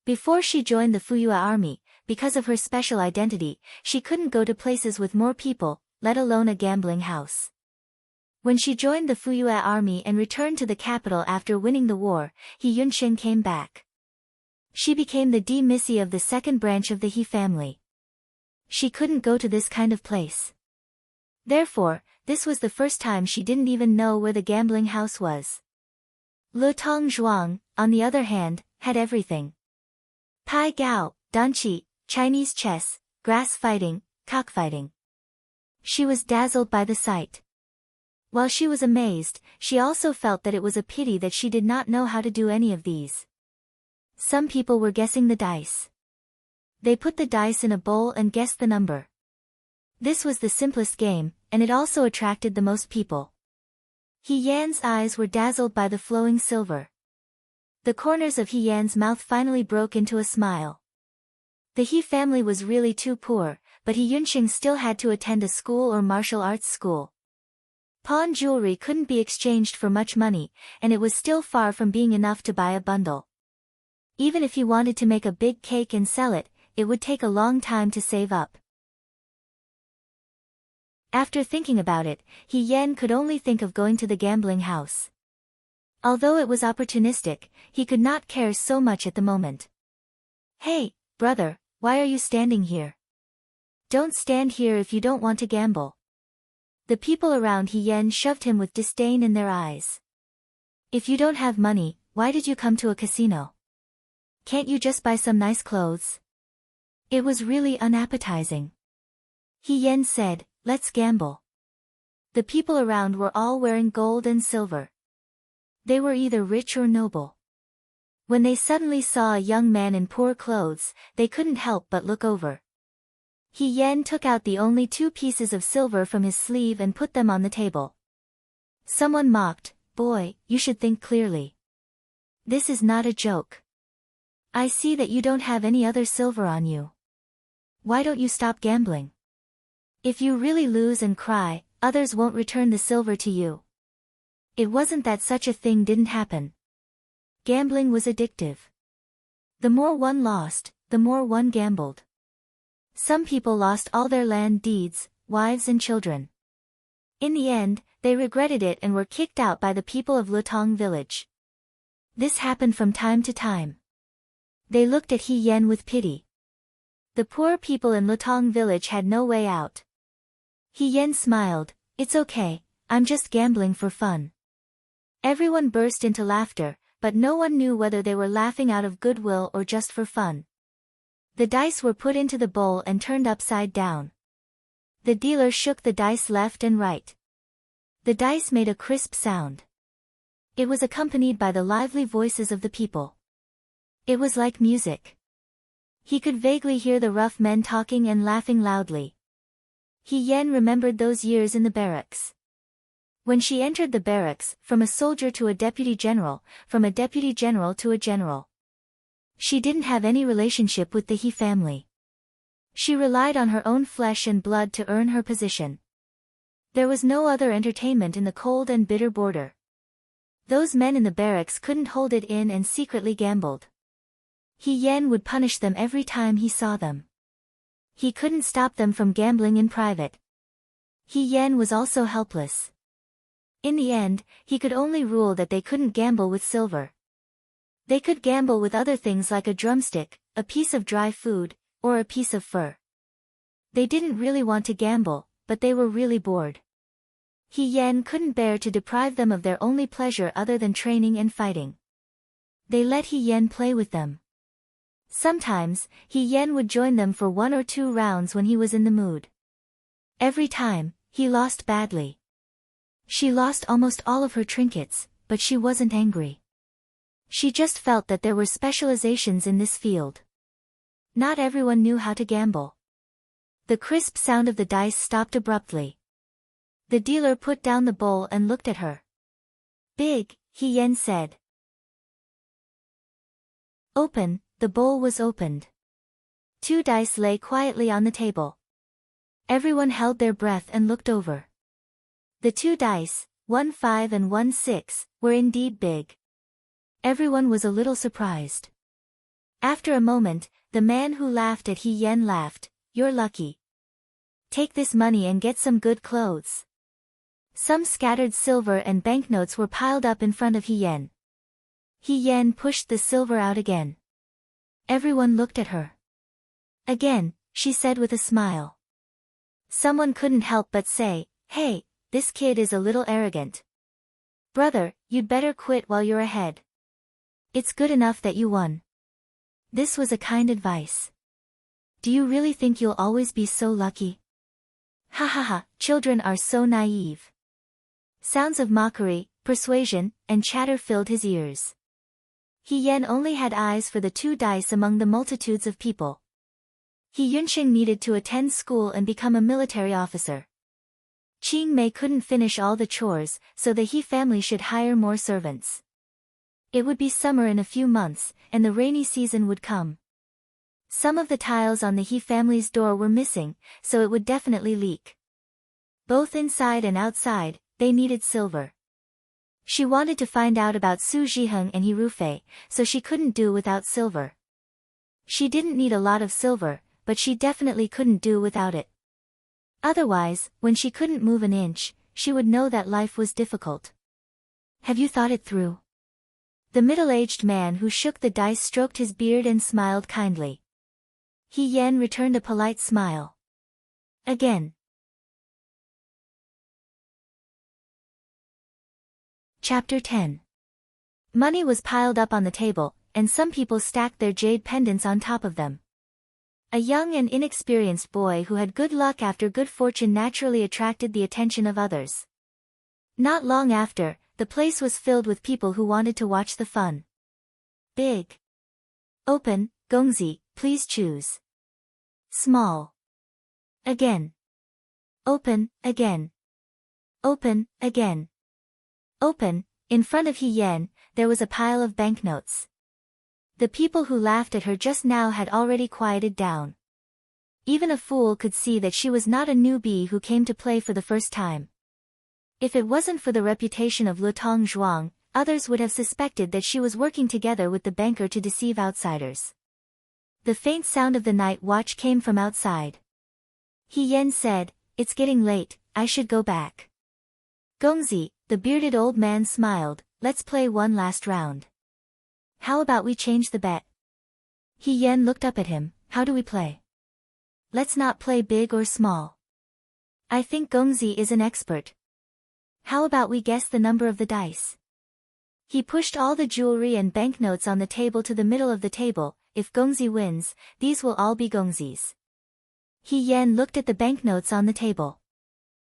Before she joined the Fuyue army, because of her special identity, she couldn't go to places with more people, let alone a gambling house. When she joined the Fuyue army and returned to the capital after winning the war, He Yunxing came back. She became the demissy of the second branch of the He family. She couldn't go to this kind of place. Therefore, this was the first time she didn't even know where the gambling house was. Lutong Zhuang, on the other hand, had everything. Pai Gao, danqi, Chinese chess, grass fighting, cockfighting. She was dazzled by the sight. While she was amazed, she also felt that it was a pity that she did not know how to do any of these. Some people were guessing the dice. They put the dice in a bowl and guessed the number. This was the simplest game, and it also attracted the most people. He Yan's eyes were dazzled by the flowing silver. The corners of He Yan's mouth finally broke into a smile. The He family was really too poor, but He Yunxing still had to attend a school or martial arts school. Pawn jewelry couldn't be exchanged for much money, and it was still far from being enough to buy a bundle. Even if he wanted to make a big cake and sell it, it would take a long time to save up. After thinking about it, He Yan could only think of going to the gambling house. Although it was opportunistic, he could not care so much at the moment. "Hey, brother, why are you standing here? Don't stand here if you don't want to gamble." The people around He Yan shoved him with disdain in their eyes. "If you don't have money, why did you come to a casino? Can't you just buy some nice clothes?" It was really unappetizing. He Yan said, "Let's gamble." The people around were all wearing gold and silver. They were either rich or noble. When they suddenly saw a young man in poor clothes, they couldn't help but look over. He Yan took out the only 2 pieces of silver from his sleeve and put them on the table. Someone mocked, "Boy, you should think clearly. This is not a joke. I see that you don't have any other silver on you. Why don't you stop gambling? If you really lose and cry, others won't return the silver to you." It wasn't that such a thing didn't happen. Gambling was addictive. The more one lost, the more one gambled. Some people lost all their land deeds, wives and children. In the end, they regretted it and were kicked out by the people of Lutong village. This happened from time to time. They looked at He Yan with pity. The poor people in Lutong village had no way out. He Yan smiled, "It's okay, I'm just gambling for fun." Everyone burst into laughter, but no one knew whether they were laughing out of goodwill or just for fun. The dice were put into the bowl and turned upside down. The dealer shook the dice left and right. The dice made a crisp sound. It was accompanied by the lively voices of the people. It was like music. He could vaguely hear the rough men talking and laughing loudly. He Yan remembered those years in the barracks. When she entered the barracks, from a soldier to a deputy general, from a deputy general to a general. She didn't have any relationship with the He family. She relied on her own flesh and blood to earn her position. There was no other entertainment in the cold and bitter border. Those men in the barracks couldn't hold it in and secretly gambled. He Yen would punish them every time he saw them. He couldn't stop them from gambling in private. He Yen was also helpless. In the end, he could only rule that they couldn't gamble with silver. They could gamble with other things like a drumstick, a piece of dry food, or a piece of fur. They didn't really want to gamble, but they were really bored. He Yen couldn't bear to deprive them of their only pleasure other than training and fighting. They let He Yen play with them. Sometimes, He Yen would join them for 1 or 2 rounds when he was in the mood. Every time, he lost badly. She lost almost all of her trinkets, but she wasn't angry. She just felt that there were specializations in this field. Not everyone knew how to gamble. The crisp sound of the dice stopped abruptly. The dealer put down the bowl and looked at her. Big, He Yen said. Open, the bowl was opened. 2 dice lay quietly on the table. Everyone held their breath and looked over. The 2 dice, 1 5 and 1 6, were indeed big. Everyone was a little surprised. After a moment, the man who laughed at He Yen laughed, "You're lucky. Take this money and get some good clothes." Some scattered silver and banknotes were piled up in front of He Yen. He Yen pushed the silver out again. Everyone looked at her. Again, she said with a smile. Someone couldn't help but say, "Hey, this kid is a little arrogant. Brother, you'd better quit while you're ahead. It's good enough that you won." This was a kind advice. Do you really think you'll always be so lucky? Ha ha ha, children are so naive. Sounds of mockery, persuasion, and chatter filled his ears. He Yen only had eyes for the 2 dice among the multitudes of people. He Yunsheng needed to attend school and become a military officer. Qing Mei couldn't finish all the chores, so the He family should hire more servants. It would be summer in a few months, and the rainy season would come. Some of the tiles on the He family's door were missing, so it would definitely leak. Both inside and outside, they needed silver. She wanted to find out about Su Zhiheng and He Rufei, so she couldn't do without silver. She didn't need a lot of silver, but she definitely couldn't do without it. Otherwise, when she couldn't move an inch, she would know that life was difficult. Have you thought it through? The middle-aged man who shook the dice stroked his beard and smiled kindly. He Yen returned a polite smile. Again. Chapter 10. Money was piled up on the table, and some people stacked their jade pendants on top of them. A young and inexperienced boy who had good luck after good fortune naturally attracted the attention of others. Not long after, the place was filled with people who wanted to watch the fun. Big. Open, Gongzi, please choose. Small. Again. Open, again. Open, again. Open. In front of He Yen, there was a pile of banknotes. The people who laughed at her just now had already quieted down. Even a fool could see that she was not a newbie who came to play for the first time. If it wasn't for the reputation of Lutong Zhuang, others would have suspected that she was working together with the banker to deceive outsiders. The faint sound of the night watch came from outside. He Yen said, "It's getting late, I should go back." Gongzi, the bearded old man smiled, "Let's play one last round. How about we change the bet?" He Yen looked up at him, "How do we play? Let's not play big or small. I think Gongzi is an expert. How about we guess the number of the dice?" He pushed all the jewelry and banknotes on the table to the middle of the table. If Gongzi wins, these will all be Gongzi's. He Yen looked at the banknotes on the table.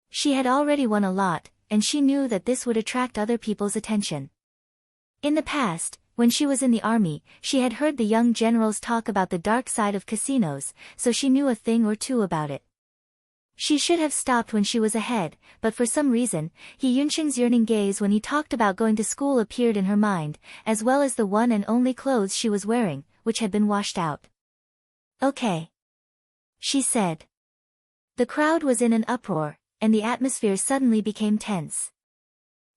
She had already won a lot, and she knew that this would attract other people's attention. In the past, when she was in the army, she had heard the young generals talk about the dark side of casinos, so she knew a thing or two about it. She should have stopped when she was ahead, but for some reason, Yunqing's yearning gaze when he talked about going to school appeared in her mind, as well as the one and only clothes she was wearing, which had been washed out. "Okay," she said. The crowd was in an uproar, and the atmosphere suddenly became tense.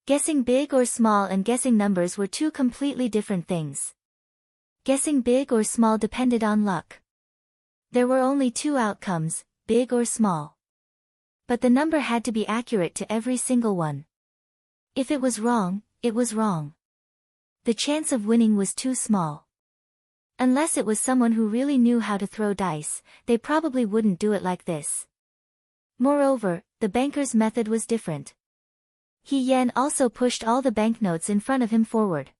Guessing big or small and guessing numbers were two completely different things. Guessing big or small depended on luck. There were only two outcomes, big or small. But the number had to be accurate to every single one. If it was wrong, it was wrong. The chance of winning was too small. Unless it was someone who really knew how to throw dice, they probably wouldn't do it like this. Moreover, the banker's method was different. He Yan also pushed all the banknotes in front of him forward.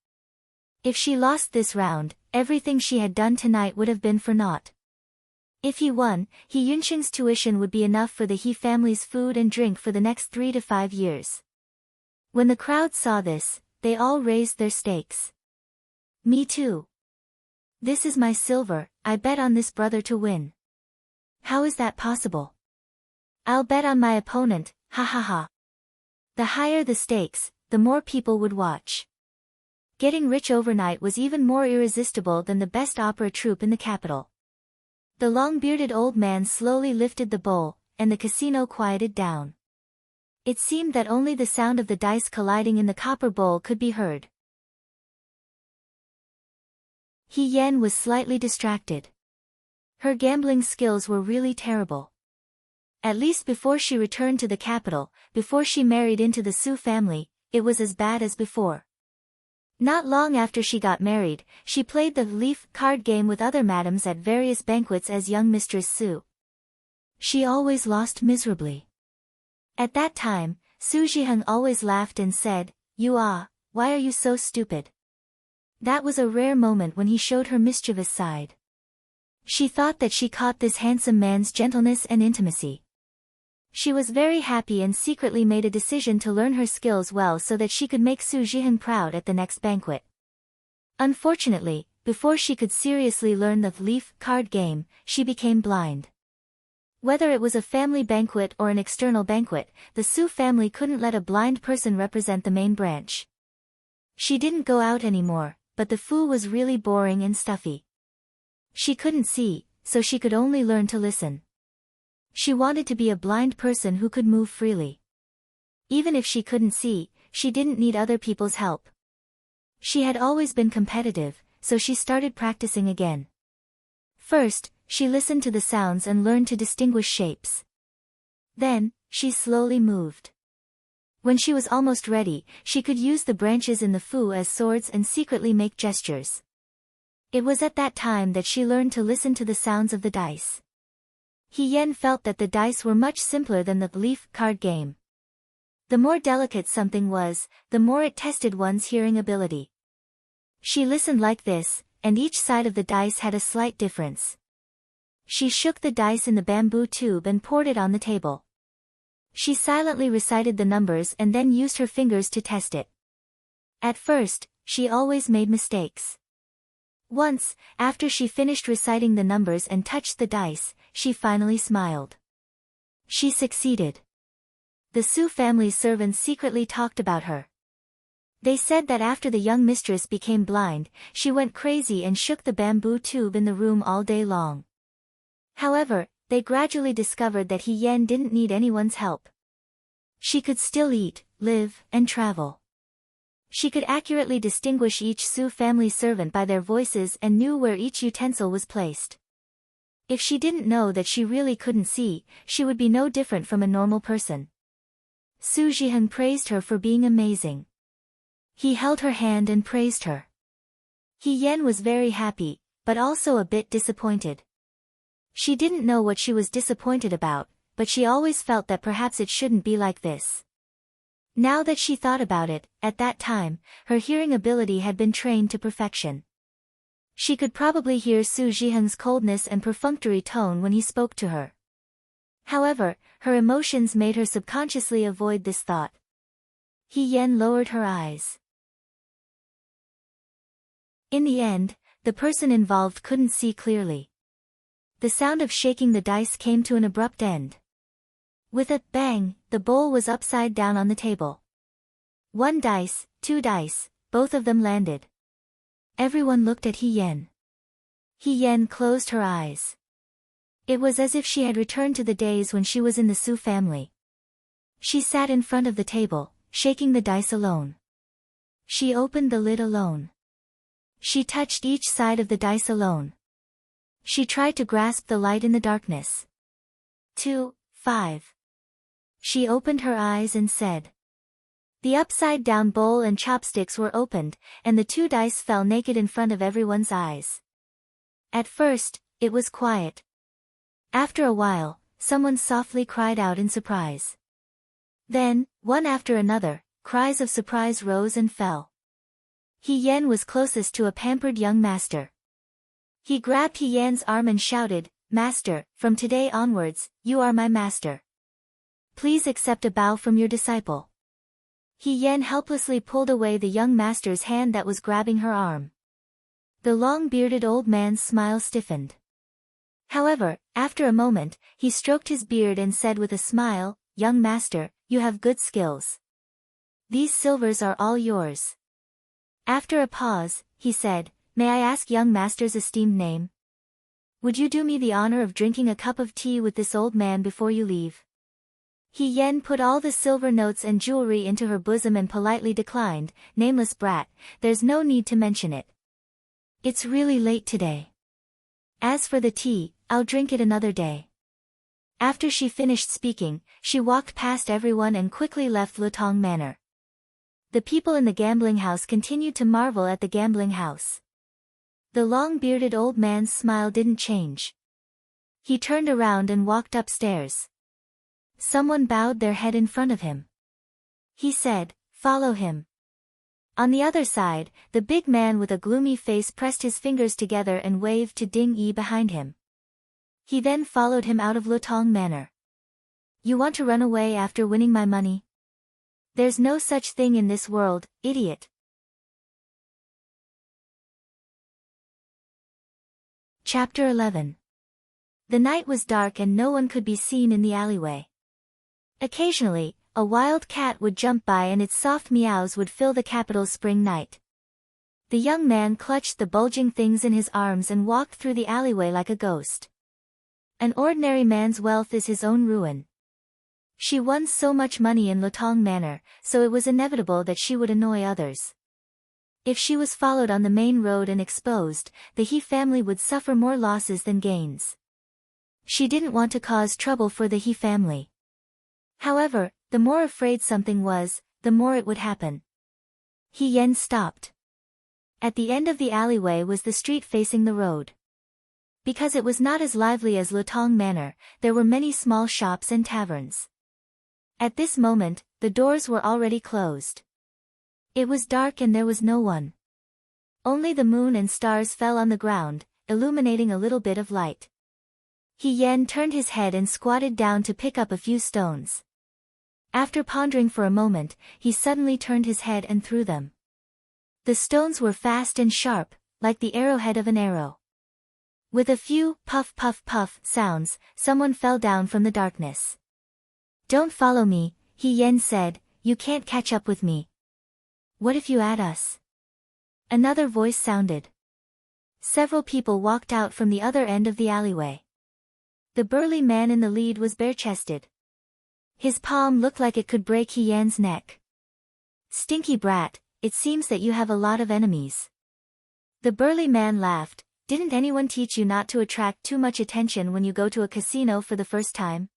If she lost this round, everything she had done tonight would have been for naught. If he won, Yunqing's tuition would be enough for the He family's food and drink for the next 3 to 5 years. When the crowd saw this, they all raised their stakes. "Me too. This is my silver, I bet on this brother to win." "How is that possible?" "I'll bet on my opponent, ha ha ha." The higher the stakes, the more people would watch. Getting rich overnight was even more irresistible than the best opera troupe in the capital. The long-bearded old man slowly lifted the bowl, and the casino quieted down. It seemed that only the sound of the dice colliding in the copper bowl could be heard. He Yan was slightly distracted. Her gambling skills were really terrible. At least before she returned to the capital, before she married into the Su family, it was as bad as before. Not long after she got married, she played the leaf card game with other madams at various banquets as young Mistress Su. She always lost miserably. At that time, Su Zhiheng always laughed and said, why are you so stupid?" That was a rare moment when he showed her mischievous side. She thought that she caught this handsome man's gentleness and intimacy. She was very happy and secretly made a decision to learn her skills well so that she could make Su Zhiheng proud at the next banquet. Unfortunately, before she could seriously learn the leaf card game, she became blind. Whether it was a family banquet or an external banquet, the Su family couldn't let a blind person represent the main branch. She didn't go out anymore, but the food was really boring and stuffy. She couldn't see, so she could only learn to listen. She wanted to be a blind person who could move freely. Even if she couldn't see, she didn't need other people's help. She had always been competitive, so she started practicing again. First, she listened to the sounds and learned to distinguish shapes. Then, she slowly moved. When she was almost ready, she could use the branches in the fu as swords and secretly make gestures. It was at that time that she learned to listen to the sounds of the dice. He Yan felt that the dice were much simpler than the leaf card game. The more delicate something was, the more it tested one's hearing ability. She listened like this, and each side of the dice had a slight difference. She shook the dice in the bamboo tube and poured it on the table. She silently recited the numbers and then used her fingers to test it. At first, she always made mistakes. Once, after she finished reciting the numbers and touched the dice, she finally smiled. She succeeded. The Su family's servants secretly talked about her. They said that after the young mistress became blind, she went crazy and shook the bamboo tube in the room all day long. However, they gradually discovered that He Yan didn't need anyone's help. She could still eat, live, and travel. She could accurately distinguish each Su family servant by their voices and knew where each utensil was placed. If she didn't know that she really couldn't see, she would be no different from a normal person. Su Zhiheng praised her for being amazing. He held her hand and praised her. He Yan was very happy, but also a bit disappointed. She didn't know what she was disappointed about, but she always felt that perhaps it shouldn't be like this. Now that she thought about it, at that time, her hearing ability had been trained to perfection. She could probably hear Su Zhiheng's coldness and perfunctory tone when he spoke to her. However, her emotions made her subconsciously avoid this thought. He Yan lowered her eyes. In the end, the person involved couldn't see clearly. The sound of shaking the dice came to an abrupt end. With a bang, the bowl was upside down on the table. 1 dice, 2 dice, both of them landed. Everyone looked at He-Yen. He-Yen closed her eyes. It was as if she had returned to the days when she was in the Su family. She sat in front of the table, shaking the dice alone. She opened the lid alone. She touched each side of the dice alone. She tried to grasp the light in the darkness. 2, 5. She opened her eyes and said. The upside-down bowl and chopsticks were opened, and the 2 dice fell naked in front of everyone's eyes. At first, it was quiet. After a while, someone softly cried out in surprise. Then, one after another, cries of surprise rose and fell. He-Yen was closest to a pampered young master. He grabbed He-Yen's arm and shouted, "Master, from today onwards, you are my master. Please accept a bow from your disciple." He-Yen helplessly pulled away the young master's hand that was grabbing her arm. The long-bearded old man's smile stiffened. However, after a moment, he stroked his beard and said with a smile, "Young master, you have good skills. These silvers are all yours." After a pause, he said, "May I ask young master's esteemed name? Would you do me the honor of drinking a cup of tea with this old man before you leave?" He-Yen put all the silver notes and jewelry into her bosom and politely declined, "Nameless brat, there's no need to mention it. It's really late today. As for the tea, I'll drink it another day." After she finished speaking, she walked past everyone and quickly left Lutong Manor. The people in the gambling house continued to marvel at the gambling house. The long-bearded old man's smile didn't change. He turned around and walked upstairs. Someone bowed their head in front of him. He said, "Follow him." On the other side, the big man with a gloomy face pressed his fingers together and waved to Ding Yi behind him. He then followed him out of Lutong Manor. "You want to run away after winning my money? There's no such thing in this world, idiot." Chapter 11. The night was dark and no one could be seen in the alleyway. Occasionally, a wild cat would jump by and its soft meows would fill the capital's spring night. The young man clutched the bulging things in his arms and walked through the alleyway like a ghost. An ordinary man's wealth is his own ruin. She won so much money in Lutong Manor, so it was inevitable that she would annoy others. If she was followed on the main road and exposed, the He family would suffer more losses than gains. She didn't want to cause trouble for the He family. However, the more afraid something was, the more it would happen. He-Yen stopped. At the end of the alleyway was the street facing the road. Because it was not as lively as Lutong Manor, there were many small shops and taverns. At this moment, the doors were already closed. It was dark and there was no one. Only the moon and stars fell on the ground, illuminating a little bit of light. He-Yen turned his head and squatted down to pick up a few stones. After pondering for a moment, he suddenly turned his head and threw them. The stones were fast and sharp, like the arrowhead of an arrow. With a few puff puff puff sounds, someone fell down from the darkness. "Don't follow me," He-Yen said, "you can't catch up with me." "What if you add us?" Another voice sounded. Several people walked out from the other end of the alleyway. The burly man in the lead was bare-chested. His palm looked like it could break He-Yen's neck. "Stinky brat, it seems that you have a lot of enemies." The burly man laughed. "Didn't anyone teach you not to attract too much attention when you go to a casino for the first time?"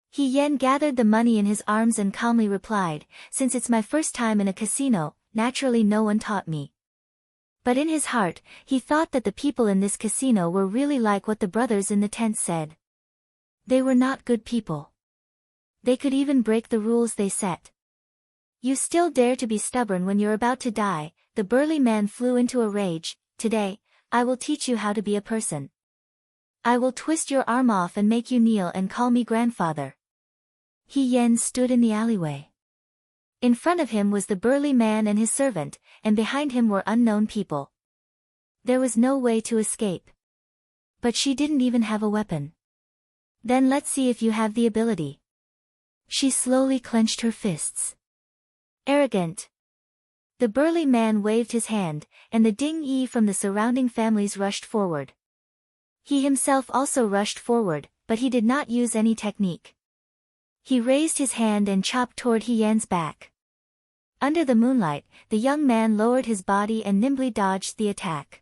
He-Yen gathered the money in his arms and calmly replied, "Since it's my first time in a casino, naturally no one taught me." But in his heart, he thought that the people in this casino were really like what the brothers in the tent said. They were not good people. They could even break the rules they set. "You still dare to be stubborn when you're about to die," the burly man flew into a rage. "Today, I will teach you how to be a person. I will twist your arm off and make you kneel and call me grandfather." He-Yen stood in the alleyway. In front of him was the burly man and his servant, and behind him were unknown people. There was no way to escape. But she didn't even have a weapon. "Then let's see if you have the ability." She slowly clenched her fists. Arrogant. The burly man waved his hand, and the ding-yi from the surrounding families rushed forward. He himself also rushed forward, but he did not use any technique. He raised his hand and chopped toward He Yan's back. Under the moonlight, the young man lowered his body and nimbly dodged the attack.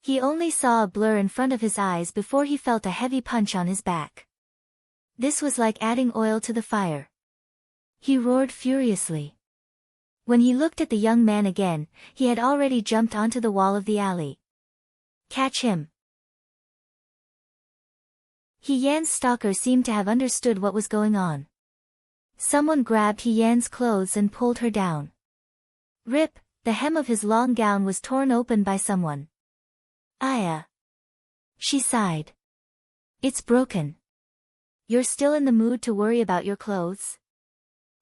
He only saw a blur in front of his eyes before he felt a heavy punch on his back. This was like adding oil to the fire. He roared furiously. When he looked at the young man again, he had already jumped onto the wall of the alley. Catch him. He Yan's stalker seemed to have understood what was going on. Someone grabbed He Yan's clothes and pulled her down. Rip, the hem of his long gown was torn open by someone. Aya. She sighed. It's broken. You're still in the mood to worry about your clothes?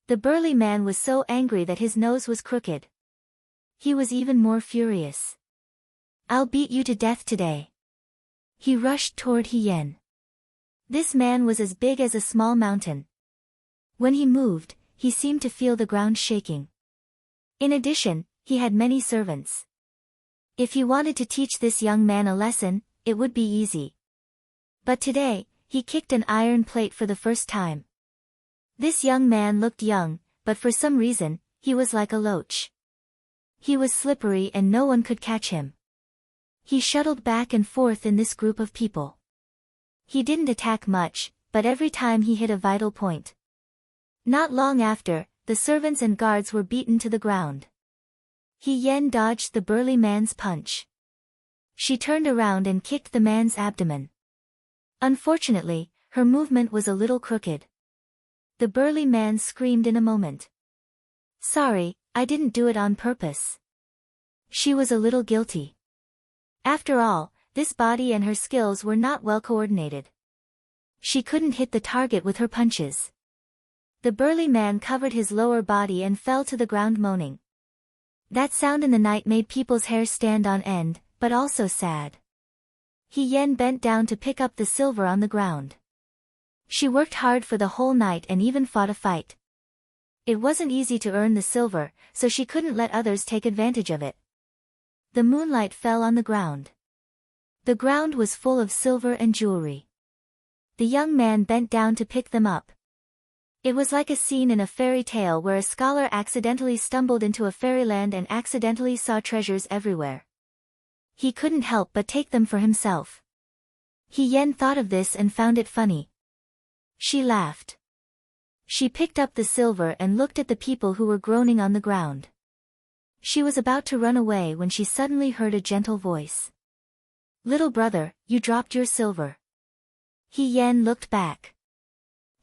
The burly man was so angry that his nose was crooked. He was even more furious. I'll beat you to death today. He rushed toward He Yan. This man was as big as a small mountain. When he moved, he seemed to feel the ground shaking. In addition, he had many servants. If he wanted to teach this young man a lesson, it would be easy. But today, he kicked an iron plate for the first time. This young man looked young, but for some reason, he was like a loach. He was slippery and no one could catch him. He shuttled back and forth in this group of people. He didn't attack much, but every time he hit a vital point. Not long after, the servants and guards were beaten to the ground. He Yan dodged the burly man's punch. She turned around and kicked the man's abdomen. Unfortunately, her movement was a little crooked. The burly man screamed in a moment. Sorry, I didn't do it on purpose. She was a little guilty. After all, this body and her skills were not well coordinated. She couldn't hit the target with her punches. The burly man covered his lower body and fell to the ground moaning. That sound in the night made people's hair stand on end, but also sad. He Yan bent down to pick up the silver on the ground. She worked hard for the whole night and even fought a fight. It wasn't easy to earn the silver, so she couldn't let others take advantage of it. The moonlight fell on the ground. The ground was full of silver and jewelry. The young man bent down to pick them up. It was like a scene in a fairy tale where a scholar accidentally stumbled into a fairyland and accidentally saw treasures everywhere. He couldn't help but take them for himself. He Yan thought of this and found it funny. She laughed. She picked up the silver and looked at the people who were groaning on the ground. She was about to run away when she suddenly heard a gentle voice. Little brother, you dropped your silver. He Yan looked back.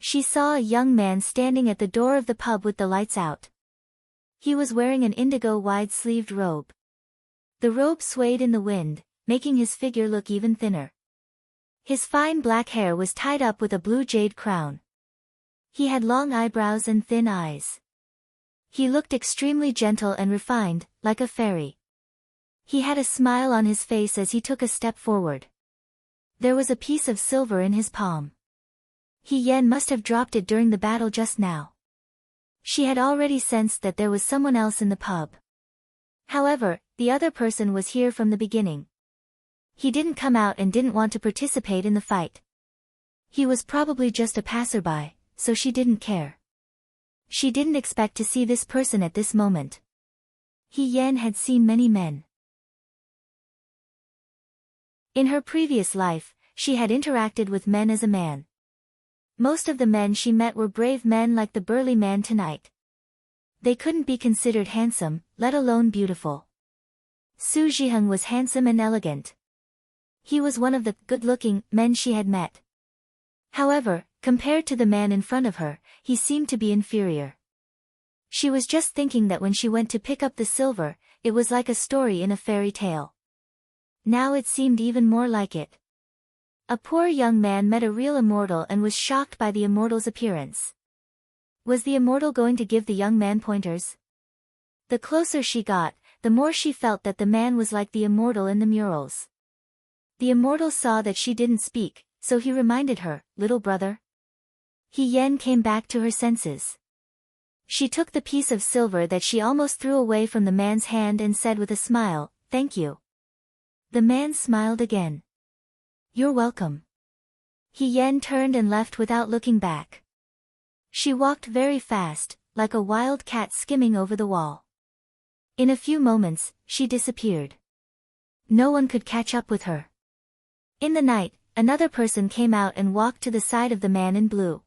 She saw a young man standing at the door of the pub with the lights out. He was wearing an indigo wide-sleeved robe. The robe swayed in the wind, making his figure look even thinner. His fine black hair was tied up with a blue jade crown. He had long eyebrows and thin eyes. He looked extremely gentle and refined, like a fairy. He had a smile on his face as he took a step forward. There was a piece of silver in his palm. He Yan must have dropped it during the battle just now. She had already sensed that there was someone else in the pub. However, the other person was here from the beginning. He didn't come out and didn't want to participate in the fight. He was probably just a passerby, so she didn't care. She didn't expect to see this person at this moment. He Yan had seen many men. In her previous life, she had interacted with men as a man. Most of the men she met were brave men like the burly man tonight. They couldn't be considered handsome, let alone beautiful. Su Zhiheng was handsome and elegant. He was one of the good-looking men she had met. However, compared to the man in front of her, he seemed to be inferior. She was just thinking that when she went to pick up the silver, it was like a story in a fairy tale. Now it seemed even more like it. A poor young man met a real immortal and was shocked by the immortal's appearance. Was the immortal going to give the young man pointers? The closer she got, the more she felt that the man was like the immortal in the murals. The immortal saw that she didn't speak, so he reminded her, little brother. He Yen came back to her senses. She took the piece of silver that she almost threw away from the man's hand and said with a smile, "Thank you." The man smiled again. "You're welcome." He Yen turned and left without looking back. She walked very fast, like a wild cat skimming over the wall. In a few moments, she disappeared. No one could catch up with her. In the night, another person came out and walked to the side of the man in blue.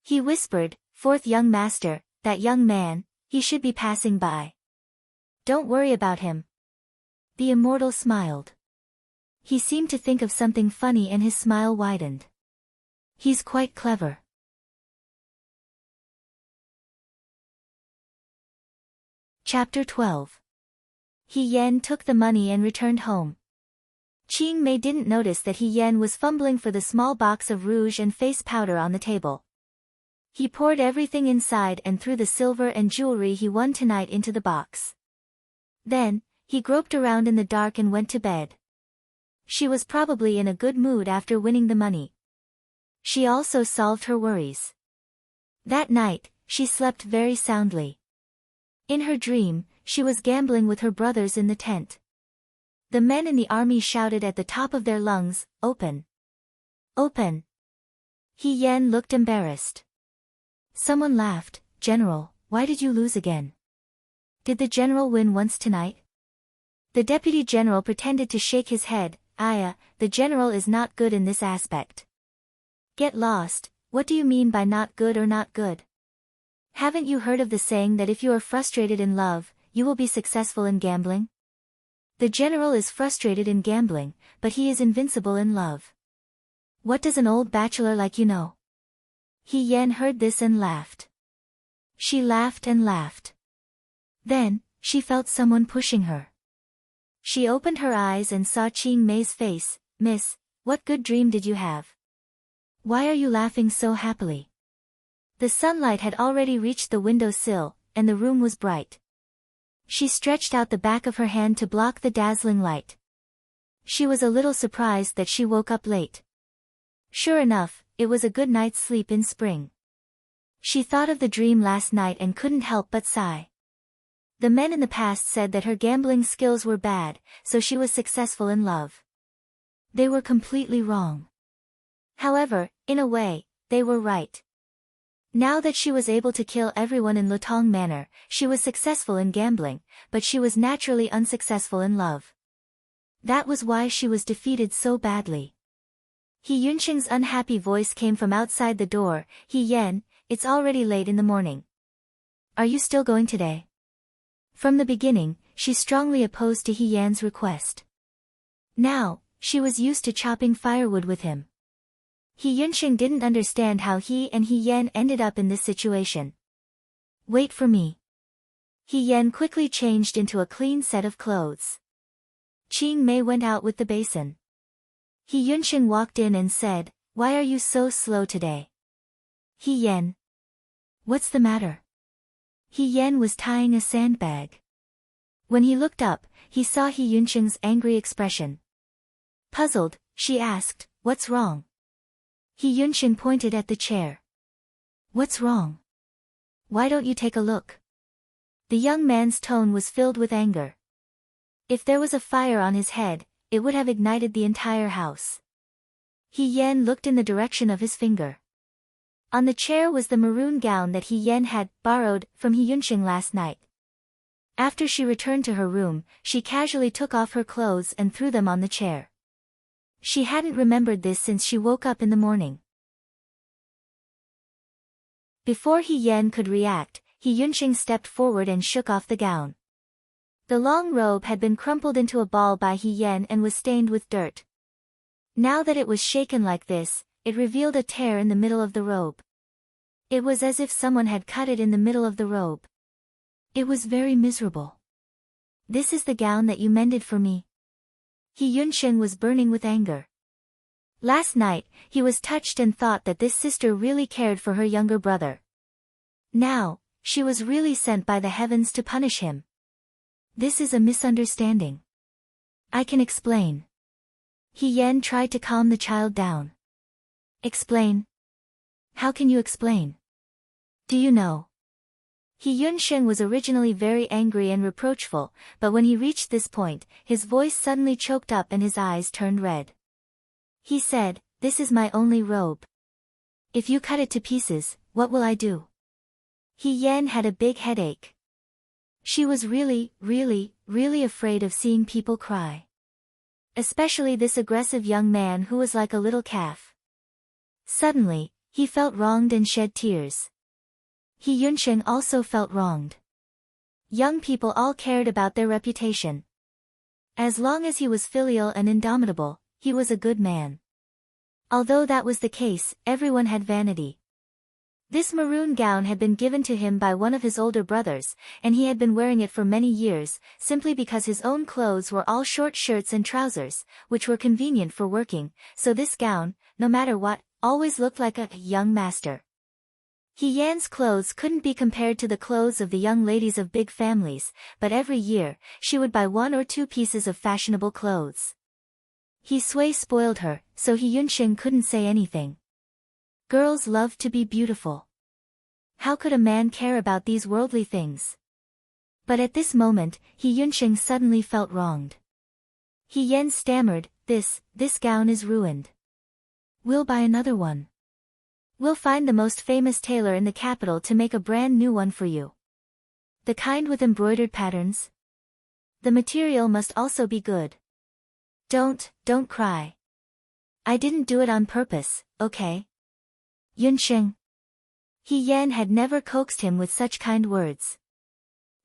He whispered, "Fourth young master, that young man, he should be passing by. Don't worry about him." The immortal smiled. He seemed to think of something funny and his smile widened. "He's quite clever." Chapter 12. He Yen took the money and returned home. Qing Mei didn't notice that He Yen was fumbling for the small box of rouge and face powder on the table. He poured everything inside and threw the silver and jewelry he won tonight into the box. Then, he groped around in the dark and went to bed. She was probably in a good mood after winning the money. She also solved her worries. That night, she slept very soundly. In her dream, she was gambling with her brothers in the tent. The men in the army shouted at the top of their lungs, "Open! Open!" He Yen looked embarrassed. Someone laughed, "General, why did you lose again? Did the general win once tonight?" The deputy general pretended to shake his head, "Aya, the general is not good in this aspect." "Get lost, what do you mean by not good or not good? Haven't you heard of the saying that if you are frustrated in love, you will be successful in gambling? The general is frustrated in gambling, but he is invincible in love. What does an old bachelor like you know?" He Yen heard this and laughed. She laughed and laughed. Then, she felt someone pushing her. She opened her eyes and saw Qing Mei's face. "Miss, what good dream did you have? Why are you laughing so happily?" The sunlight had already reached the window sill, and the room was bright. She stretched out the back of her hand to block the dazzling light. She was a little surprised that she woke up late. Sure enough, it was a good night's sleep in spring. She thought of the dream last night and couldn't help but sigh. The men in the past said that her gambling skills were bad, so she was successful in love. They were completely wrong. However, in a way, they were right. Now that she was able to kill everyone in Lutong Manor, she was successful in gambling, but she was naturally unsuccessful in love. That was why she was defeated so badly. He Yunqing's unhappy voice came from outside the door, "He Yen, it's already late in the morning. Are you still going today?" From the beginning, she strongly opposed to He Yan's request. Now, she was used to chopping firewood with him. He Yunqing didn't understand how he and He Yen ended up in this situation. "Wait for me." He Yen quickly changed into a clean set of clothes. Qing Mei went out with the basin. He Yunqing walked in and said, "Why are you so slow today?" "He Yen. What's the matter?" He Yen was tying a sandbag. When he looked up, he saw He Yunqing's angry expression. Puzzled, she asked, "What's wrong?" He Yunqing pointed at the chair. "What's wrong? Why don't you take a look?" The young man's tone was filled with anger. If there was a fire on his head, it would have ignited the entire house. He Yen looked in the direction of his finger. On the chair was the maroon gown that He Yen had borrowed from He Yunqing last night. After she returned to her room, she casually took off her clothes and threw them on the chair. She hadn't remembered this since she woke up in the morning. Before He Yen could react, He Yunqing stepped forward and shook off the gown. The long robe had been crumpled into a ball by He Yen and was stained with dirt. Now that it was shaken like this, it revealed a tear in the middle of the robe. It was as if someone had cut it in the middle of the robe. It was very miserable. "This is the gown that you mended for me?" He Yunqing was burning with anger. Last night, he was touched and thought that this sister really cared for her younger brother. Now, she was really sent by the heavens to punish him. This is a misunderstanding. I can explain. He Yen tried to calm the child down. Explain. How can you explain? Do you know? He Yunsheng was originally very angry and reproachful, but when he reached this point, his voice suddenly choked up and his eyes turned red. He said, "This is my only robe. If you cut it to pieces, what will I do?" He Yan had a big headache. She was really afraid of seeing people cry. Especially this aggressive young man who was like a little calf. Suddenly, he felt wronged and shed tears. He Yunsheng also felt wronged. Young people all cared about their reputation. As long as he was filial and indomitable, he was a good man. Although that was the case, everyone had vanity. This maroon gown had been given to him by one of his older brothers, and he had been wearing it for many years, simply because his own clothes were all short shirts and trousers, which were convenient for working, so this gown, no matter what, always looked like a young master. He Yan's clothes couldn't be compared to the clothes of the young ladies of big families, but every year, she would buy 1 or 2 pieces of fashionable clothes. He Sui spoiled her, so He Yunsheng couldn't say anything. Girls love to be beautiful. How could a man care about these worldly things? But at this moment, He Yunsheng suddenly felt wronged. He Yan stammered, this gown is ruined. We'll buy another one. We'll find the most famous tailor in the capital to make a brand new one for you. The kind with embroidered patterns. The material must also be good. Don't cry. I didn't do it on purpose, okay? Yunsheng. He Yan had never coaxed him with such kind words.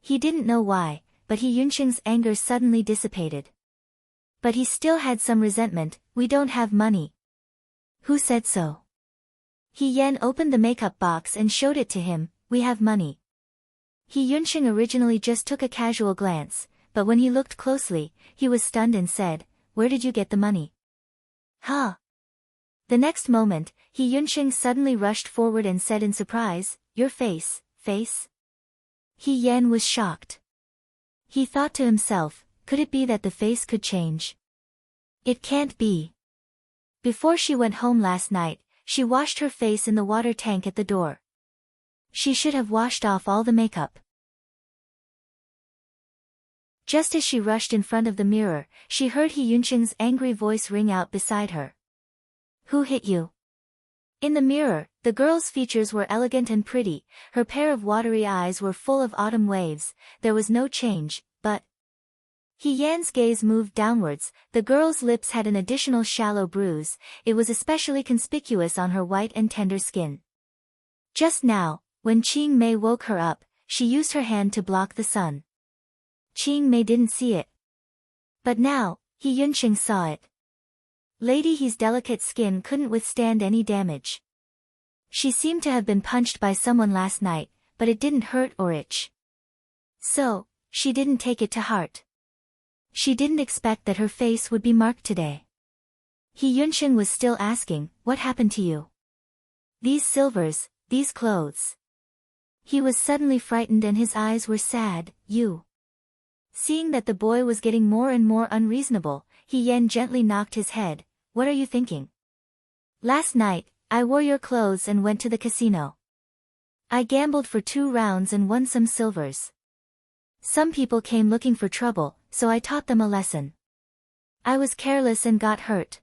He didn't know why, but He Yunsheng's anger suddenly dissipated. But he still had some resentment. We don't have money. Who said so? He Yan opened the makeup box and showed it to him. We have money. He Yunsheng originally just took a casual glance, but when he looked closely, he was stunned and said, "Where did you get the money?" Huh? The next moment, He Yunsheng suddenly rushed forward and said in surprise, "Your face." He Yan was shocked. He thought to himself, could it be that the face could change? It can't be. Before she went home last night, she washed her face in the water tank at the door. She should have washed off all the makeup. Just as she rushed in front of the mirror, she heard He Yunsheng's angry voice ring out beside her. Who hit you? In the mirror, the girl's features were elegant and pretty, her pair of watery eyes were full of autumn waves, there was no change, but... He Yan's gaze moved downwards, the girl's lips had an additional shallow bruise, it was especially conspicuous on her white and tender skin. Just now, when Qing Mei woke her up, she used her hand to block the sun. Qing Mei didn't see it. But now, He Yunsheng saw it. Lady He's delicate skin couldn't withstand any damage. She seemed to have been punched by someone last night, but it didn't hurt or itch. So, she didn't take it to heart. She didn't expect that her face would be marked today. He Yunsheng was still asking, what happened to you? These silvers, these clothes. He was suddenly frightened and his eyes were sad. You. Seeing that the boy was getting more and more unreasonable, He Yan gently knocked his head. What are you thinking? Last night, I wore your clothes and went to the casino. I gambled for 2 rounds and won some silvers. Some people came looking for trouble, so I taught them a lesson. I was careless and got hurt.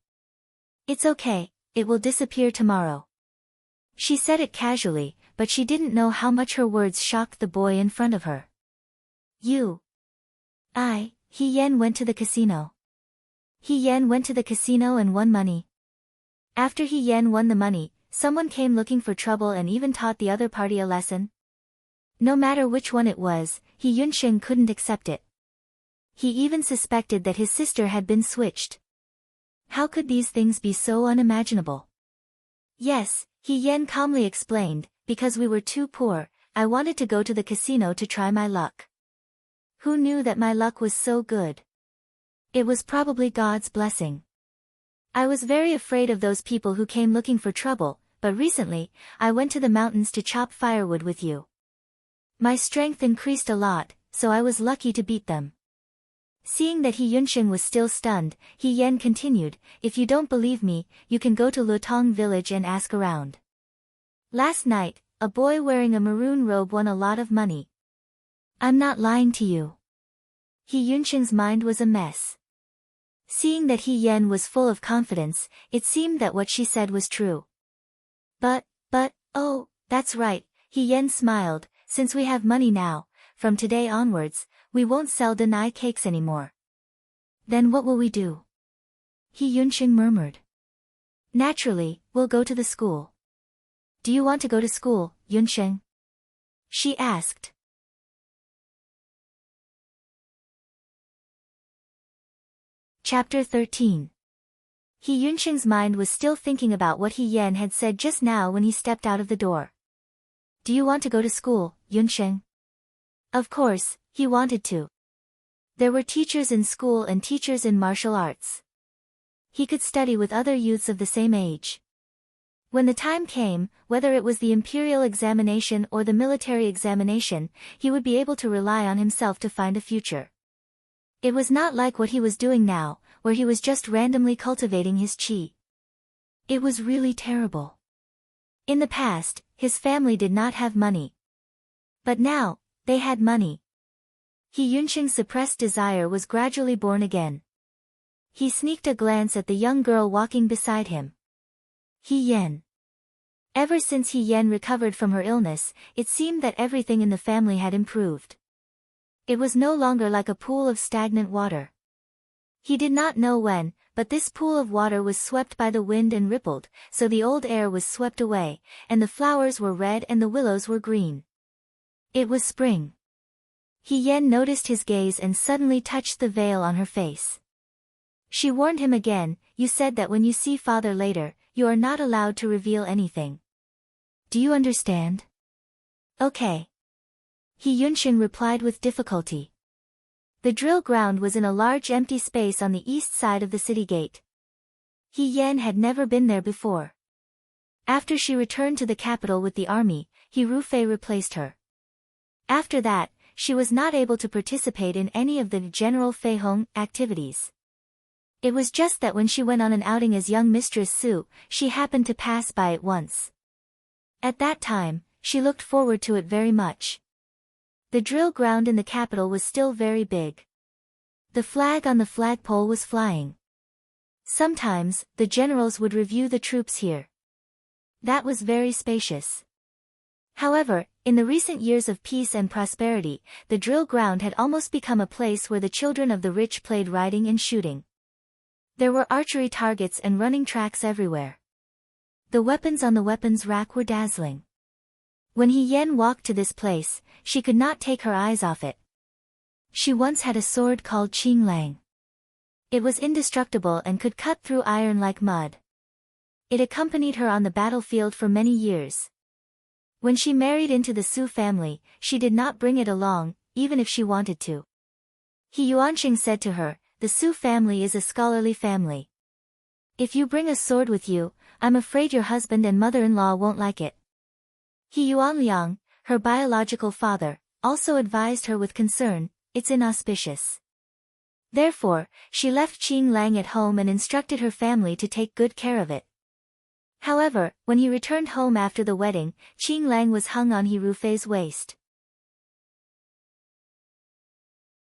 It's okay, it will disappear tomorrow. She said it casually, but she didn't know how much her words shocked the boy in front of her. You. He Yan went to the casino. He Yan went to the casino and won money. After He Yan won the money, someone came looking for trouble and even taught the other party a lesson. No matter which one it was, He Yunsheng couldn't accept it. He even suspected that his sister had been switched. How could these things be so unimaginable? Yes, He Yan calmly explained, because we were too poor, I wanted to go to the casino to try my luck. Who knew that my luck was so good? It was probably God's blessing. I was very afraid of those people who came looking for trouble, but recently, I went to the mountains to chop firewood with you. My strength increased a lot, so I was lucky to beat them. Seeing that He Yunsheng was still stunned, He Yan continued, if you don't believe me, you can go to Lutong village and ask around. Last night, a boy wearing a maroon robe won a lot of money. I'm not lying to you. He Yunqing's mind was a mess. Seeing that He Yan was full of confidence, it seemed that what she said was true. But, oh, that's right, He Yan smiled, since we have money now, from today onwards, we won't sell deny cakes anymore. Then what will we do? He Yunqing murmured. Naturally, we'll go to the school. Do you want to go to school, Yunqing? She asked. Chapter 13. He Yunqing's mind was still thinking about what He Yan had said just now when he stepped out of the door. Do you want to go to school, Yunqing? Of course, he wanted to. There were teachers in school and teachers in martial arts. He could study with other youths of the same age. When the time came, whether it was the imperial examination or the military examination, he would be able to rely on himself to find a future. It was not like what he was doing now, where he was just randomly cultivating his qi. It was really terrible. In the past, his family did not have money. But now, they had money. He Yunqing's suppressed desire was gradually born again. He sneaked a glance at the young girl walking beside him. He Yan. Ever since He Yan recovered from her illness, it seemed that everything in the family had improved. It was no longer like a pool of stagnant water. He did not know when, but this pool of water was swept by the wind and rippled, so the old air was swept away, and the flowers were red and the willows were green. It was spring. He Yan noticed his gaze and suddenly touched the veil on her face. She warned him again, you said that when you see father later, you are not allowed to reveal anything. Do you understand? Okay. He Yunqing replied with difficulty. The drill ground was in a large empty space on the east side of the city gate. He Yan had never been there before. After she returned to the capital with the army, He Rufei replaced her. After that, she was not able to participate in any of the general Feihong activities. It was just that when she went on an outing as young Mistress Su, she happened to pass by it once. At that time, she looked forward to it very much. The drill ground in the capital was still very big. The flag on the flagpole was flying. Sometimes, the generals would review the troops here. That was very spacious. However, in the recent years of peace and prosperity, the drill ground had almost become a place where the children of the rich played riding and shooting. There were archery targets and running tracks everywhere. The weapons on the weapons rack were dazzling. When He Yan walked to this place, she could not take her eyes off it. She once had a sword called Qing Lang. It was indestructible and could cut through iron like mud. It accompanied her on the battlefield for many years. When she married into the Su family, she did not bring it along, even if she wanted to. He Yuanqing said to her, the Su family is a scholarly family. If you bring a sword with you, I'm afraid your husband and mother-in-law won't like it. He Yuanliang, her biological father, also advised her with concern, it's inauspicious. Therefore, she left Qing Lang at home and instructed her family to take good care of it. However, when he returned home after the wedding, Qing Lang was hung on He Rufei's waist.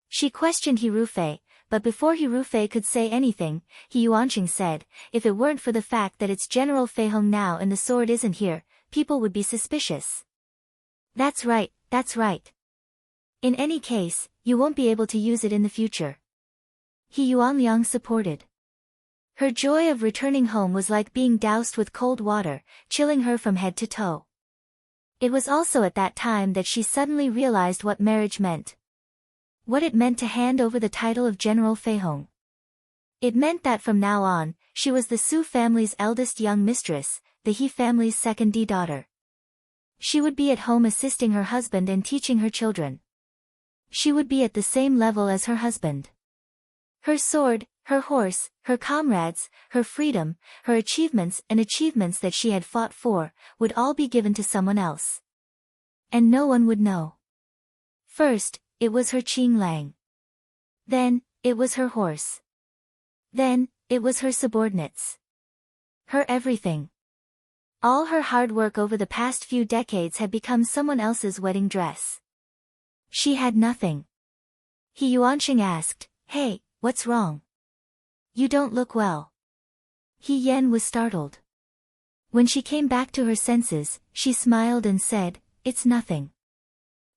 She questioned He Rufei, but before He Rufei could say anything, He Yuanqing said, if it weren't for the fact that it's General Feihong now and the sword isn't here, people would be suspicious. That's right, that's right. In any case, you won't be able to use it in the future. He Yuanliang supported. Her joy of returning home was like being doused with cold water, chilling her from head to toe. It was also at that time that she suddenly realized what marriage meant. What it meant to hand over the title of General Feihong. It meant that from now on, she was the Su family's eldest young mistress, the He family's second daughter. She would be at home assisting her husband and teaching her children. She would be at the same level as her husband. Her sword, her horse, her comrades, her freedom, her achievements and achievements that she had fought for, would all be given to someone else. And no one would know. First, it was her Qing Lang. Then, it was her horse. Then, it was her subordinates. Her everything. All her hard work over the past few decades had become someone else's wedding dress. She had nothing. He Yuanqing asked, "Hey, what's wrong? You don't look well." He Yan was startled. When she came back to her senses, she smiled and said, "It's nothing."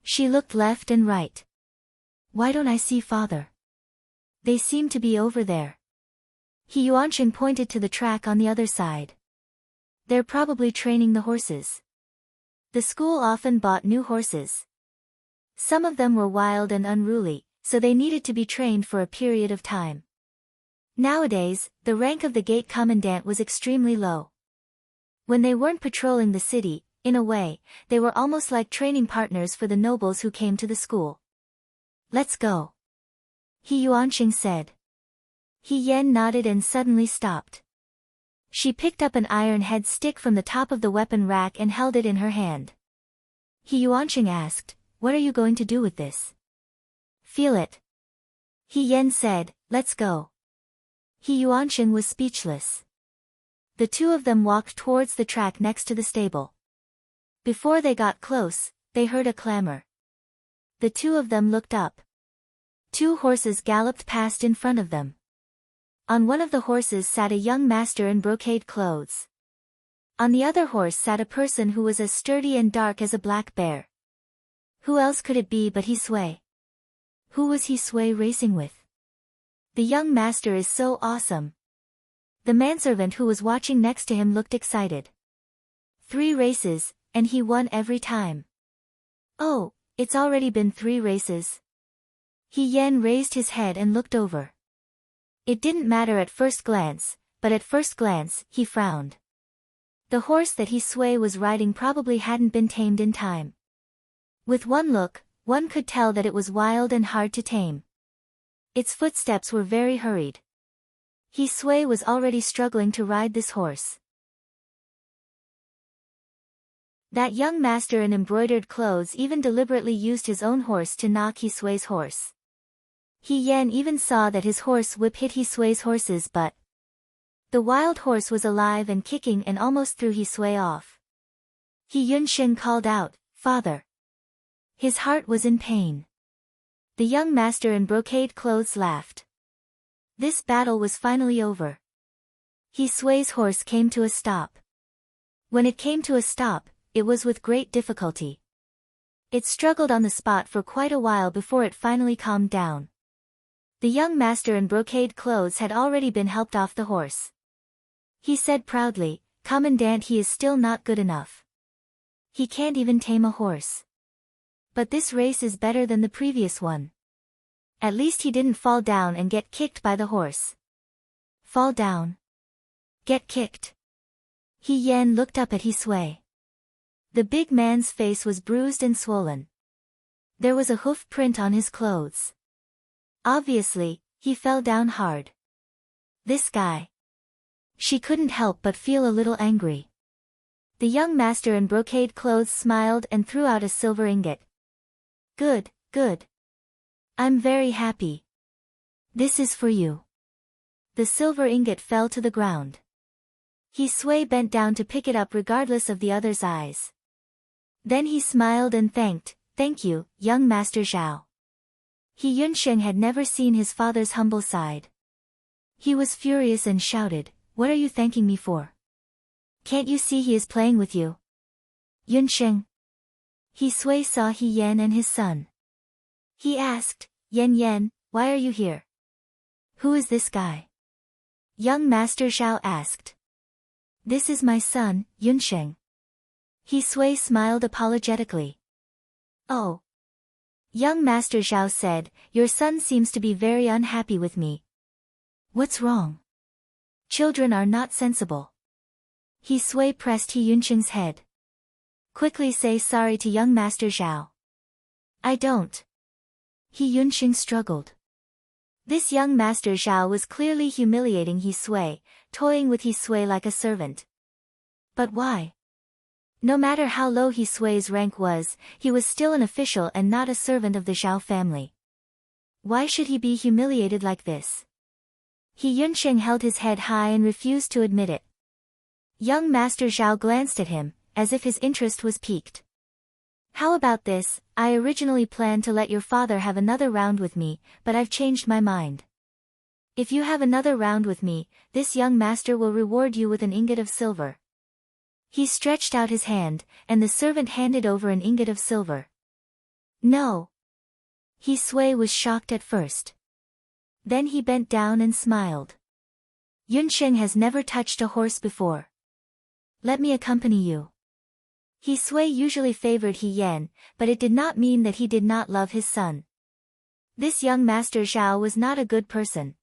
She looked left and right. "Why don't I see father? They seem to be over there." He Yuanqing pointed to the track on the other side. "They're probably training the horses." The school often bought new horses. Some of them were wild and unruly, so they needed to be trained for a period of time. Nowadays, the rank of the gate commandant was extremely low. When they weren't patrolling the city, in a way, they were almost like training partners for the nobles who came to the school. "Let's go," He Yuanqing said. He Yan nodded and suddenly stopped. She picked up an iron head stick from the top of the weapon rack and held it in her hand. He Yuanqing asked, "What are you going to do with this?" "Feel it." He Yan said, "Let's go." He Yuanqing was speechless. The two of them walked towards the track next to the stable. Before they got close, they heard a clamor. The two of them looked up. Two horses galloped past in front of them. On one of the horses sat a young master in brocade clothes. On the other horse sat a person who was as sturdy and dark as a black bear. Who else could it be but He Sui? Who was He Sui racing with? The young master is so awesome. The manservant who was watching next to him looked excited. 3 races, and he won every time. "Oh, it's already been 3 races." He Yan raised his head and looked over. It didn't matter at first glance, but at first glance, he frowned. The horse that He Sui was riding probably hadn't been tamed in time. With one look, one could tell that it was wild and hard to tame. Its footsteps were very hurried. He Sui was already struggling to ride this horse. That young master in embroidered clothes even deliberately used his own horse to knock He Sui's horse. He Yan even saw that his horse whip hit He Sui's horses, but the wild horse was alive and kicking and almost threw He Sui off. He Yuanqing called out, "Father!" His heart was in pain. The young master in brocade clothes laughed. This battle was finally over. He Sui's horse came to a stop. When it came to a stop, it was with great difficulty. It struggled on the spot for quite a while before it finally calmed down. The young master in brocade clothes had already been helped off the horse. He said proudly, "Commandant, he is still not good enough. He can't even tame a horse. But this race is better than the previous one. At least he didn't fall down and get kicked by the horse." Fall down? Get kicked? He Yan looked up at He Sui. The big man's face was bruised and swollen. There was a hoof print on his clothes. Obviously, he fell down hard. This guy. She couldn't help but feel a little angry. The young master in brocade clothes smiled and threw out a silver ingot. "Good, good. I'm very happy. This is for you." The silver ingot fell to the ground. He Sui bent down to pick it up regardless of the other's eyes. Then he smiled and thanked, "Thank you, young Master Zhao." He Yuanqing had never seen his father's humble side. He was furious and shouted, "What are you thanking me for? Can't you see he is playing with you?" "Yuanqing." He Sui saw He Yan and his son. He asked, "Yan Yan, why are you here? Who is this guy?" Young Master Zhao asked. "This is my son, Yuanqing." He Sui smiled apologetically. "Oh." Young Master Zhao said, "Your son seems to be very unhappy with me. What's wrong? Children are not sensible." He Sui pressed He Yuanqing's head. "Quickly say sorry to young Master Zhao." "I don't." He Yuanqing struggled. This young Master Zhao was clearly humiliating He Sui, toying with He Sui like a servant. But why? No matter how low He Sui's rank was, he was still an official and not a servant of the Zhao family. Why should he be humiliated like this? He Yuanqing held his head high and refused to admit it. Young Master Zhao glanced at him, as if his interest was piqued. How about this? I originally planned to let your father have another round with me, but I've changed my mind. If you have another round with me, this young master will reward you with an ingot of silver. He stretched out his hand, and the servant handed over an ingot of silver. No. He Sui was shocked at first. Then he bent down and smiled. Yunsheng has never touched a horse before. Let me accompany you. He Sui usually favored He Yan, but it did not mean that he did not love his son. This young Master Zhao was not a good person.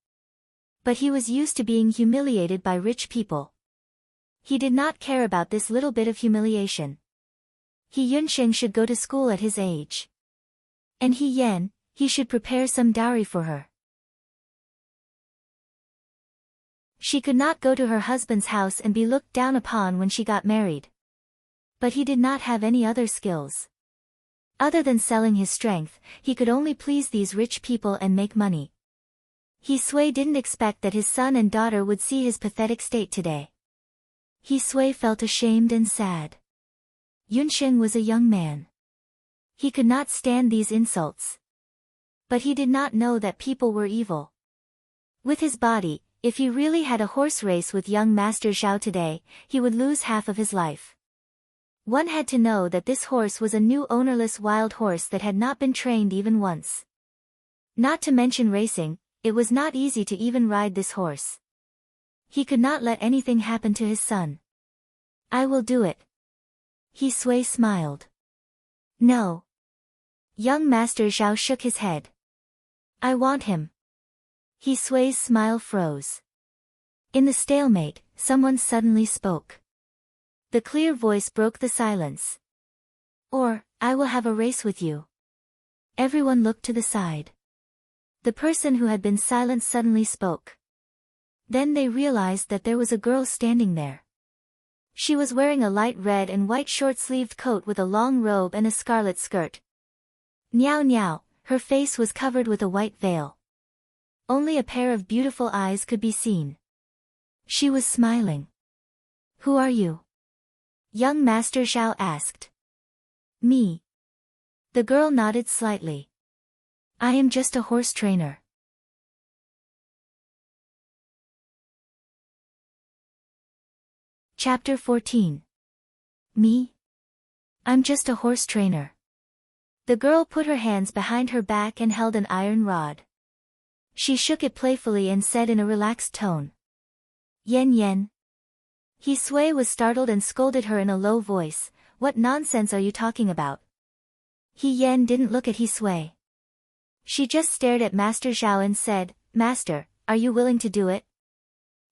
But he was used to being humiliated by rich people. He did not care about this little bit of humiliation. He Yunsheng should go to school at his age. And He Yan, he should prepare some dowry for her. She could not go to her husband's house and be looked down upon when she got married. But he did not have any other skills. Other than selling his strength, he could only please these rich people and make money. He Sui didn't expect that his son and daughter would see his pathetic state today. He Sui felt ashamed and sad. Yunsheng was a young man. He could not stand these insults. But he did not know that people were evil. With his body, if he really had a horse race with young Master Zhao today, he would lose half of his life. One had to know that this horse was a new ownerless wild horse that had not been trained even once. Not to mention racing, it was not easy to even ride this horse. He could not let anything happen to his son. I will do it. He Sui smiled. No. Young Master Zhao shook his head. I want him. He Sui's smile froze. In the stalemate, someone suddenly spoke. The clear voice broke the silence. Or, I will have a race with you. Everyone looked to the side. The person who had been silent suddenly spoke. Then they realized that there was a girl standing there. She was wearing a light red and white short-sleeved coat with a long robe and a scarlet skirt. Niao niao, her face was covered with a white veil. Only a pair of beautiful eyes could be seen. She was smiling. Who are you? Young Master Zhao asked. Me. The girl nodded slightly. I am just a horse trainer. Chapter 14. Me? I'm just a horse trainer. The girl put her hands behind her back and held an iron rod. She shook it playfully and said in a relaxed tone. Yen yen. He Sui was startled and scolded her in a low voice. What nonsense are you talking about? He Yan didn't look at He Sui. She just stared at Master Zhao and said, Master, are you willing to do it?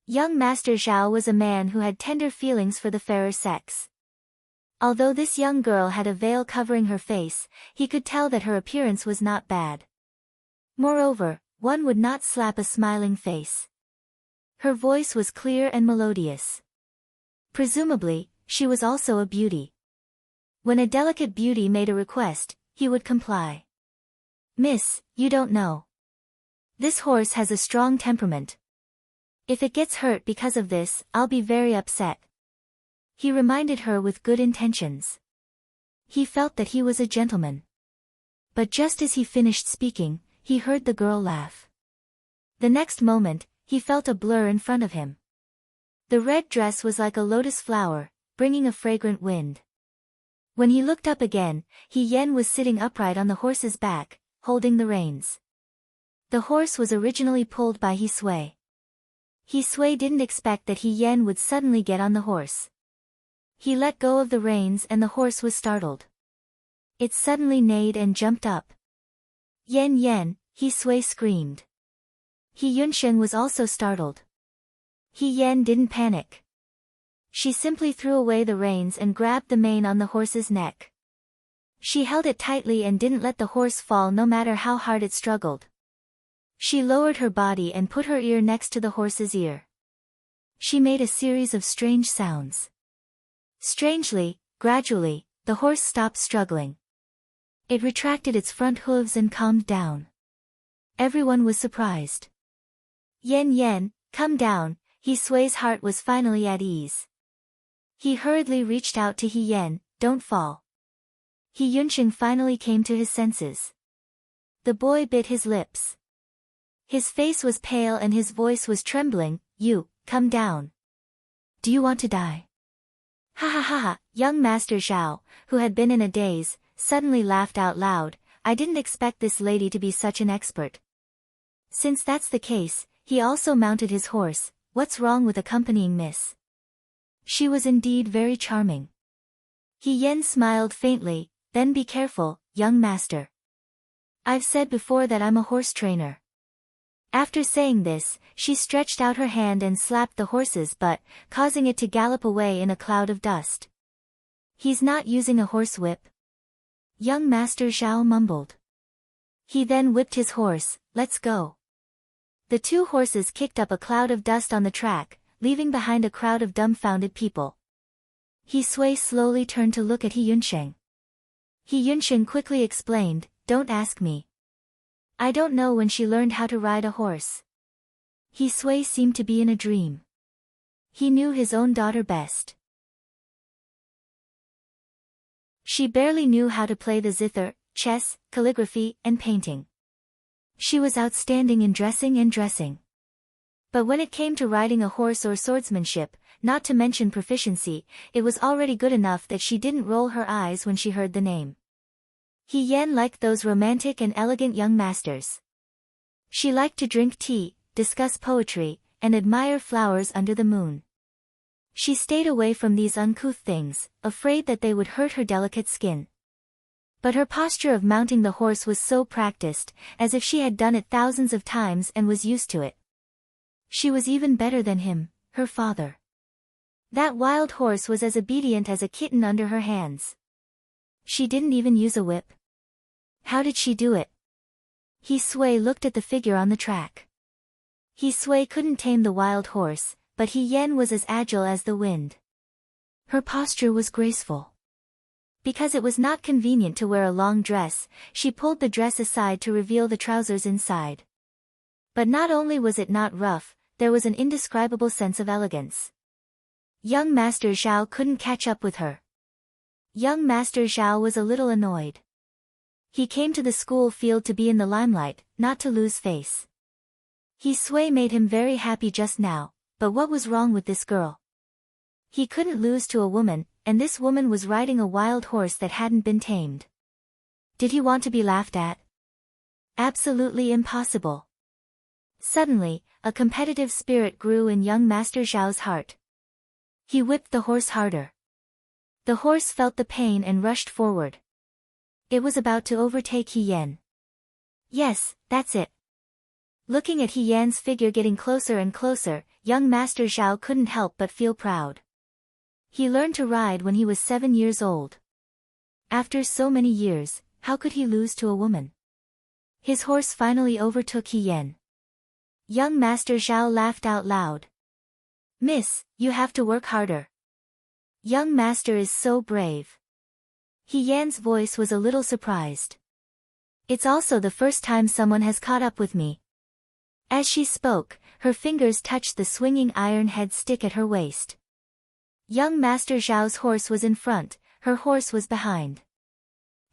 Young Master Zhao was a man who had tender feelings for the fairer sex. Although this young girl had a veil covering her face, he could tell that her appearance was not bad. Moreover, one would not slap a smiling face. Her voice was clear and melodious. Presumably, she was also a beauty. When a delicate beauty made a request, he would comply. Miss, you don't know. This horse has a strong temperament. If it gets hurt because of this, I'll be very upset. He reminded her with good intentions. He felt that he was a gentleman. But just as he finished speaking, he heard the girl laugh. The next moment, he felt a blur in front of him. The red dress was like a lotus flower, bringing a fragrant wind. When he looked up again, He Yan was sitting upright on the horse's back, holding the reins. The horse was originally pulled by He Sui. He Sui didn't expect that He Yan would suddenly get on the horse. He let go of the reins and the horse was startled. It suddenly neighed and jumped up. Yen yen, He Sui screamed. He Yunsheng was also startled. He Yan didn't panic. She simply threw away the reins and grabbed the mane on the horse's neck. She held it tightly and didn't let the horse fall no matter how hard it struggled. She lowered her body and put her ear next to the horse's ear. She made a series of strange sounds. Strangely, gradually, the horse stopped struggling. It retracted its front hooves and calmed down. Everyone was surprised. Yen yen, come down, He Sui's heart was finally at ease. He hurriedly reached out to He Yan, "Don't fall." He Yunsheng finally came to his senses. The boy bit his lips. His face was pale and his voice was trembling. "You, come down. Do you want to die?" Ha ha ha ha. Young Master Zhao, who had been in a daze, suddenly laughed out loud. "I didn't expect this lady to be such an expert." Since that's the case, he also mounted his horse. What's wrong with accompanying Miss? She was indeed very charming. He Yan smiled faintly. "Then be careful, young master. I've said before that I'm a horse trainer." After saying this, she stretched out her hand and slapped the horse's butt, causing it to gallop away in a cloud of dust. "He's not using a horse whip?" Young Master Zhao mumbled. He then whipped his horse. "Let's go." The two horses kicked up a cloud of dust on the track, leaving behind a crowd of dumbfounded people. He Sui slowly turned to look at He Yunsheng. He Yunsheng quickly explained, "Don't ask me. I don't know when she learned how to ride a horse." He Sui seemed to be in a dream. He knew his own daughter best. She barely knew how to play the zither, chess, calligraphy, and painting. She was outstanding in dressing. But when it came to riding a horse or swordsmanship, not to mention proficiency, it was already good enough that she didn't roll her eyes when she heard the name. He Yan liked those romantic and elegant young masters. She liked to drink tea, discuss poetry, and admire flowers under the moon. She stayed away from these uncouth things, afraid that they would hurt her delicate skin. But her posture of mounting the horse was so practiced, as if she had done it thousands of times and was used to it. She was even better than him, her father. That wild horse was as obedient as a kitten under her hands. She didn't even use a whip. How did she do it? He Sui looked at the figure on the track. He Sui couldn't tame the wild horse, but He Yan was as agile as the wind. Her posture was graceful. Because it was not convenient to wear a long dress, she pulled the dress aside to reveal the trousers inside. But not only was it not rough, there was an indescribable sense of elegance. Young Master Zhao couldn't catch up with her. Young Master Zhao was a little annoyed. He came to the school field to be in the limelight, not to lose face. He Sui made him very happy just now, but what was wrong with this girl? He couldn't lose to a woman, and this woman was riding a wild horse that hadn't been tamed. Did he want to be laughed at? Absolutely impossible. Suddenly, a competitive spirit grew in young Master Zhao's heart. He whipped the horse harder. The horse felt the pain and rushed forward. It was about to overtake He Yan. Yes, that's it. Looking at He Yan's figure getting closer and closer, young Master Zhao couldn't help but feel proud. He learned to ride when he was 7 years old. After so many years, how could he lose to a woman? His horse finally overtook He Yan. Young Master Zhao laughed out loud. "Miss, you have to work harder. Young Master is so brave." He Yan's voice was a little surprised. "It's also the first time someone has caught up with me." As she spoke, her fingers touched the swinging iron head stick at her waist. Young Master Zhao's horse was in front, her horse was behind.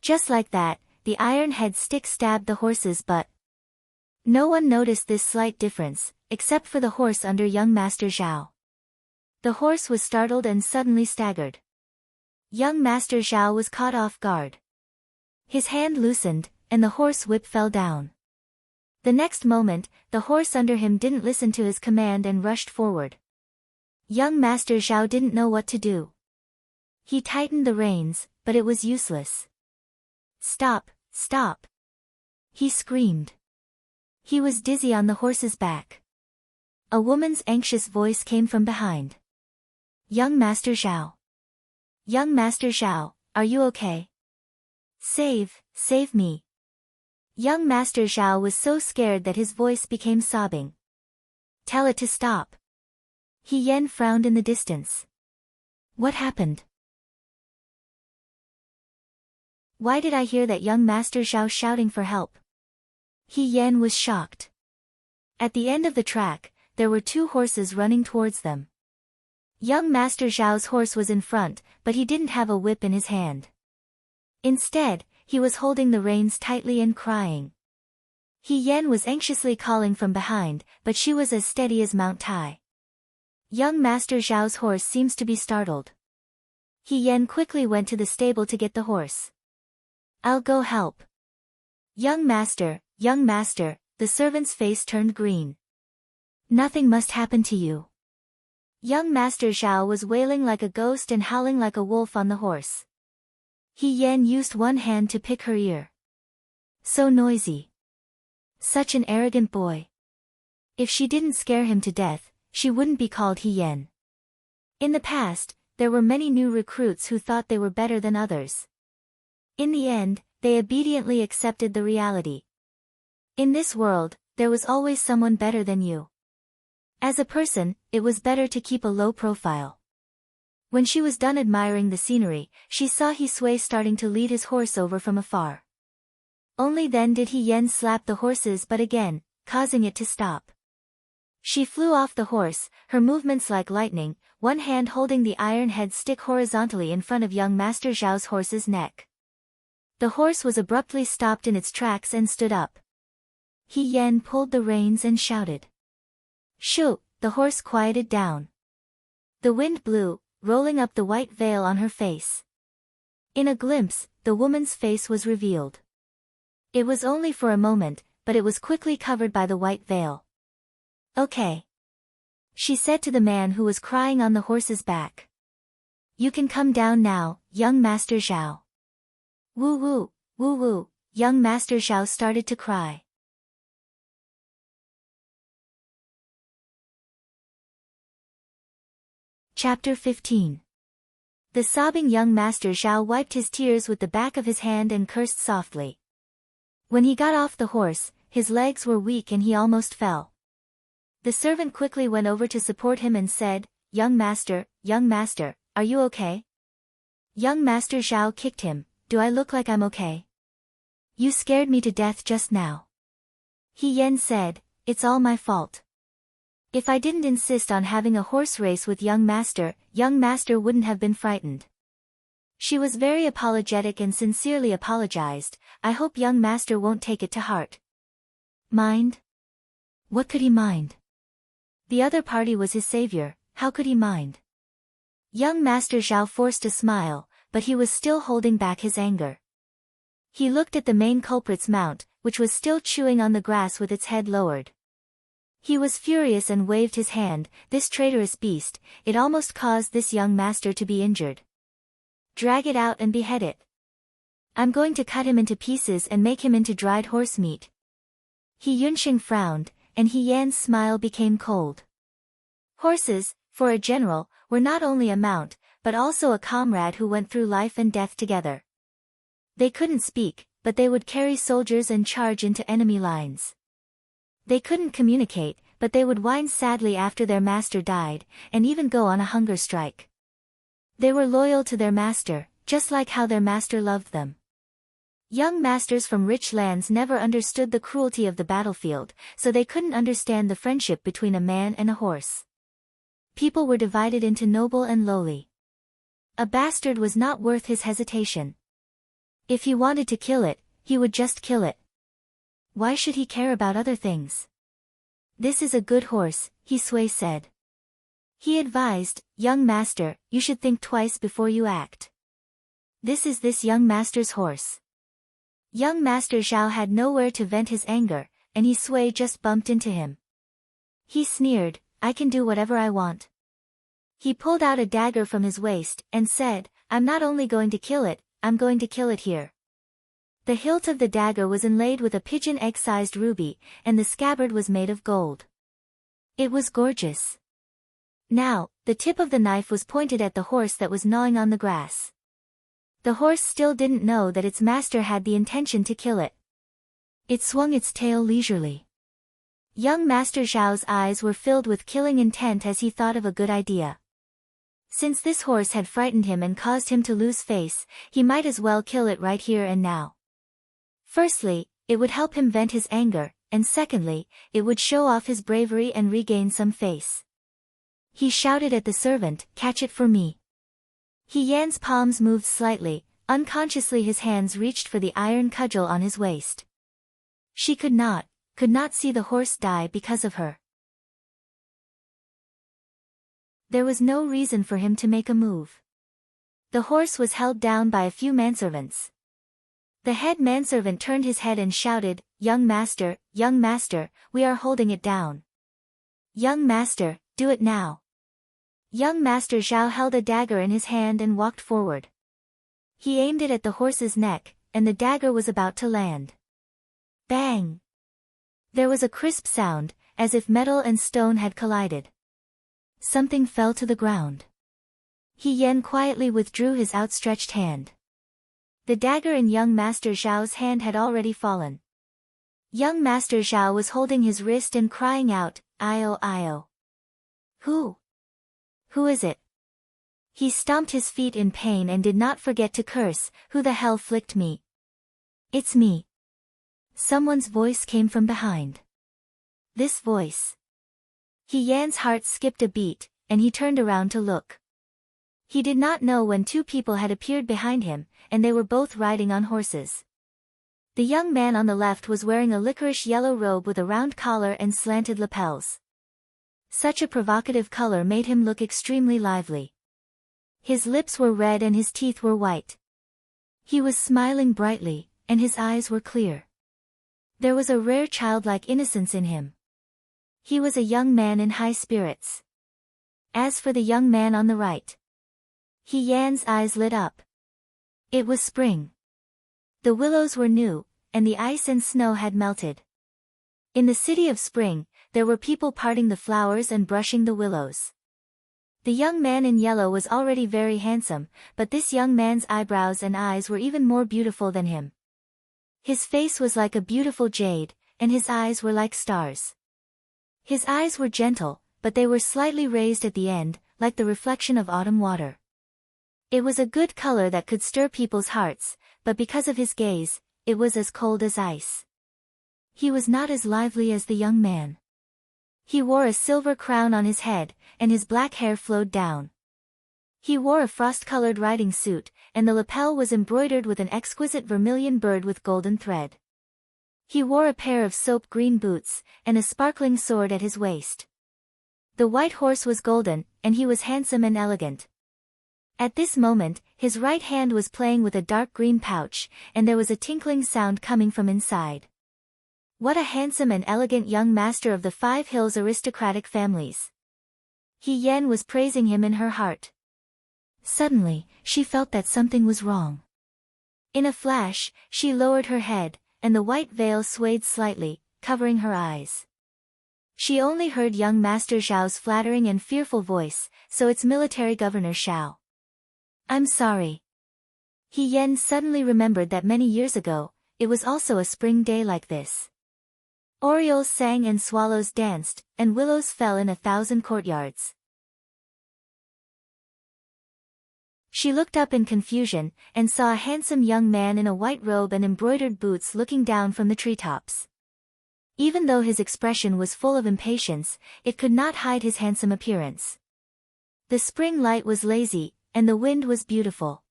Just like that, the iron head stick stabbed the horse's butt. No one noticed this slight difference, except for the horse under young Master Zhao. The horse was startled and suddenly staggered. Young Master Zhao was caught off guard. His hand loosened, and the horse whip fell down. The next moment, the horse under him didn't listen to his command and rushed forward. Young Master Zhao didn't know what to do. He tightened the reins, but it was useless. "Stop, stop!" he screamed. He was dizzy on the horse's back. A woman's anxious voice came from behind. "Young Master Zhao. Young Master Zhao, are you okay? Save me." Young Master Zhao was so scared that his voice became sobbing. "Tell it to stop." He Yan frowned in the distance. What happened? Why did I hear that young Master Zhao shouting for help? He Yan was shocked. At the end of the track, there were 2 horses running towards them. Young Master Zhao's horse was in front, but he didn't have a whip in his hand. Instead, he was holding the reins tightly and crying. He Yan was anxiously calling from behind, but she was as steady as Mount Tai. Young Master Zhao's horse seems to be startled. He Yan quickly went to the stable to get the horse. I'll go help. Young Master, the servant's face turned green. Nothing must happen to you. Young Master Zhao was wailing like a ghost and howling like a wolf on the horse. He Yan used one hand to pick her ear. So noisy. Such an arrogant boy. If she didn't scare him to death, she wouldn't be called He Yan. In the past, there were many new recruits who thought they were better than others. In the end, they obediently accepted the reality. In this world, there was always someone better than you. As a person, it was better to keep a low profile. When she was done admiring the scenery, she saw He Sui starting to lead his horse over from afar. Only then did He Yan slap the horse's butt again, causing it to stop. She flew off the horse, her movements like lightning, one hand holding the iron head stick horizontally in front of young Master Zhao's horse's neck. The horse was abruptly stopped in its tracks and stood up. He Yan pulled the reins and shouted. Shoo! The horse quieted down. The wind blew, rolling up the white veil on her face. In a glimpse, the woman's face was revealed. It was only for a moment, but it was quickly covered by the white veil. Okay. She said to the man who was crying on the horse's back. You can come down now, young Master Zhao. Woo woo, woo woo, young Master Zhao started to cry. Chapter 15. The sobbing young Master Zhao wiped his tears with the back of his hand and cursed softly. When he got off the horse, his legs were weak and he almost fell. The servant quickly went over to support him and said, Young Master, are you okay? Young Master Zhao kicked him. Do I look like I'm okay? You scared me to death just now. He Yan said, It's all my fault. If I didn't insist on having a horse race with young Master wouldn't have been frightened. She was very apologetic and sincerely apologized. I hope young Master won't take it to heart. Mind? What could he mind? The other party was his savior, how could he mind? Young Master Zhao forced a smile, but he was still holding back his anger. He looked at the main culprit's mount, which was still chewing on the grass with its head lowered. He was furious and waved his hand, this traitorous beast, it almost caused this young master to be injured. Drag it out and behead it. I'm going to cut him into pieces and make him into dried horse meat. He Yunxing frowned, and He Yan's smile became cold. Horses, for a general, were not only a mount, but also a comrade who went through life and death together. They couldn't speak, but they would carry soldiers and charge into enemy lines. They couldn't communicate, but they would whine sadly after their master died, and even go on a hunger strike. They were loyal to their master, just like how their master loved them. Young masters from rich lands never understood the cruelty of the battlefield, so they couldn't understand the friendship between a man and a horse. People were divided into noble and lowly. A bastard was not worth his hesitation. If he wanted to kill it, he would just kill it. Why should he care about other things? This is a good horse, He Sui said. He advised, Young Master, you should think twice before you act. This is this young master's horse. Young Master Zhao had nowhere to vent his anger, and He Sui just bumped into him. He sneered, I can do whatever I want. He pulled out a dagger from his waist, and said, I'm not only going to kill it, I'm going to kill it here. The hilt of the dagger was inlaid with a pigeon egg-sized ruby, and the scabbard was made of gold. It was gorgeous. Now, the tip of the knife was pointed at the horse that was gnawing on the grass. The horse still didn't know that its master had the intention to kill it. It swung its tail leisurely. Young Master Zhao's eyes were filled with killing intent as he thought of a good idea. Since this horse had frightened him and caused him to lose face, he might as well kill it right here and now. Firstly, it would help him vent his anger, and secondly, it would show off his bravery and regain some face. He shouted at the servant, "Catch it for me." He Yan's palms moved slightly, unconsciously his hands reached for the iron cudgel on his waist. She could not see the horse die because of her. There was no reason for him to make a move. The horse was held down by a few manservants. The head manservant turned his head and shouted, young master, we are holding it down. Young master, do it now." Young Master Zhao held a dagger in his hand and walked forward. He aimed it at the horse's neck, and the dagger was about to land. Bang! There was a crisp sound, as if metal and stone had collided. Something fell to the ground. He Yan quietly withdrew his outstretched hand. The dagger in young Master Zhao's hand had already fallen. Young Master Zhao was holding his wrist and crying out, "Io, Io." Who is it?" He stomped his feet in pain and did not forget to curse, "Who the hell flicked me?" "It's me." Someone's voice came from behind. This voice. He Yan's heart skipped a beat, and he turned around to look. He did not know when two people had appeared behind him, and they were both riding on horses. The young man on the left was wearing a licorice yellow robe with a round collar and slanted lapels. Such a provocative color made him look extremely lively. His lips were red and his teeth were white. He was smiling brightly, and his eyes were clear. There was a rare childlike innocence in him. He was a young man in high spirits. As for the young man on the right, He Yan's eyes lit up. It was spring. The willows were new, and the ice and snow had melted. In the city of spring, there were people parting the flowers and brushing the willows. The young man in yellow was already very handsome, but this young man's eyebrows and eyes were even more beautiful than him. His face was like a beautiful jade, and his eyes were like stars. His eyes were gentle, but they were slightly raised at the end, like the reflection of autumn water. It was a good color that could stir people's hearts, but because of his gaze, it was as cold as ice. He was not as lively as the young man. He wore a silver crown on his head, and his black hair flowed down. He wore a frost-colored riding suit, and the lapel was embroidered with an exquisite vermilion bird with golden thread. He wore a pair of soap-green boots, and a sparkling sword at his waist. The white horse was golden, and he was handsome and elegant. At this moment, his right hand was playing with a dark green pouch, and there was a tinkling sound coming from inside. What a handsome and elegant young master of the 5 Hills aristocratic families. He Yan was praising him in her heart. Suddenly, she felt that something was wrong. In a flash, she lowered her head, and the white veil swayed slightly, covering her eyes. She only heard young Master Zhao's flattering and fearful voice, "So it's military governor Zhao. I'm sorry." He Yan suddenly remembered that many years ago, it was also a spring day like this. Orioles sang and swallows danced, and willows fell in 1,000 courtyards. She looked up in confusion, and saw a handsome young man in a white robe and embroidered boots looking down from the treetops. Even though his expression was full of impatience, it could not hide his handsome appearance. The spring light was lazy, and the wind was beautiful.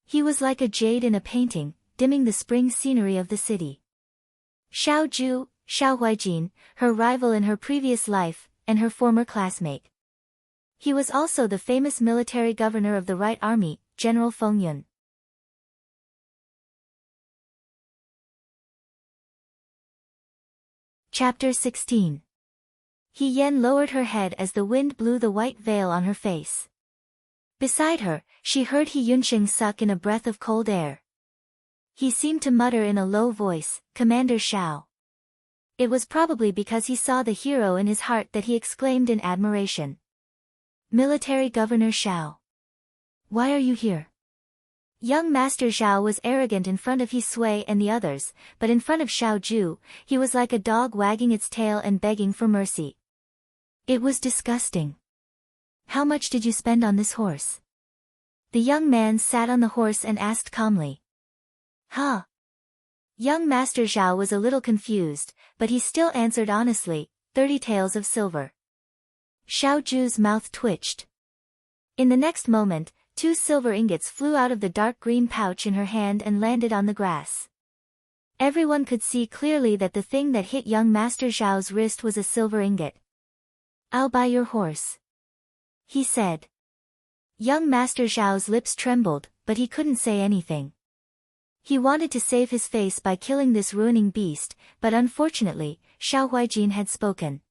He was like a jade in a painting, dimming the spring scenery of the city. Xiao Ju, Xiao Huijin, her rival in her previous life, and her former classmate. He was also the famous military governor of the Right Army, General Feng Yun. Chapter 16. He Yan lowered her head as the wind blew the white veil on her face. Beside her, she heard He Yunsheng suck in a breath of cold air. He seemed to mutter in a low voice, "Commander Xiao." It was probably because he saw the hero in his heart that he exclaimed in admiration. "Military Governor Xiao. Why are you here?" Young Master Zhao was arrogant in front of He Sui and the others, but in front of Xiao Ju, he was like a dog wagging its tail and begging for mercy. It was disgusting. "How much did you spend on this horse?" The young man sat on the horse and asked calmly. "Huh?" Young Master Zhao was a little confused, but he still answered honestly, 30 taels of silver. Xiao Zhu's mouth twitched. In the next moment, 2 silver ingots flew out of the dark green pouch in her hand and landed on the grass. Everyone could see clearly that the thing that hit young Master Zhao's wrist was a silver ingot. "I'll buy your horse," he said. Young Master Zhao's lips trembled, but he couldn't say anything. He wanted to save his face by killing this ruining beast, but unfortunately, Xiao Huaijin had spoken.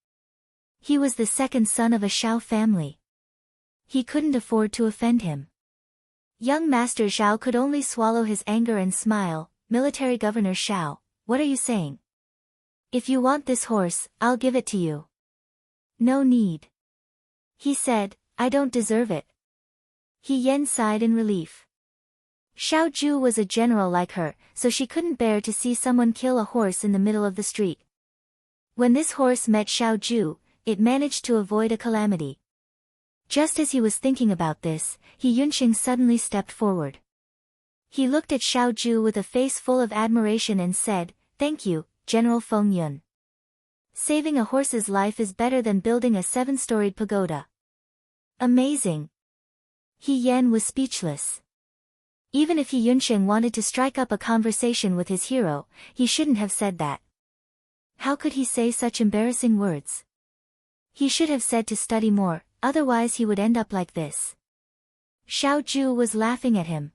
He was the second son of a Xiao family. He couldn't afford to offend him. Young Master Zhao could only swallow his anger and smile. "Military Governor Xiao, what are you saying? If you want this horse, I'll give it to you." "No need," he said, "I don't deserve it." He Yen sighed in relief. Xiao Zhu was a general like her, so she couldn't bear to see someone kill a horse in the middle of the street. When this horse met Xiao Zhu, it managed to avoid a calamity. Just as he was thinking about this, He Yunxing suddenly stepped forward. He looked at Xiao Zhu with a face full of admiration and said, "Thank you, General Feng Yun. Saving a horse's life is better than building a 7-storied pagoda." Amazing. He Yan was speechless. Even if He Yunxing wanted to strike up a conversation with his hero, he shouldn't have said that. How could he say such embarrassing words? He should have said to study more, otherwise he would end up like this. Xiao Zhu was laughing at him.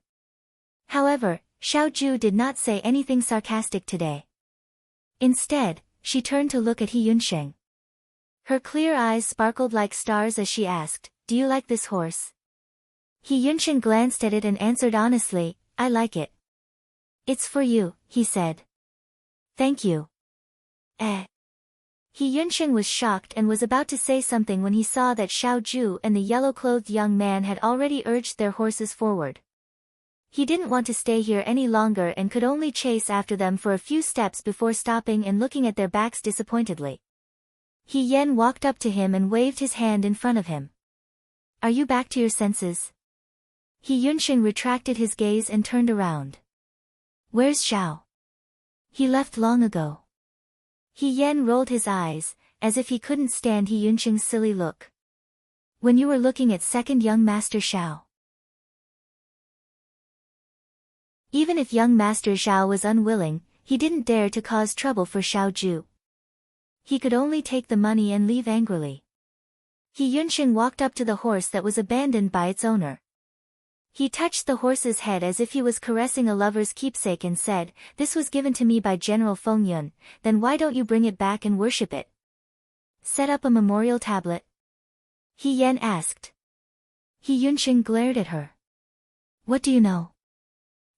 However, Xiao Zhu did not say anything sarcastic today. Instead, she turned to look at He Yunxing. Her clear eyes sparkled like stars as she asked, "Do you like this horse?" He Yunxing glanced at it and answered honestly, "I like it." "It's for you," he said. "Thank you." He Yunxing was shocked and was about to say something when he saw that Xiao Zhu and the yellow-clothed young man had already urged their horses forward. He didn't want to stay here any longer and could only chase after them for a few steps before stopping and looking at their backs disappointedly. He Yen walked up to him and waved his hand in front of him. "Are you back to your senses?" He Yunxing retracted his gaze and turned around. "Where's Xiao?" "He left long ago." He Yen rolled his eyes, as if he couldn't stand He Yunxing's silly look. "When you were looking at second young Master Xiao." Even if young Master Xiao was unwilling, he didn't dare to cause trouble for Xiao Zhu. He could only take the money and leave angrily. He Yunxing walked up to the horse that was abandoned by its owner. He touched the horse's head as if he was caressing a lover's keepsake and said, "This was given to me by General Feng Yun, then why don't you bring it back and worship it? Set up a memorial tablet?" He Yen asked. He Yunxing glared at her. "What do you know?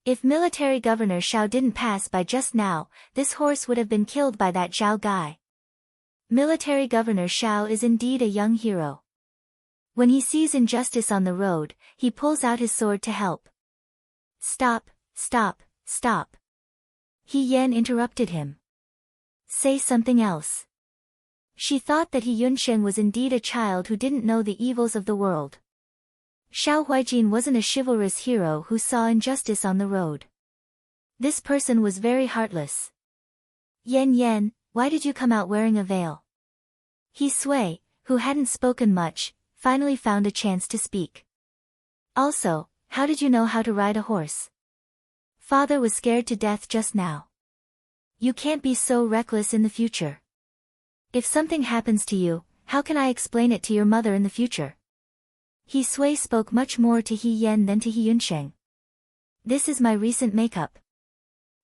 If Military Governor Xiao didn't pass by just now, this horse would have been killed by that Zhao guy. Military Governor Xiao is indeed a young hero. When he sees injustice on the road, he pulls out his sword to help." "Stop, stop, stop." He Yen interrupted him. "Say something else." She thought that He Yunxing was indeed a child who didn't know the evils of the world. Xiao Huaijin wasn't a chivalrous hero who saw injustice on the road. This person was very heartless. "Yen, why did you come out wearing a veil?" He Sui, who hadn't spoken much, finally found a chance to speak. "Also, how did you know how to ride a horse? Father was scared to death just now. You can't be so reckless in the future. If something happens to you, how can I explain it to your mother in the future?" He Sui spoke much more to He Yen than to He Yunxing. "This is my recent makeup.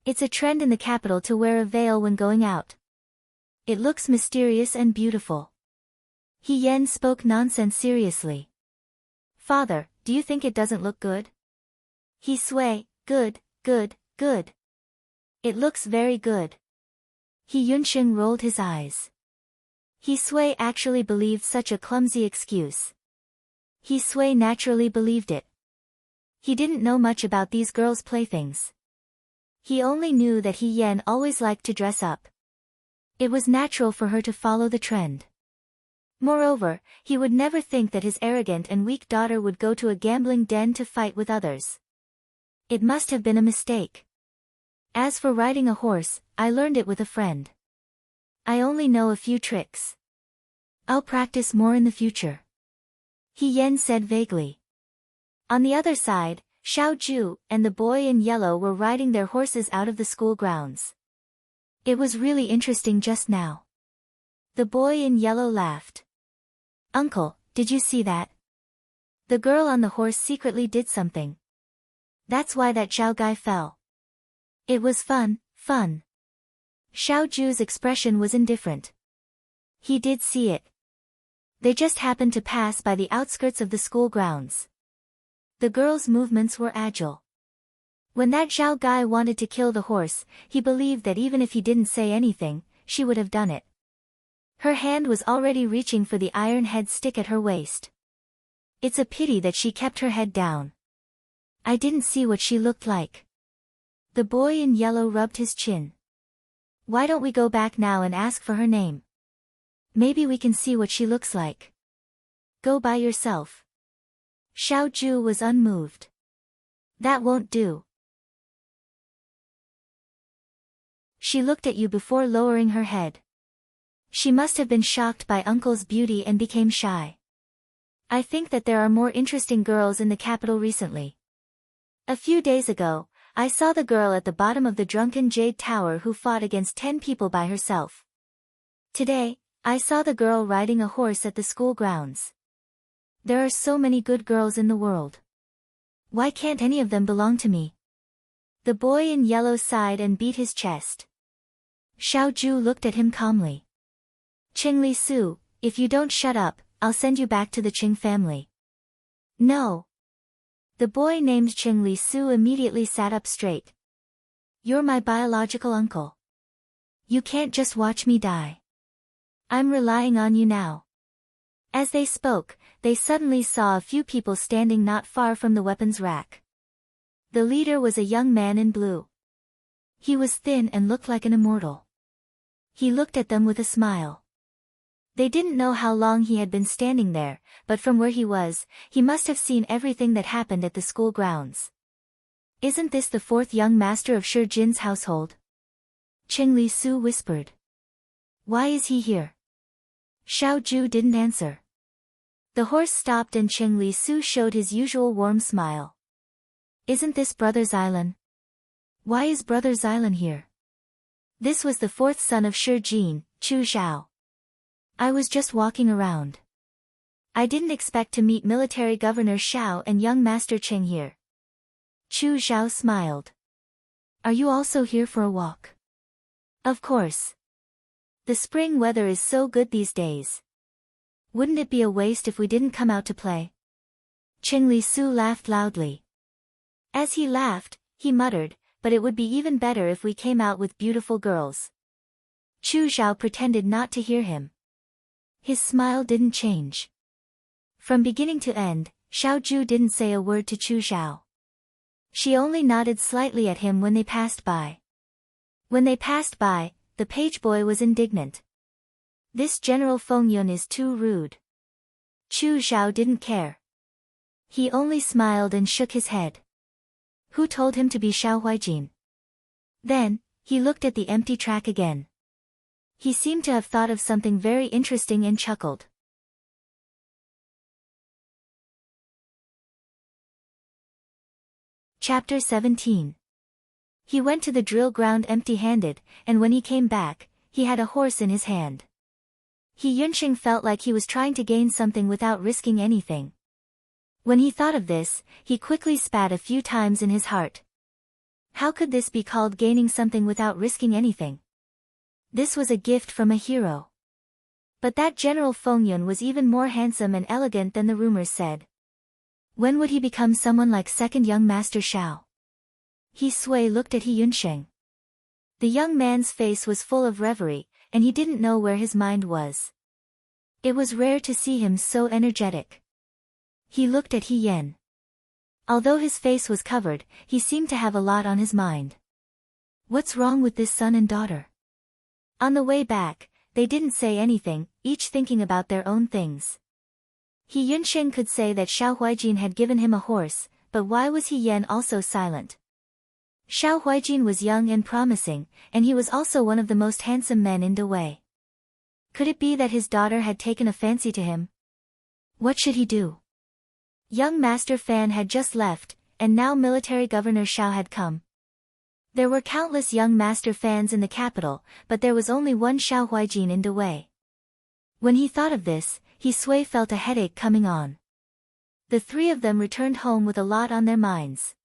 It's a trend in the capital to wear a veil when going out. It looks mysterious and beautiful." He Yen spoke nonsense seriously. "Father, do you think it doesn't look good?" He Sui, good. It looks very good." He Yunxing rolled his eyes. He Sui actually believed such a clumsy excuse. He Sui naturally believed it. He didn't know much about these girls' playthings. He only knew that He Yen always liked to dress up. It was natural for her to follow the trend. Moreover, he would never think that his arrogant and weak daughter would go to a gambling den to fight with others. It must have been a mistake. As for riding a horse, I learned it with a friend. I only know a few tricks. I'll practice more in the future. He Yan said vaguely. On the other side, Xiao Ju and the boy in yellow were riding their horses out of the school grounds. It was really interesting just now. The boy in yellow laughed. Uncle, did you see that? The girl on the horse secretly did something. That's why that Xiao guy fell. It was fun. Xiao Ju's expression was indifferent. He did see it. They just happened to pass by the outskirts of the school grounds. The girl's movements were agile. When that Xiao guy wanted to kill the horse, he believed that even if he didn't say anything, she would have done it. Her hand was already reaching for the iron head stick at her waist. It's a pity that she kept her head down. I didn't see what she looked like. The boy in yellow rubbed his chin. Why don't we go back now and ask for her name? Maybe we can see what she looks like. Go by yourself. Xiao Ju was unmoved. That won't do. She looked at you before lowering her head. She must have been shocked by Uncle's beauty and became shy. I think that there are more interesting girls in the capital recently. A few days ago, I saw the girl at the bottom of the drunken jade tower who fought against 10 people by herself. Today, I saw the girl riding a horse at the school grounds. There are so many good girls in the world. Why can't any of them belong to me? The boy in yellow sighed and beat his chest. Xiao Ju looked at him calmly. Qing Li Su, if you don't shut up, I'll send you back to the Qing family. No. The boy named Qing Li Su immediately sat up straight. You're my biological uncle. You can't just watch me die. I'm relying on you now. As they spoke, they suddenly saw a few people standing not far from the weapons rack. The leader was a young man in blue. He was thin and looked like an immortal. He looked at them with a smile. They didn't know how long he had been standing there, but from where he was, he must have seen everything that happened at the school grounds. Isn't this the fourth young master of Shi Jin's household? Qing Li Su whispered. Why is he here? Xiao Ju didn't answer. The horse stopped and Qing Li Su showed his usual warm smile. Isn't this Brother Xylan? Why is Brother Xylan here? This was the fourth son of Shi Jin, Chu Zhao. I was just walking around. I didn't expect to meet Military Governor Xiao and young Master Qing here. Chu Zhao smiled. Are you also here for a walk? Of course. The spring weather is so good these days. Wouldn't it be a waste if we didn't come out to play? Qing Li Su laughed loudly. As he laughed, he muttered, but it would be even better if we came out with beautiful girls. Chu Zhao pretended not to hear him. His smile didn't change. From beginning to end, Xiao Ju didn't say a word to Chu Zhao. She only nodded slightly at him when they passed by. When they passed by, the page boy was indignant. This General Feng Yun is too rude. Chu Zhao didn't care. He only smiled and shook his head. Who told him to be Xiao Huaijin? Then, he looked at the empty track again. He seemed to have thought of something very interesting and chuckled. Chapter 17. He went to the drill ground empty-handed, and when he came back, he had a horse in his hand. He Yunxing felt like he was trying to gain something without risking anything. When he thought of this, he quickly spat a few times in his heart. How could this be called gaining something without risking anything? This was a gift from a hero. But that General Feng Yun was even more handsome and elegant than the rumors said. When would he become someone like second young Master Xiao? He Sui looked at He Yunsheng. The young man's face was full of reverie, and he didn't know where his mind was. It was rare to see him so energetic. He looked at He Yen. Although his face was covered, he seemed to have a lot on his mind. What's wrong with this son and daughter? On the way back, they didn't say anything, each thinking about their own things. He Yunsheng could say that Xiao Huaijin had given him a horse, but why was He Yen also silent? Xiao Huaijin was young and promising, and he was also one of the most handsome men in Dawei. Could it be that his daughter had taken a fancy to him? What should he do? Young Master Fan had just left, and now Military Governor Xiao had come. There were countless young Master Fans in the capital, but there was only one Xiao Huijin in Dawei. When he thought of this, He Sui felt a headache coming on. The three of them returned home with a lot on their minds.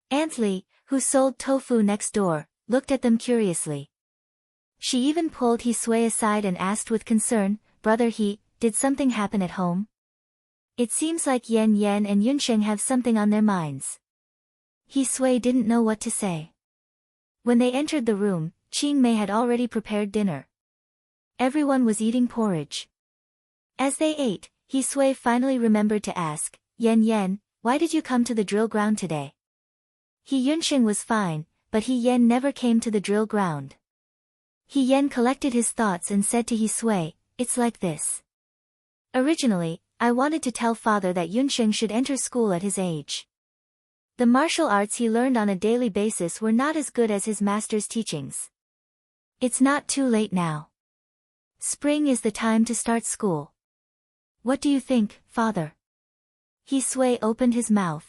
Aunt Li, who sold tofu next door, looked at them curiously. She even pulled He Sui aside and asked with concern, "Brother He, did something happen at home? It seems like Yan Yan and Yunsheng have something on their minds." He Sui didn't know what to say. When they entered the room, Qing Mei had already prepared dinner. Everyone was eating porridge. As they ate, He Sui finally remembered to ask, "Yan Yan, why did you come to the drill ground today?" He Yunsheng was fine, but He Yan never came to the drill ground. He Yan collected his thoughts and said to He Sui, "It's like this. Originally, I wanted to tell father that Yunsheng should enter school at his age. The martial arts he learned on a daily basis were not as good as his master's teachings. It's not too late now. Spring is the time to start school. What do you think, father?" He Sui opened his mouth.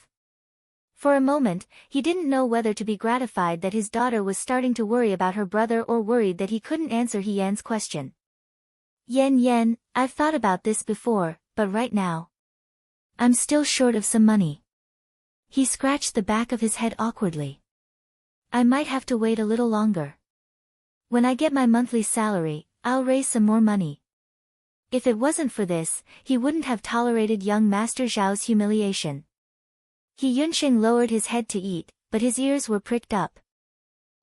For a moment, he didn't know whether to be gratified that his daughter was starting to worry about her brother or worried that he couldn't answer He Yan's question. "Yan Yan, I've thought about this before, but right now, I'm still short of some money." He scratched the back of his head awkwardly. "I might have to wait a little longer. When I get my monthly salary, I'll raise some more money." If it wasn't for this, he wouldn't have tolerated young Master Zhao's humiliation. He Yunsheng lowered his head to eat, but his ears were pricked up.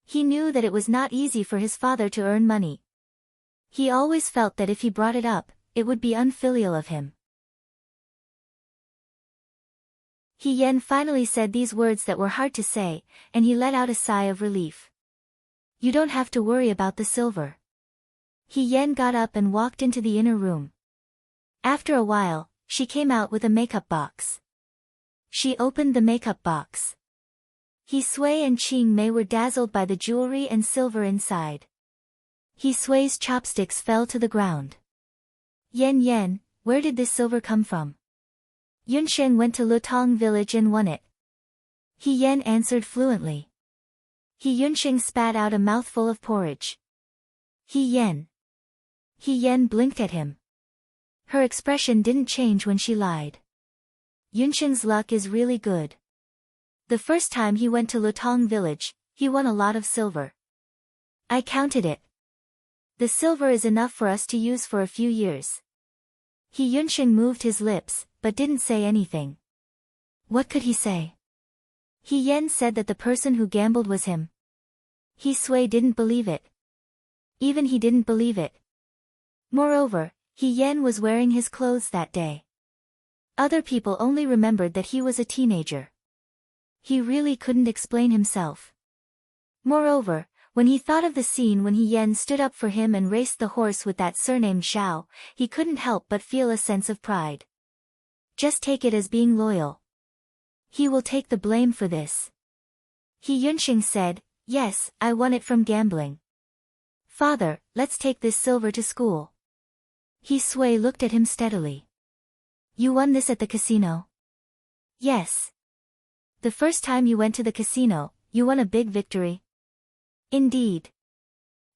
He knew that it was not easy for his father to earn money. He always felt that if he brought it up, it would be unfilial of him. He Yan finally said these words that were hard to say, and he let out a sigh of relief. "You don't have to worry about the silver." He Yan got up and walked into the inner room. After a while, she came out with a makeup box. She opened the makeup box. He Sui and Qing Mei were dazzled by the jewelry and silver inside. He Sui's chopsticks fell to the ground. "Yan Yan, where did this silver come from?" "Yunsheng went to Lutong village and won it." He Yan answered fluently. He Yunsheng spat out a mouthful of porridge. He Yan blinked at him. Her expression didn't change when she lied. "Yunsheng's luck is really good. The first time he went to Lutong village, he won a lot of silver. I counted it. The silver is enough for us to use for a few years." He Yunsheng moved his lips, but didn't say anything. What could he say? He Yan said that the person who gambled was him. He Sui didn't believe it. Even he didn't believe it. Moreover, He Yan was wearing his clothes that day. Other people only remembered that he was a teenager. He really couldn't explain himself. Moreover, when he thought of the scene when He Yan stood up for him and raced the horse with that surnamed Zhao, he couldn't help but feel a sense of pride. Just take it as being loyal. He will take the blame for this. He Yunsheng said, "Yes, I won it from gambling. Father, let's take this silver to school." He Sui looked at him steadily. "You won this at the casino?" "Yes. The first time you went to the casino, you won a big victory." "Indeed.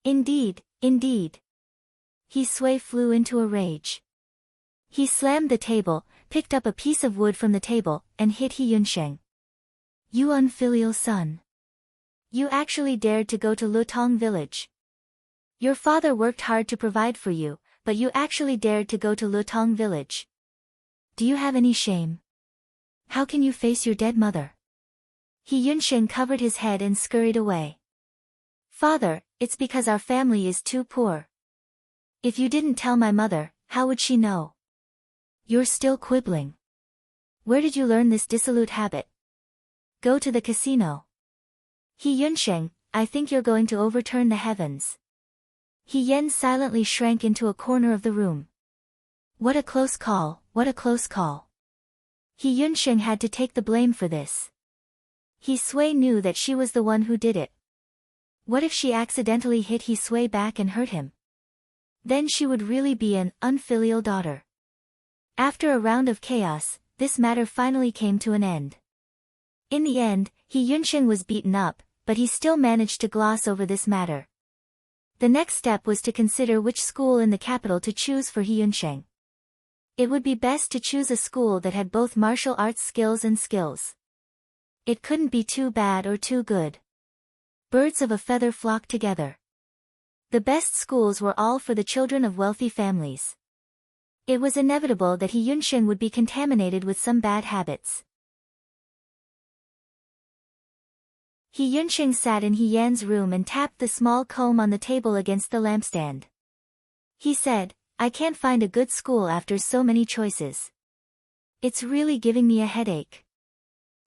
Indeed, indeed." He Sui flew into a rage. He slammed the table, picked up a piece of wood from the table, and hit He Yunsheng. "You unfilial son. You actually dared to go to Lutong village. Your father worked hard to provide for you, but you actually dared to go to Lutong village. Do you have any shame? How can you face your dead mother?" He Yunsheng covered his head and scurried away. "Father, it's because our family is too poor. If you didn't tell my mother, how would she know? You're still quibbling. Where did you learn this dissolute habit? Go to the casino." He Yunsheng, "I think you're going to overturn the heavens." He Yan silently shrank into a corner of the room. What a close call, what a close call. He Yunsheng had to take the blame for this. He Sui knew that she was the one who did it. What if she accidentally hit He Sui back and hurt him? Then she would really be an unfilial daughter. After a round of chaos, this matter finally came to an end. In the end, He Yunsheng was beaten up, but he still managed to gloss over this matter. The next step was to consider which school in the capital to choose for He Yunsheng. It would be best to choose a school that had both martial arts skills and skills. It couldn't be too bad or too good. Birds of a feather flock together. The best schools were all for the children of wealthy families. It was inevitable that He Yunsheng would be contaminated with some bad habits. He Yunsheng sat in He Yan's room and tapped the small comb on the table against the lampstand. He said, "I can't find a good school after so many choices. It's really giving me a headache.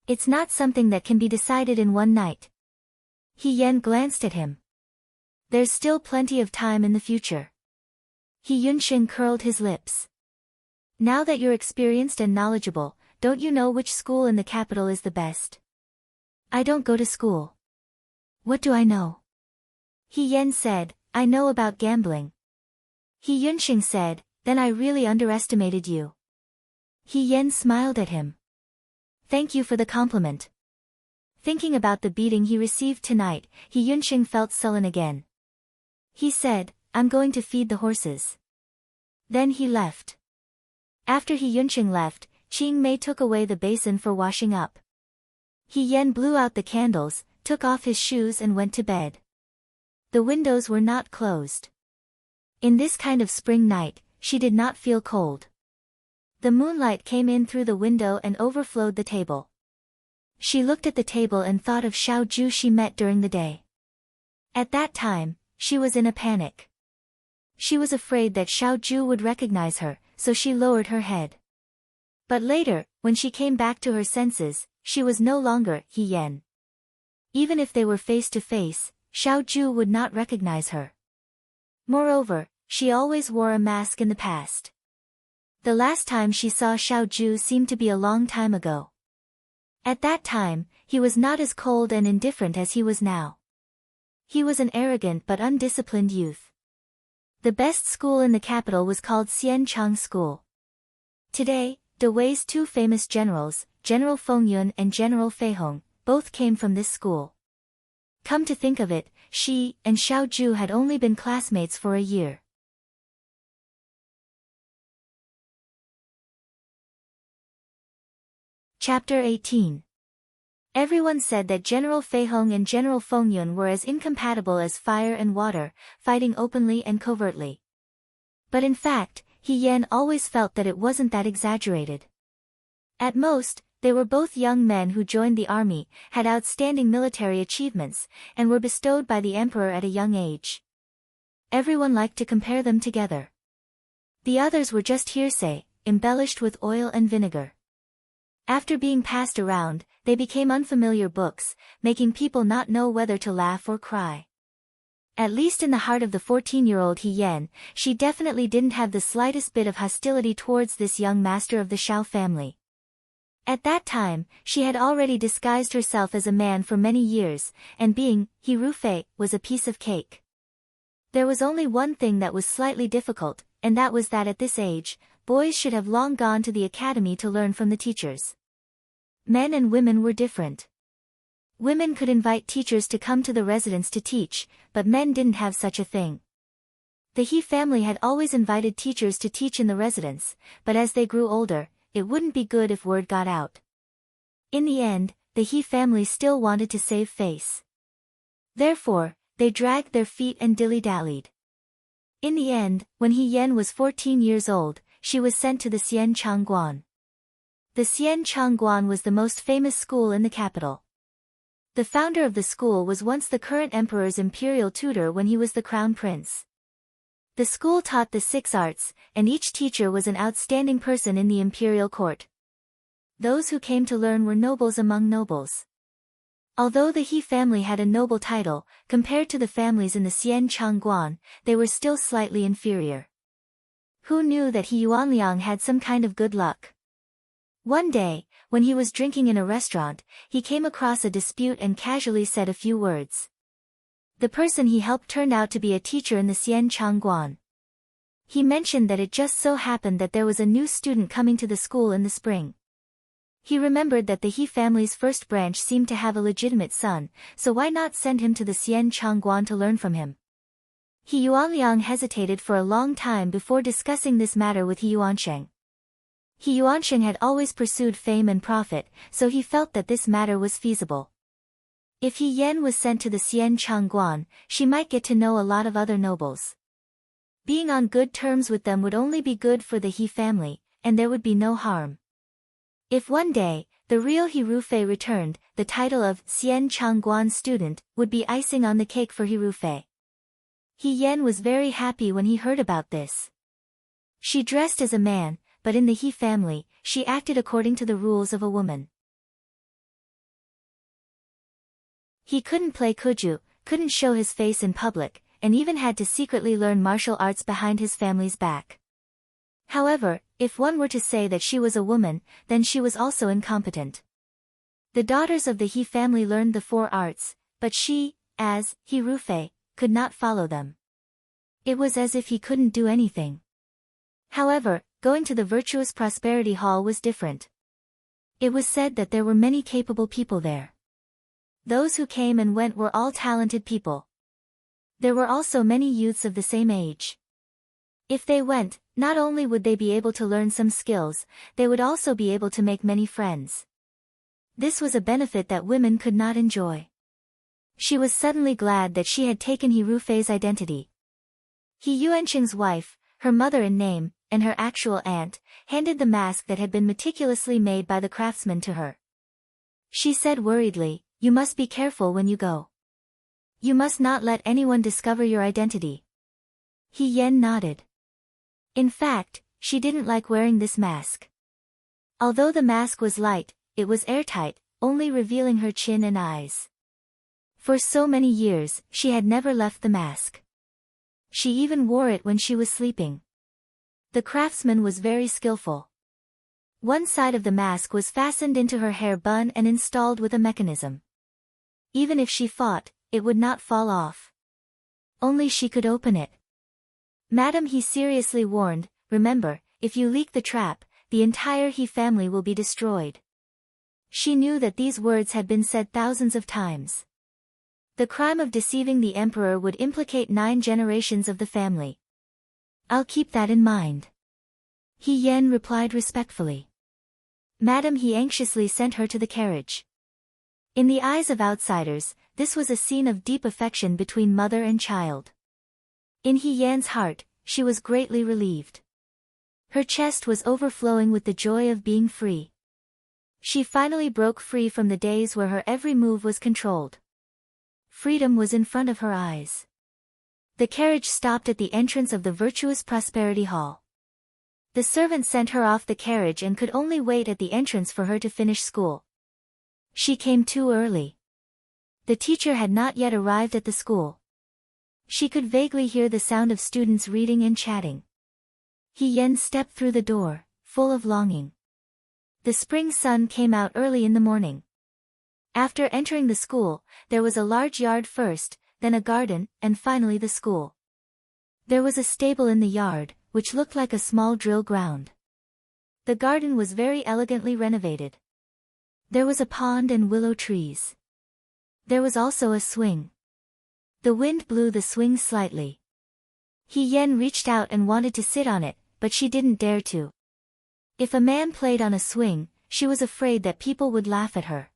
It's not something that can be decided in one night." He Yan glanced at him. "There's still plenty of time in the future." He Yunsheng curled his lips. "Now that you're experienced and knowledgeable, don't you know which school in the capital is the best?" "I don't go to school." "What do I know?" He Yan said, "I know about gambling." He Yunsheng said, "Then I really underestimated you." He Yan smiled at him. "Thank you for the compliment." Thinking about the beating he received tonight, He Yunsheng felt sullen again. He said, "I'm going to feed the horses." Then he left. After He Yunsheng left, Qing Mei took away the basin for washing up. He Yan blew out the candles, took off his shoes and went to bed. The windows were not closed. In this kind of spring night, she did not feel cold. The moonlight came in through the window and overflowed the table. She looked at the table and thought of Xiao Ju she met during the day. At that time, she was in a panic. She was afraid that Xiao Ju would recognize her, so she lowered her head. But later, when she came back to her senses, she was no longer He Yan. Even if they were face to face, Xiao Ju would not recognize her. Moreover, she always wore a mask in the past. The last time she saw Xiao Ju seemed to be a long time ago. At that time, he was not as cold and indifferent as he was now. He was an arrogant but undisciplined youth. The best school in the capital was called Xianchang School. Today, Dawei's two famous generals, General Fengyun and General Feihong, both came from this school. Come to think of it, she and Xiao Ju had only been classmates for a year. Chapter 18. Everyone said that General Feihong and General Fengyun were as incompatible as fire and water, fighting openly and covertly. But in fact, He Yan always felt that it wasn't that exaggerated. At most, they were both young men who joined the army, had outstanding military achievements, and were bestowed by the emperor at a young age. Everyone liked to compare them together. The others were just hearsay, embellished with oil and vinegar. After being passed around, they became unfamiliar books, making people not know whether to laugh or cry. At least in the heart of the 14-year-old He Yan, she definitely didn't have the slightest bit of hostility towards this young master of the Shao family. At that time, she had already disguised herself as a man for many years, and being He Rufei was a piece of cake. There was only one thing that was slightly difficult, and that was that at this age, boys should have long gone to the academy to learn from the teachers. Men and women were different. Women could invite teachers to come to the residence to teach, but men didn't have such a thing. The He family had always invited teachers to teach in the residence, but as they grew older, it wouldn't be good if word got out. In the end, the He family still wanted to save face. Therefore, they dragged their feet and dilly-dallied. In the end, when He Yan was 14 years old, she was sent to the Xianchang Guan. The Xianchang Guan was the most famous school in the capital. The founder of the school was once the current emperor's imperial tutor when he was the crown prince. The school taught the 6 arts, and each teacher was an outstanding person in the imperial court. Those who came to learn were nobles among nobles. Although the He family had a noble title, compared to the families in the Xianchang Guan, they were still slightly inferior. Who knew that He Yuanliang had some kind of good luck? One day, when he was drinking in a restaurant, he came across a dispute and casually said a few words. The person he helped turned out to be a teacher in the Xianchang Guan. He mentioned that it just so happened that there was a new student coming to the school in the spring. He remembered that the He family's first branch seemed to have a legitimate son, so why not send him to the Xian Changguan to learn from him? He Yuanliang hesitated for a long time before discussing this matter with He Yuansheng. He Yuansheng had always pursued fame and profit, so he felt that this matter was feasible. If He Yan was sent to the Xian Changguan, she might get to know a lot of other nobles. Being on good terms with them would only be good for the He family, and there would be no harm. If one day, the real He Rufei returned, the title of Xian Changguan student would be icing on the cake for He Rufei. He Yan was very happy when he heard about this. She dressed as a man, but in the He family, she acted according to the rules of a woman. He couldn't play kuju, couldn't show his face in public, and even had to secretly learn martial arts behind his family's back. However, if one were to say that she was a woman, then she was also incompetent. The daughters of the He family learned the 4 arts, but she, as He Rufei, could not follow them. It was as if he couldn't do anything. However, going to the Virtuous Prosperity Hall was different. It was said that there were many capable people there. Those who came and went were all talented people. There were also many youths of the same age. If they went, not only would they be able to learn some skills, they would also be able to make many friends. This was a benefit that women could not enjoy. She was suddenly glad that she had taken He Rufei's identity. He Yuansheng's wife, her mother in name, and her actual aunt, handed the mask that had been meticulously made by the craftsman to her. She said worriedly, "You must be careful when you go. You must not let anyone discover your identity." He Yan nodded. In fact, she didn't like wearing this mask. Although the mask was light, it was airtight, only revealing her chin and eyes. For so many years, she had never left the mask. She even wore it when she was sleeping. The craftsman was very skillful. One side of the mask was fastened into her hair bun and installed with a mechanism. Even if she fought, it would not fall off. Only she could open it. "Madam," he seriously warned, "remember, if you leak the trap, the entire He family will be destroyed." She knew that these words had been said thousands of times. The crime of deceiving the emperor would implicate 9 generations of the family. "I'll keep that in mind." He Yan replied respectfully. "Madam," he anxiously sent her to the carriage. In the eyes of outsiders, this was a scene of deep affection between mother and child. In He Yan's heart, she was greatly relieved. Her chest was overflowing with the joy of being free. She finally broke free from the days where her every move was controlled. Freedom was in front of her eyes. The carriage stopped at the entrance of the Virtuous Prosperity Hall. The servant sent her off the carriage and could only wait at the entrance for her to finish school. She came too early. The teacher had not yet arrived at the school. She could vaguely hear the sound of students reading and chatting. He Yan stepped through the door, full of longing. The spring sun came out early in the morning. After entering the school, there was a large yard first, then a garden, and finally the school. There was a stable in the yard, which looked like a small drill ground. The garden was very elegantly renovated. There was a pond and willow trees. There was also a swing. The wind blew the swing slightly. He Yan reached out and wanted to sit on it, but she didn't dare to. If a man played on a swing, she was afraid that people would laugh at her.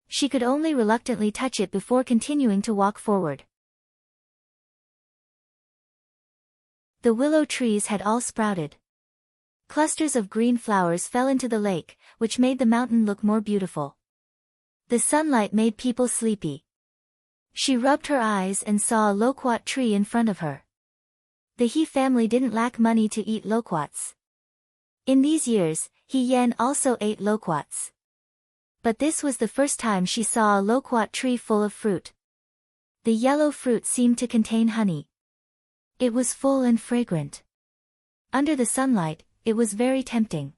She could only reluctantly touch it before continuing to walk forward. The willow trees had all sprouted. Clusters of green flowers fell into the lake, which made the mountain look more beautiful. The sunlight made people sleepy. She rubbed her eyes and saw a loquat tree in front of her. The He family didn't lack money to eat loquats. In these years, He Yan also ate loquats. But this was the first time she saw a loquat tree full of fruit. The yellow fruit seemed to contain honey. It was full and fragrant. Under the sunlight, it was very tempting.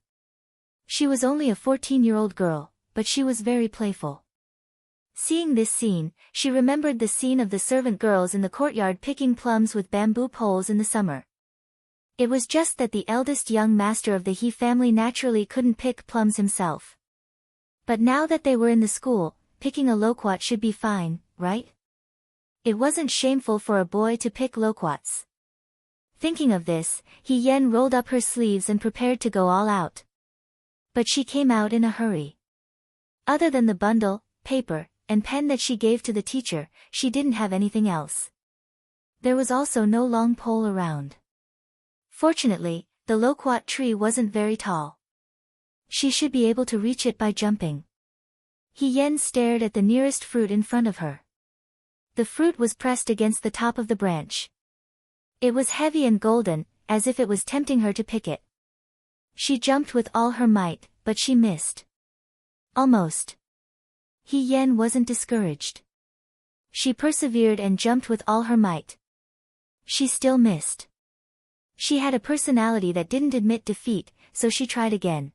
She was only a 14-year-old girl, but she was very playful. Seeing this scene, she remembered the scene of the servant girls in the courtyard picking plums with bamboo poles in the summer. It was just that the eldest young master of the He family naturally couldn't pick plums himself. But now that they were in the school, picking a loquat should be fine, right? It wasn't shameful for a boy to pick loquats. Thinking of this, He Yen rolled up her sleeves and prepared to go all out. But she came out in a hurry. Other than the bundle, paper, and pen that she gave to the teacher, she didn't have anything else. There was also no long pole around. Fortunately, the loquat tree wasn't very tall. She should be able to reach it by jumping. He Yen stared at the nearest fruit in front of her. The fruit was pressed against the top of the branch. It was heavy and golden, as if it was tempting her to pick it. She jumped with all her might, but she missed. Almost. He Yen wasn't discouraged. She persevered and jumped with all her might. She still missed. She had a personality that didn't admit defeat, so she tried again.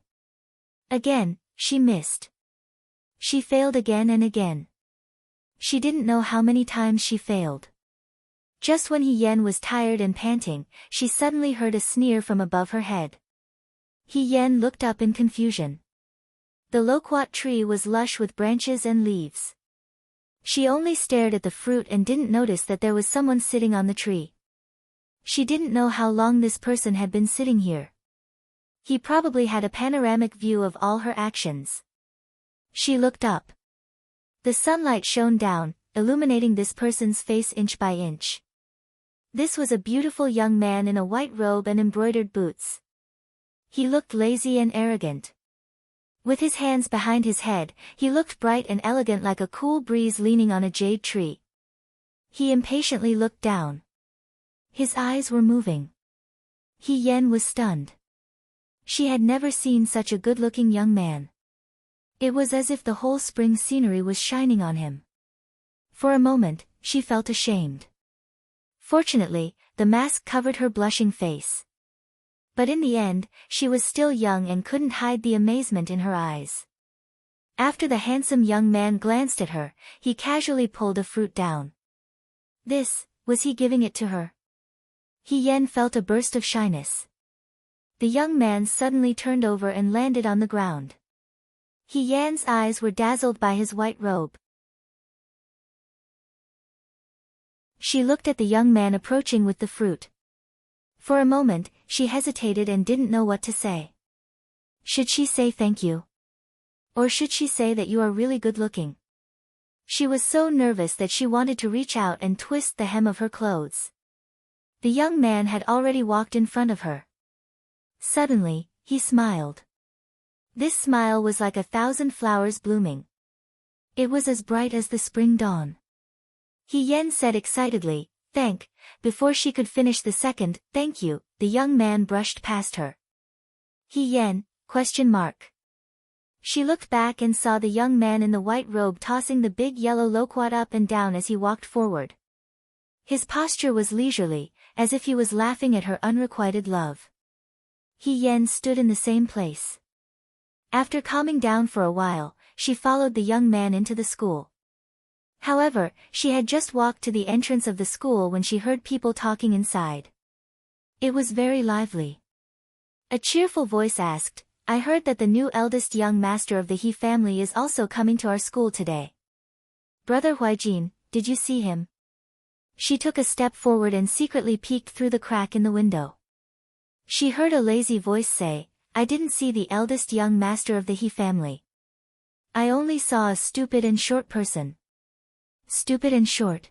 Again, she missed. She failed again and again. She didn't know how many times she failed. Just when He Yen was tired and panting, she suddenly heard a sneer from above her head. He Yen looked up in confusion. The loquat tree was lush with branches and leaves. She only stared at the fruit and didn't notice that there was someone sitting on the tree. She didn't know how long this person had been sitting here. He probably had a panoramic view of all her actions. She looked up. The sunlight shone down, illuminating this person's face inch by inch. This was a beautiful young man in a white robe and embroidered boots. He looked lazy and arrogant. With his hands behind his head, he looked bright and elegant like a cool breeze leaning on a jade tree. He impatiently looked down. His eyes were moving. He Yen was stunned. She had never seen such a good-looking young man. It was as if the whole spring scenery was shining on him. For a moment, she felt ashamed. Fortunately, the mask covered her blushing face. But in the end, she was still young and couldn't hide the amazement in her eyes. After the handsome young man glanced at her, he casually pulled a fruit down. Was he giving it to her? He Yen felt a burst of shyness. The young man suddenly turned over and landed on the ground. He Yan's eyes were dazzled by his white robe. She looked at the young man approaching with the fruit. For a moment, she hesitated and didn't know what to say. Should she say thank you? Or should she say that you are really good-looking? She was so nervous that she wanted to reach out and twist the hem of her clothes. The young man had already walked in front of her. Suddenly, he smiled. This smile was like 1,000 flowers blooming. It was as bright as the spring dawn. He Yen said excitedly, before she could finish the second, thank you, the young man brushed past her. He Yen, ? She looked back and saw the young man in the white robe tossing the big yellow loquat up and down as he walked forward. His posture was leisurely, as if he was laughing at her unrequited love. He Yen stood in the same place. After calming down for a while, she followed the young man into the school. However, she had just walked to the entrance of the school when she heard people talking inside. It was very lively. A cheerful voice asked, I heard that the new eldest young master of the He family is also coming to our school today. Brother Huijin, did you see him? She took a step forward and secretly peeked through the crack in the window. She heard a lazy voice say, I didn't see the eldest young master of the He family. I only saw a stupid and short person. Stupid and short.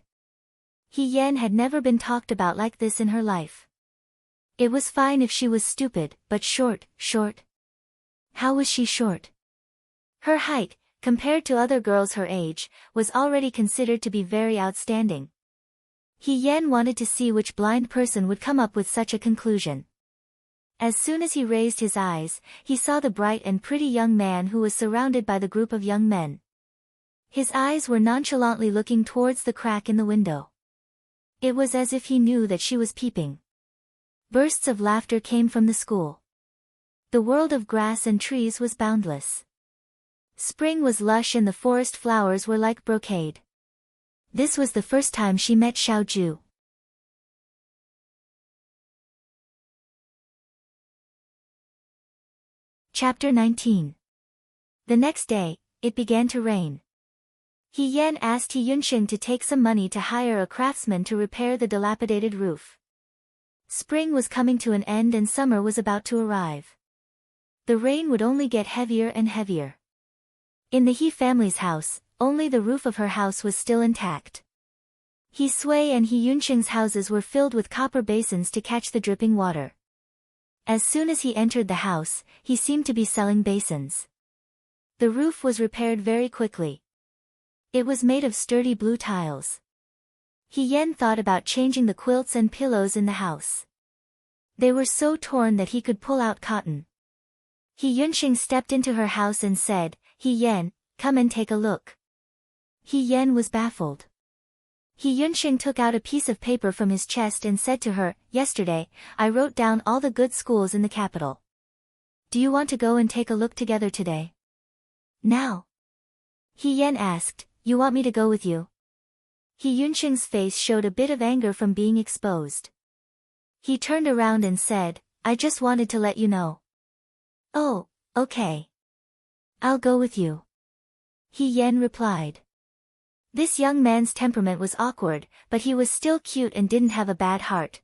He Yen had never been talked about like this in her life. It was fine if she was stupid, but short. How was she short? Her height, compared to other girls her age, was already considered to be very outstanding. He Yen wanted to see which blind person would come up with such a conclusion. As soon as he raised his eyes, he saw the bright and pretty young man who was surrounded by the group of young men. His eyes were nonchalantly looking towards the crack in the window. It was as if he knew that she was peeping. Bursts of laughter came from the school. The world of grass and trees was boundless. Spring was lush and the forest flowers were like brocade. This was the first time she met Xiaoju. Chapter 19. The next day, it began to rain. He Yan asked He Yunsheng to take some money to hire a craftsman to repair the dilapidated roof. Spring was coming to an end and summer was about to arrive. The rain would only get heavier and heavier. In the He family's house, only the roof of her house was still intact. He Sui and He Yunsheng's houses were filled with copper basins to catch the dripping water. As soon as he entered the house, he seemed to be selling basins. The roof was repaired very quickly. It was made of sturdy blue tiles. He Yan thought about changing the quilts and pillows in the house. They were so torn that he could pull out cotton. He Yunsheng stepped into her house and said, "He Yan, come and take a look." He Yan was baffled. He Yunsheng took out a piece of paper from his chest and said to her, "Yesterday, I wrote down all the good schools in the capital. Do you want to go and take a look together today?" "Now?" He Yan asked, "You want me to go with you?" He Yunsheng's face showed a bit of anger from being exposed. He turned around and said, "I just wanted to let you know." "Oh, okay. I'll go with you." He Yan replied. This young man's temperament was awkward, but he was still cute and didn't have a bad heart.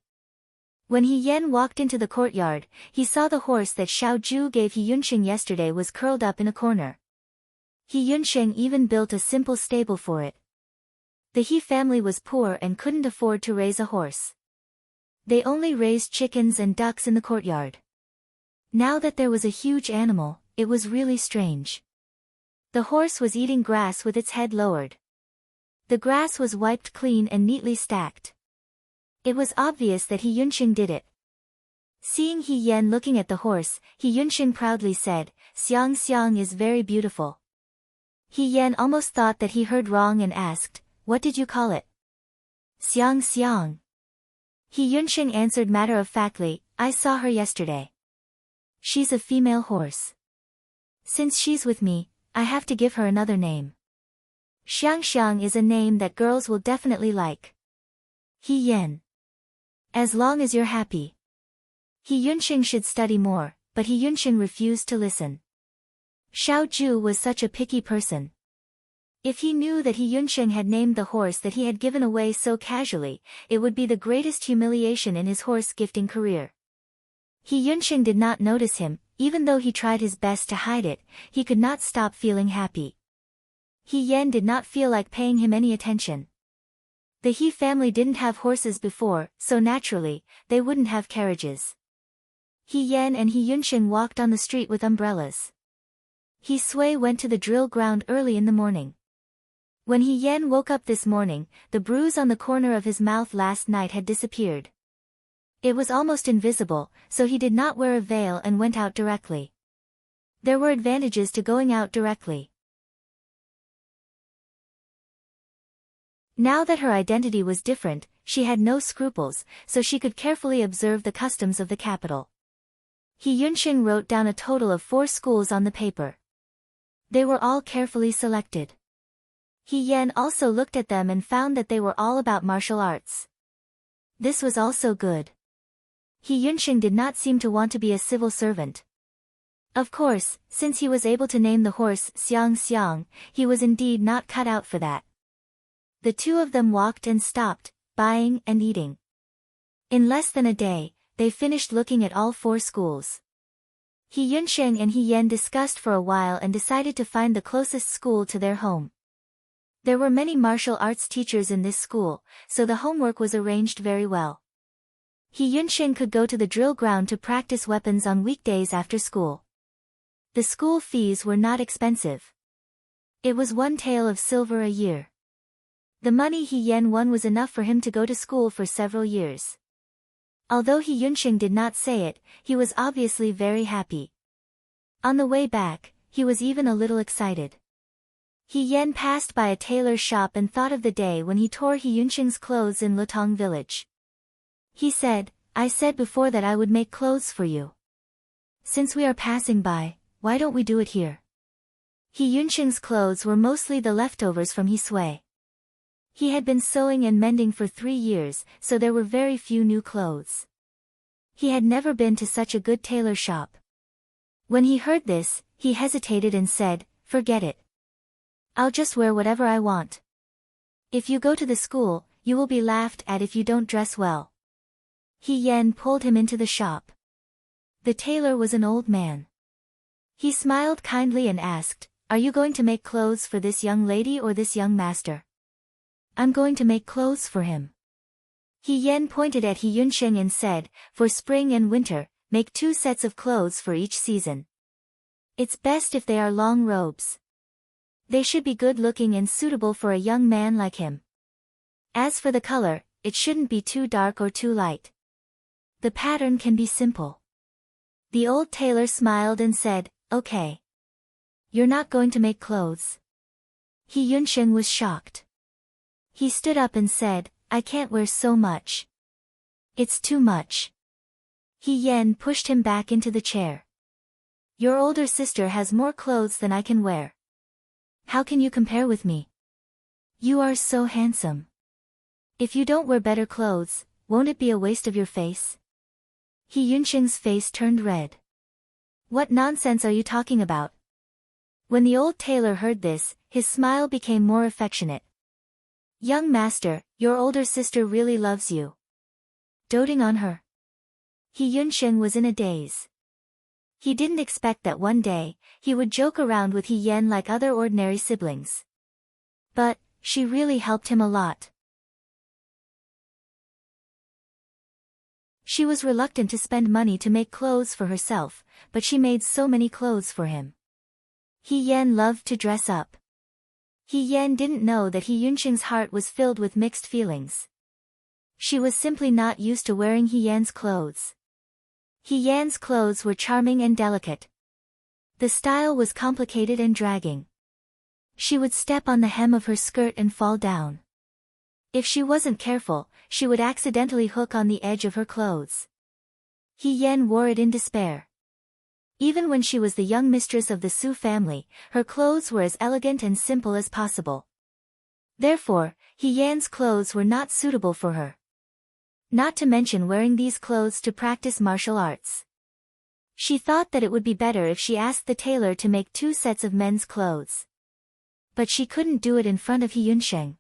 When He Yan walked into the courtyard, he saw the horse that Xiao Ju gave He Yunsheng yesterday was curled up in a corner. He Yunsheng even built a simple stable for it. The He family was poor and couldn't afford to raise a horse. They only raised chickens and ducks in the courtyard. Now that there was a huge animal, it was really strange. The horse was eating grass with its head lowered. The grass was wiped clean and neatly stacked. It was obvious that He Yunsheng did it. Seeing He Yan looking at the horse, He Yunsheng proudly said, "Xiang Xiang is very beautiful." He Yan almost thought that he heard wrong and asked, "What did you call it?" "Xiang Xiang." He Yunsheng answered matter-of-factly, "I saw her yesterday. She's a female horse. Since she's with me, I have to give her another name. Xiang Xiang is a name that girls will definitely like. He Yan. As long as you're happy." He Yunsheng should study more, but He Yunsheng refused to listen. Xiao Ju was such a picky person. If he knew that He Yunsheng had named the horse that he had given away so casually, it would be the greatest humiliation in his horse-gifting career. He Yunsheng did not notice him, even though he tried his best to hide it, he could not stop feeling happy. He Yan did not feel like paying him any attention. The He family didn't have horses before, so naturally, they wouldn't have carriages. He Yan and He Yunsheng walked on the street with umbrellas. He Sui went to the drill ground early in the morning. When He Yan woke up this morning, the bruise on the corner of his mouth last night had disappeared. It was almost invisible, so he did not wear a veil and went out directly. There were advantages to going out directly. Now that her identity was different, she had no scruples, so she could carefully observe the customs of the capital. He Yunsheng wrote down a total of 4 schools on the paper. They were all carefully selected. He Yan also looked at them and found that they were all about martial arts. This was also good. He Yunsheng did not seem to want to be a civil servant. Of course, since he was able to name the horse Xiang Xiang, he was indeed not cut out for that. The two of them walked and stopped, buying and eating. In less than a day, they finished looking at all 4 schools. He Yunsheng and He Yan discussed for a while and decided to find the closest school to their home. There were many martial arts teachers in this school, so the homework was arranged very well. He Yunsheng could go to the drill ground to practice weapons on weekdays after school. The school fees were not expensive. It was 1 tael of silver a year. The money He Yan won was enough for him to go to school for several years. Although He Yunsheng did not say it, he was obviously very happy. On the way back, he was even a little excited. He Yan passed by a tailor's shop and thought of the day when he tore He Yunsheng's clothes in Lutong village. He said, "I said before that I would make clothes for you. Since we are passing by, why don't we do it here?" He Yunsheng's clothes were mostly the leftovers from He Sui. He had been sewing and mending for 3 years, so there were very few new clothes. He had never been to such a good tailor shop. When he heard this, he hesitated and said, "Forget it. I'll just wear whatever I want. If you go to the school, you will be laughed at if you don't dress well." He Yen pulled him into the shop. The tailor was an old man. He smiled kindly and asked, "Are you going to make clothes for this young lady or this young master?" "I'm going to make clothes for him." He Yen pointed at He Yunsheng and said, "For spring and winter, make 2 sets of clothes for each season. It's best if they are long robes. They should be good-looking and suitable for a young man like him. As for the color, it shouldn't be too dark or too light. The pattern can be simple." The old tailor smiled and said, "Okay. You're not going to make clothes?" He Yunsheng was shocked. He stood up and said, "I can't wear so much. It's too much." He Yen pushed him back into the chair. "Your older sister has more clothes than I can wear. How can you compare with me? You are so handsome. If you don't wear better clothes, won't it be a waste of your face?" He Yunsheng's face turned red. "What nonsense are you talking about?" When the old tailor heard this, his smile became more affectionate. "Young master, your older sister really loves you." Doting on her? He Yunsheng was in a daze. He didn't expect that one day, he would joke around with He Yen like other ordinary siblings. But, she really helped him a lot. She was reluctant to spend money to make clothes for herself, but she made so many clothes for him. He Yen loved to dress up. He Yen didn't know that He Yunsheng's heart was filled with mixed feelings. She was simply not used to wearing He Yen's clothes. He Yan's clothes were charming and delicate. The style was complicated and dragging. She would step on the hem of her skirt and fall down. If she wasn't careful, she would accidentally hook on the edge of her clothes. He Yen wore it in despair. Even when she was the young mistress of the Su family, her clothes were as elegant and simple as possible. Therefore, He Yan's clothes were not suitable for her. Not to mention wearing these clothes to practice martial arts. She thought that it would be better if she asked the tailor to make 2 sets of men's clothes. But she couldn't do it in front of He Yunsheng.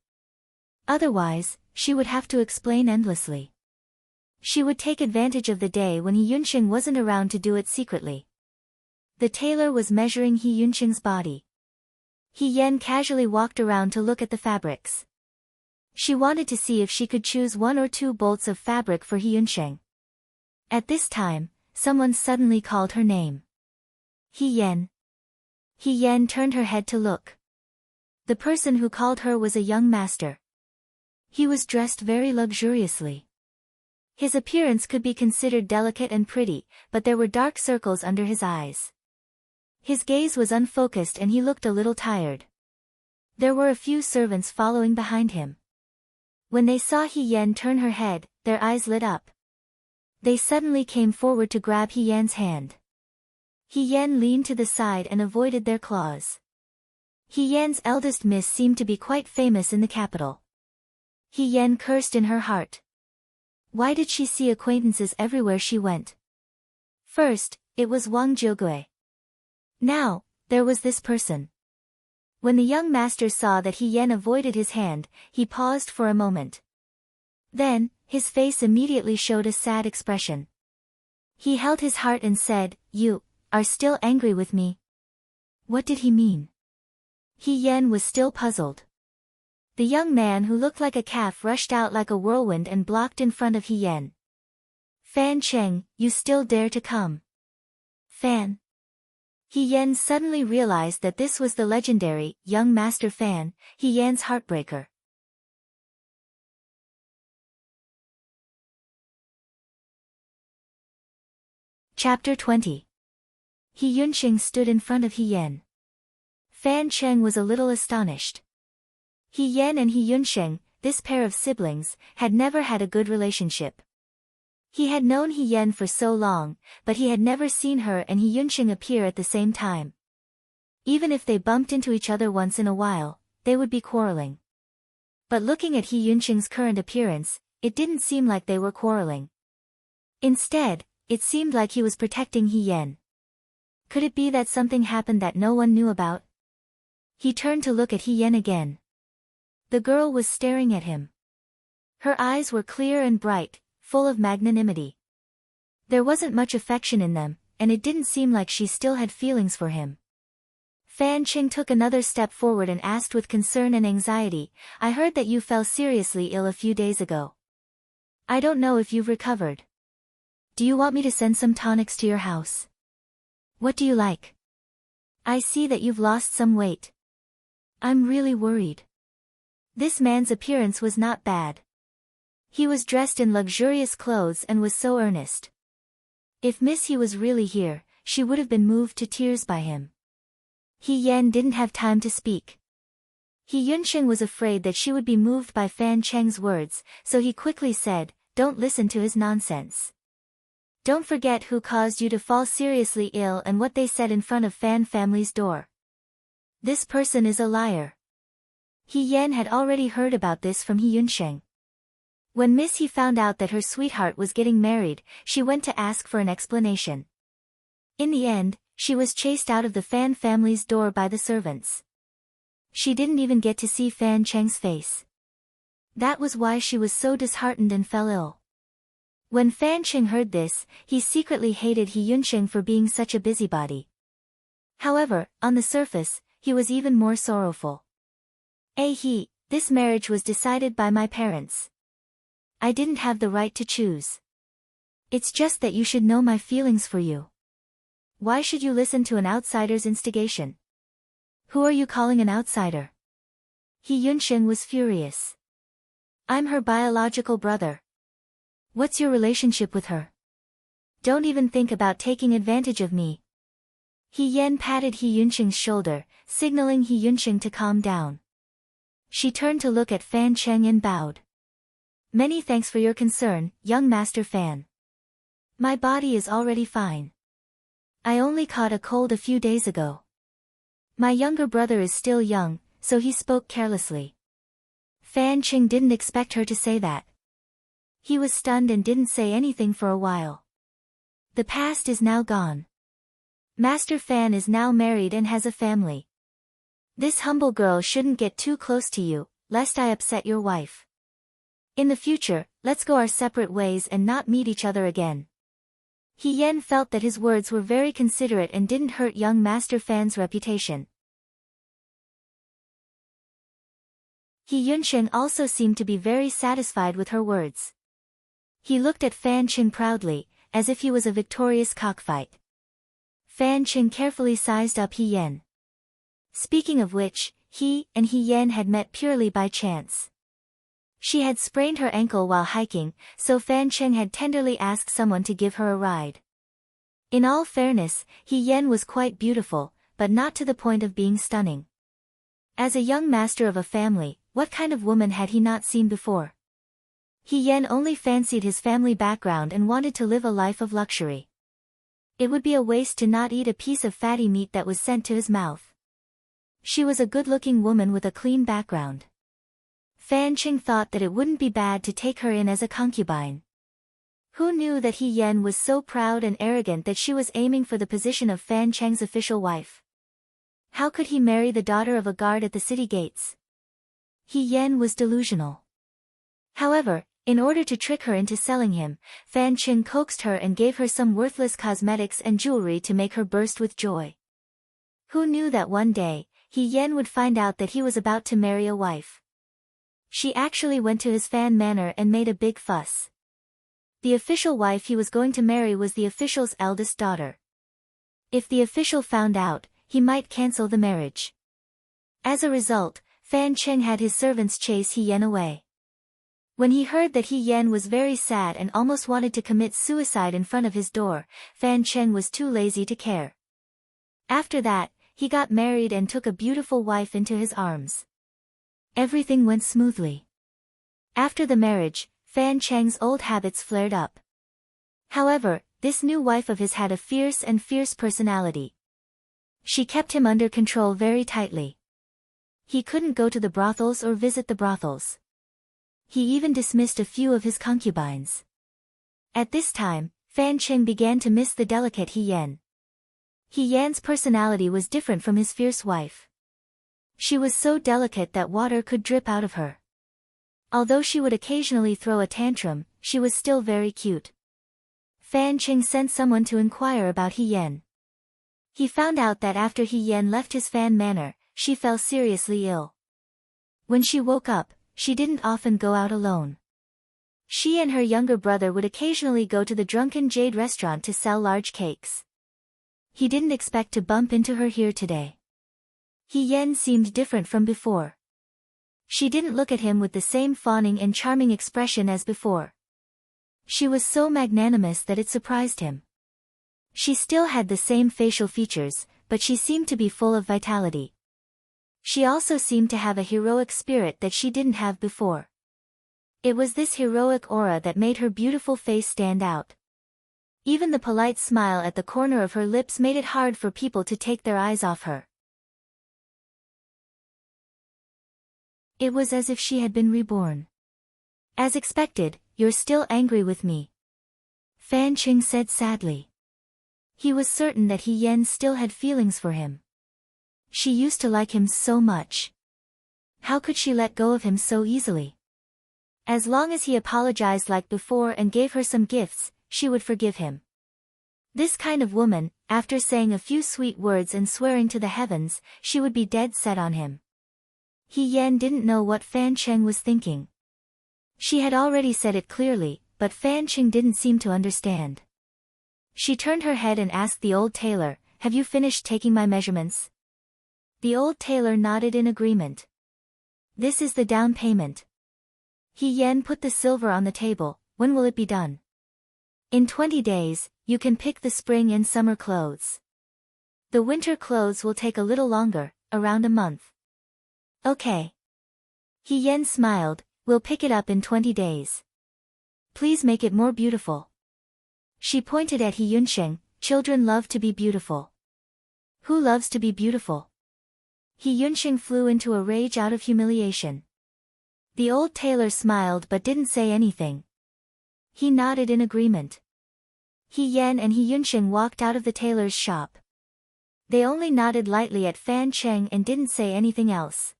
Otherwise, she would have to explain endlessly. She would take advantage of the day when He Yunsheng wasn't around to do it secretly. The tailor was measuring He Yunsheng's body. He Yen casually walked around to look at the fabrics. She wanted to see if she could choose 1 or 2 bolts of fabric for He Yunsheng. At this time, someone suddenly called her name. "He Yen." He Yen turned her head to look. The person who called her was a young master. He was dressed very luxuriously. His appearance could be considered delicate and pretty, but there were dark circles under his eyes. His gaze was unfocused and he looked a little tired. There were a few servants following behind him. When they saw He Yen turn her head, their eyes lit up. They suddenly came forward to grab He Yen's hand. He Yen leaned to the side and avoided their claws. He Yen's eldest miss seemed to be quite famous in the capital. He Yen cursed in her heart. Why did she see acquaintances everywhere she went? First, it was Wang Jiugui. Now, there was this person. When the young master saw that He Yen avoided his hand, he paused for a moment. Then, his face immediately showed a sad expression. He held his heart and said, "You are still angry with me?" What did he mean? He Yen was still puzzled. The young man who looked like a calf rushed out like a whirlwind and blocked in front of He Yen. "Fan Cheng, you still dare to come?" "Fan?" He Yen suddenly realized that this was the legendary, young master Fan, He Yen's heartbreaker. Chapter 20. He Yunsheng stood in front of He Yen. Fan Cheng was a little astonished. He Yen and He Yunsheng, this pair of siblings, had never had a good relationship. He had known He Yen for so long, but he had never seen her and He Yunsheng appear at the same time. Even if they bumped into each other once in a while, they would be quarreling. But looking at He Yunsheng's current appearance, it didn't seem like they were quarreling. Instead, it seemed like he was protecting He Yen. Could it be that something happened that no one knew about? He turned to look at He Yen again. The girl was staring at him. Her eyes were clear and bright, full of magnanimity. There wasn't much affection in them, and it didn't seem like she still had feelings for him. Fan Qing took another step forward and asked with concern and anxiety, "I heard that you fell seriously ill a few days ago. I don't know if you've recovered. Do you want me to send some tonics to your house? What do you like? I see that you've lost some weight. I'm really worried." This man's appearance was not bad. He was dressed in luxurious clothes and was so earnest. If Miss He was really here, she would have been moved to tears by him. He Yen didn't have time to speak. He Yunsheng was afraid that she would be moved by Fan Cheng's words, so he quickly said, "Don't listen to his nonsense. Don't forget who caused you to fall seriously ill and what they said in front of Fan family's door. This person is a liar." He Yen had already heard about this from He Yunsheng. When Miss He found out that her sweetheart was getting married, she went to ask for an explanation. In the end, she was chased out of the Fan family's door by the servants. She didn't even get to see Fan Cheng's face. That was why she was so disheartened and fell ill. When Fan Cheng heard this, he secretly hated He Yunsheng for being such a busybody. However, on the surface, he was even more sorrowful. This marriage was decided by my parents. I didn't have the right to choose. It's just that you should know my feelings for you. Why should you listen to an outsider's instigation? Who are you calling an outsider? He Yunsheng was furious. I'm her biological brother. What's your relationship with her? Don't even think about taking advantage of me. He Yen patted He Yunsheng's shoulder, signaling He Yunsheng to calm down. She turned to look at Fan Cheng and bowed. Many thanks for your concern, young Master Fan. My body is already fine. I only caught a cold a few days ago. My younger brother is still young, so he spoke carelessly. Fan Cheng didn't expect her to say that. He was stunned and didn't say anything for a while. The past is now gone. Master Fan is now married and has a family. This humble girl shouldn't get too close to you, lest I upset your wife. In the future, let's go our separate ways and not meet each other again. He Yen felt that his words were very considerate and didn't hurt young Master Fan's reputation. He Yunsheng also seemed to be very satisfied with her words. He looked at Fan Cheng proudly, as if he was a victorious cockfight. Fan Cheng carefully sized up He Yen. Speaking of which, he and He Yen had met purely by chance. She had sprained her ankle while hiking, so Fan Cheng had tenderly asked someone to give her a ride. In all fairness, He Yen was quite beautiful, but not to the point of being stunning. As a young master of a family, what kind of woman had he not seen before? He Yen only fancied his family background and wanted to live a life of luxury. It would be a waste to not eat a piece of fatty meat that was sent to his mouth. She was a good-looking woman with a clean background. Fan Cheng thought that it wouldn't be bad to take her in as a concubine. Who knew that He Yen was so proud and arrogant that she was aiming for the position of Fan Cheng's official wife? How could he marry the daughter of a guard at the city gates? He Yen was delusional. However, in order to trick her into selling him, Fan Cheng coaxed her and gave her some worthless cosmetics and jewelry to make her burst with joy. Who knew that one day, He Yen would find out that he was about to marry a wife? She actually went to his Fan manor and made a big fuss. The official wife he was going to marry was the official's eldest daughter. If the official found out, he might cancel the marriage. As a result, Fan Cheng had his servants chase He Yen away. When he heard that He Yen was very sad and almost wanted to commit suicide in front of his door, Fan Cheng was too lazy to care. After that, he got married and took a beautiful wife into his arms. Everything went smoothly. After the marriage, Fan Cheng's old habits flared up. However, this new wife of his had a fierce personality. She kept him under control very tightly. He couldn't go to the brothels or visit the brothels. He even dismissed a few of his concubines. At this time, Fan Cheng began to miss the delicate He Yen. He Yan's personality was different from his fierce wife. She was so delicate that water could drip out of her. Although she would occasionally throw a tantrum, she was still very cute. Fan Qing sent someone to inquire about He Yan. He found out that after He Yan left his fan manor, she fell seriously ill. When she woke up, she didn't often go out alone. She and her younger brother would occasionally go to the Drunken Jade restaurant to sell large cakes. He didn't expect to bump into her here today. He Yan seemed different from before. She didn't look at him with the same fawning and charming expression as before. She was so magnanimous that it surprised him. She still had the same facial features, but she seemed to be full of vitality. She also seemed to have a heroic spirit that she didn't have before. It was this heroic aura that made her beautiful face stand out. Even the polite smile at the corner of her lips made it hard for people to take their eyes off her. It was as if she had been reborn. As expected, you're still angry with me, Fan Qing said sadly. He was certain that He Yan still had feelings for him. She used to like him so much. How could she let go of him so easily? As long as he apologized like before and gave her some gifts, she would forgive him. This kind of woman, after saying a few sweet words and swearing to the heavens, she would be dead set on him. He Yan didn't know what Fan Qing was thinking. She had already said it clearly, but Fan Qing didn't seem to understand. She turned her head and asked the old tailor, "Have you finished taking my measurements?" The old tailor nodded in agreement. "This is the down payment." He Yan put the silver on the table. "When will it be done?" "In 20 days, you can pick the spring and summer clothes. The winter clothes will take a little longer, around a month." "Okay." He Yan smiled. "We'll pick it up in 20 days. Please make it more beautiful." She pointed at He Yunsheng. "Children love to be beautiful." "Who loves to be beautiful?" He Yunsheng flew into a rage out of humiliation. The old tailor smiled but didn't say anything. He nodded in agreement. He Yan and He Yunsheng walked out of the tailor's shop. They only nodded lightly at Fan Qing and didn't say anything else.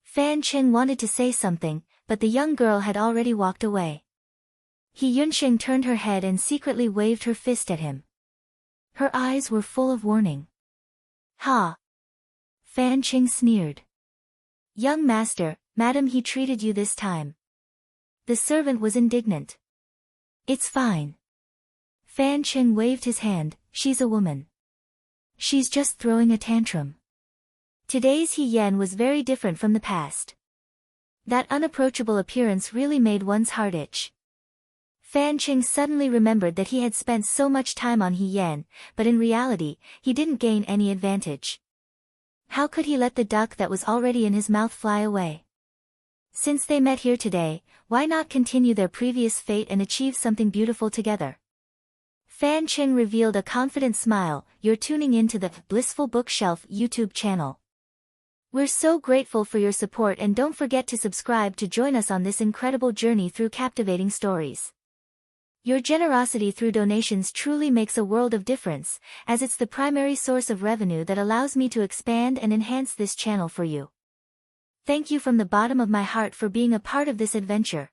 Fan Qing wanted to say something, but the young girl had already walked away. He Yunsheng turned her head and secretly waved her fist at him. Her eyes were full of warning. "Ha!" Fan Qing sneered. "Young master, madam, he treated you this time." The servant was indignant. "It's fine." Fan Qing waved his hand. "She's a woman. She's just throwing a tantrum." Today's He Yan was very different from the past. That unapproachable appearance really made one's heart itch. Fan Qing suddenly remembered that he had spent so much time on He Yan, but in reality, he didn't gain any advantage. How could he let the duck that was already in his mouth fly away? Since they met here today, why not continue their previous fate and achieve something beautiful together? Fan Qing revealed a confident smile. "You're tuning in to the Blissful Bookshelf YouTube channel. We're so grateful for your support, and don't forget to subscribe to join us on this incredible journey through captivating stories. Your generosity through donations truly makes a world of difference, as it's the primary source of revenue that allows me to expand and enhance this channel for you. Thank you from the bottom of my heart for being a part of this adventure.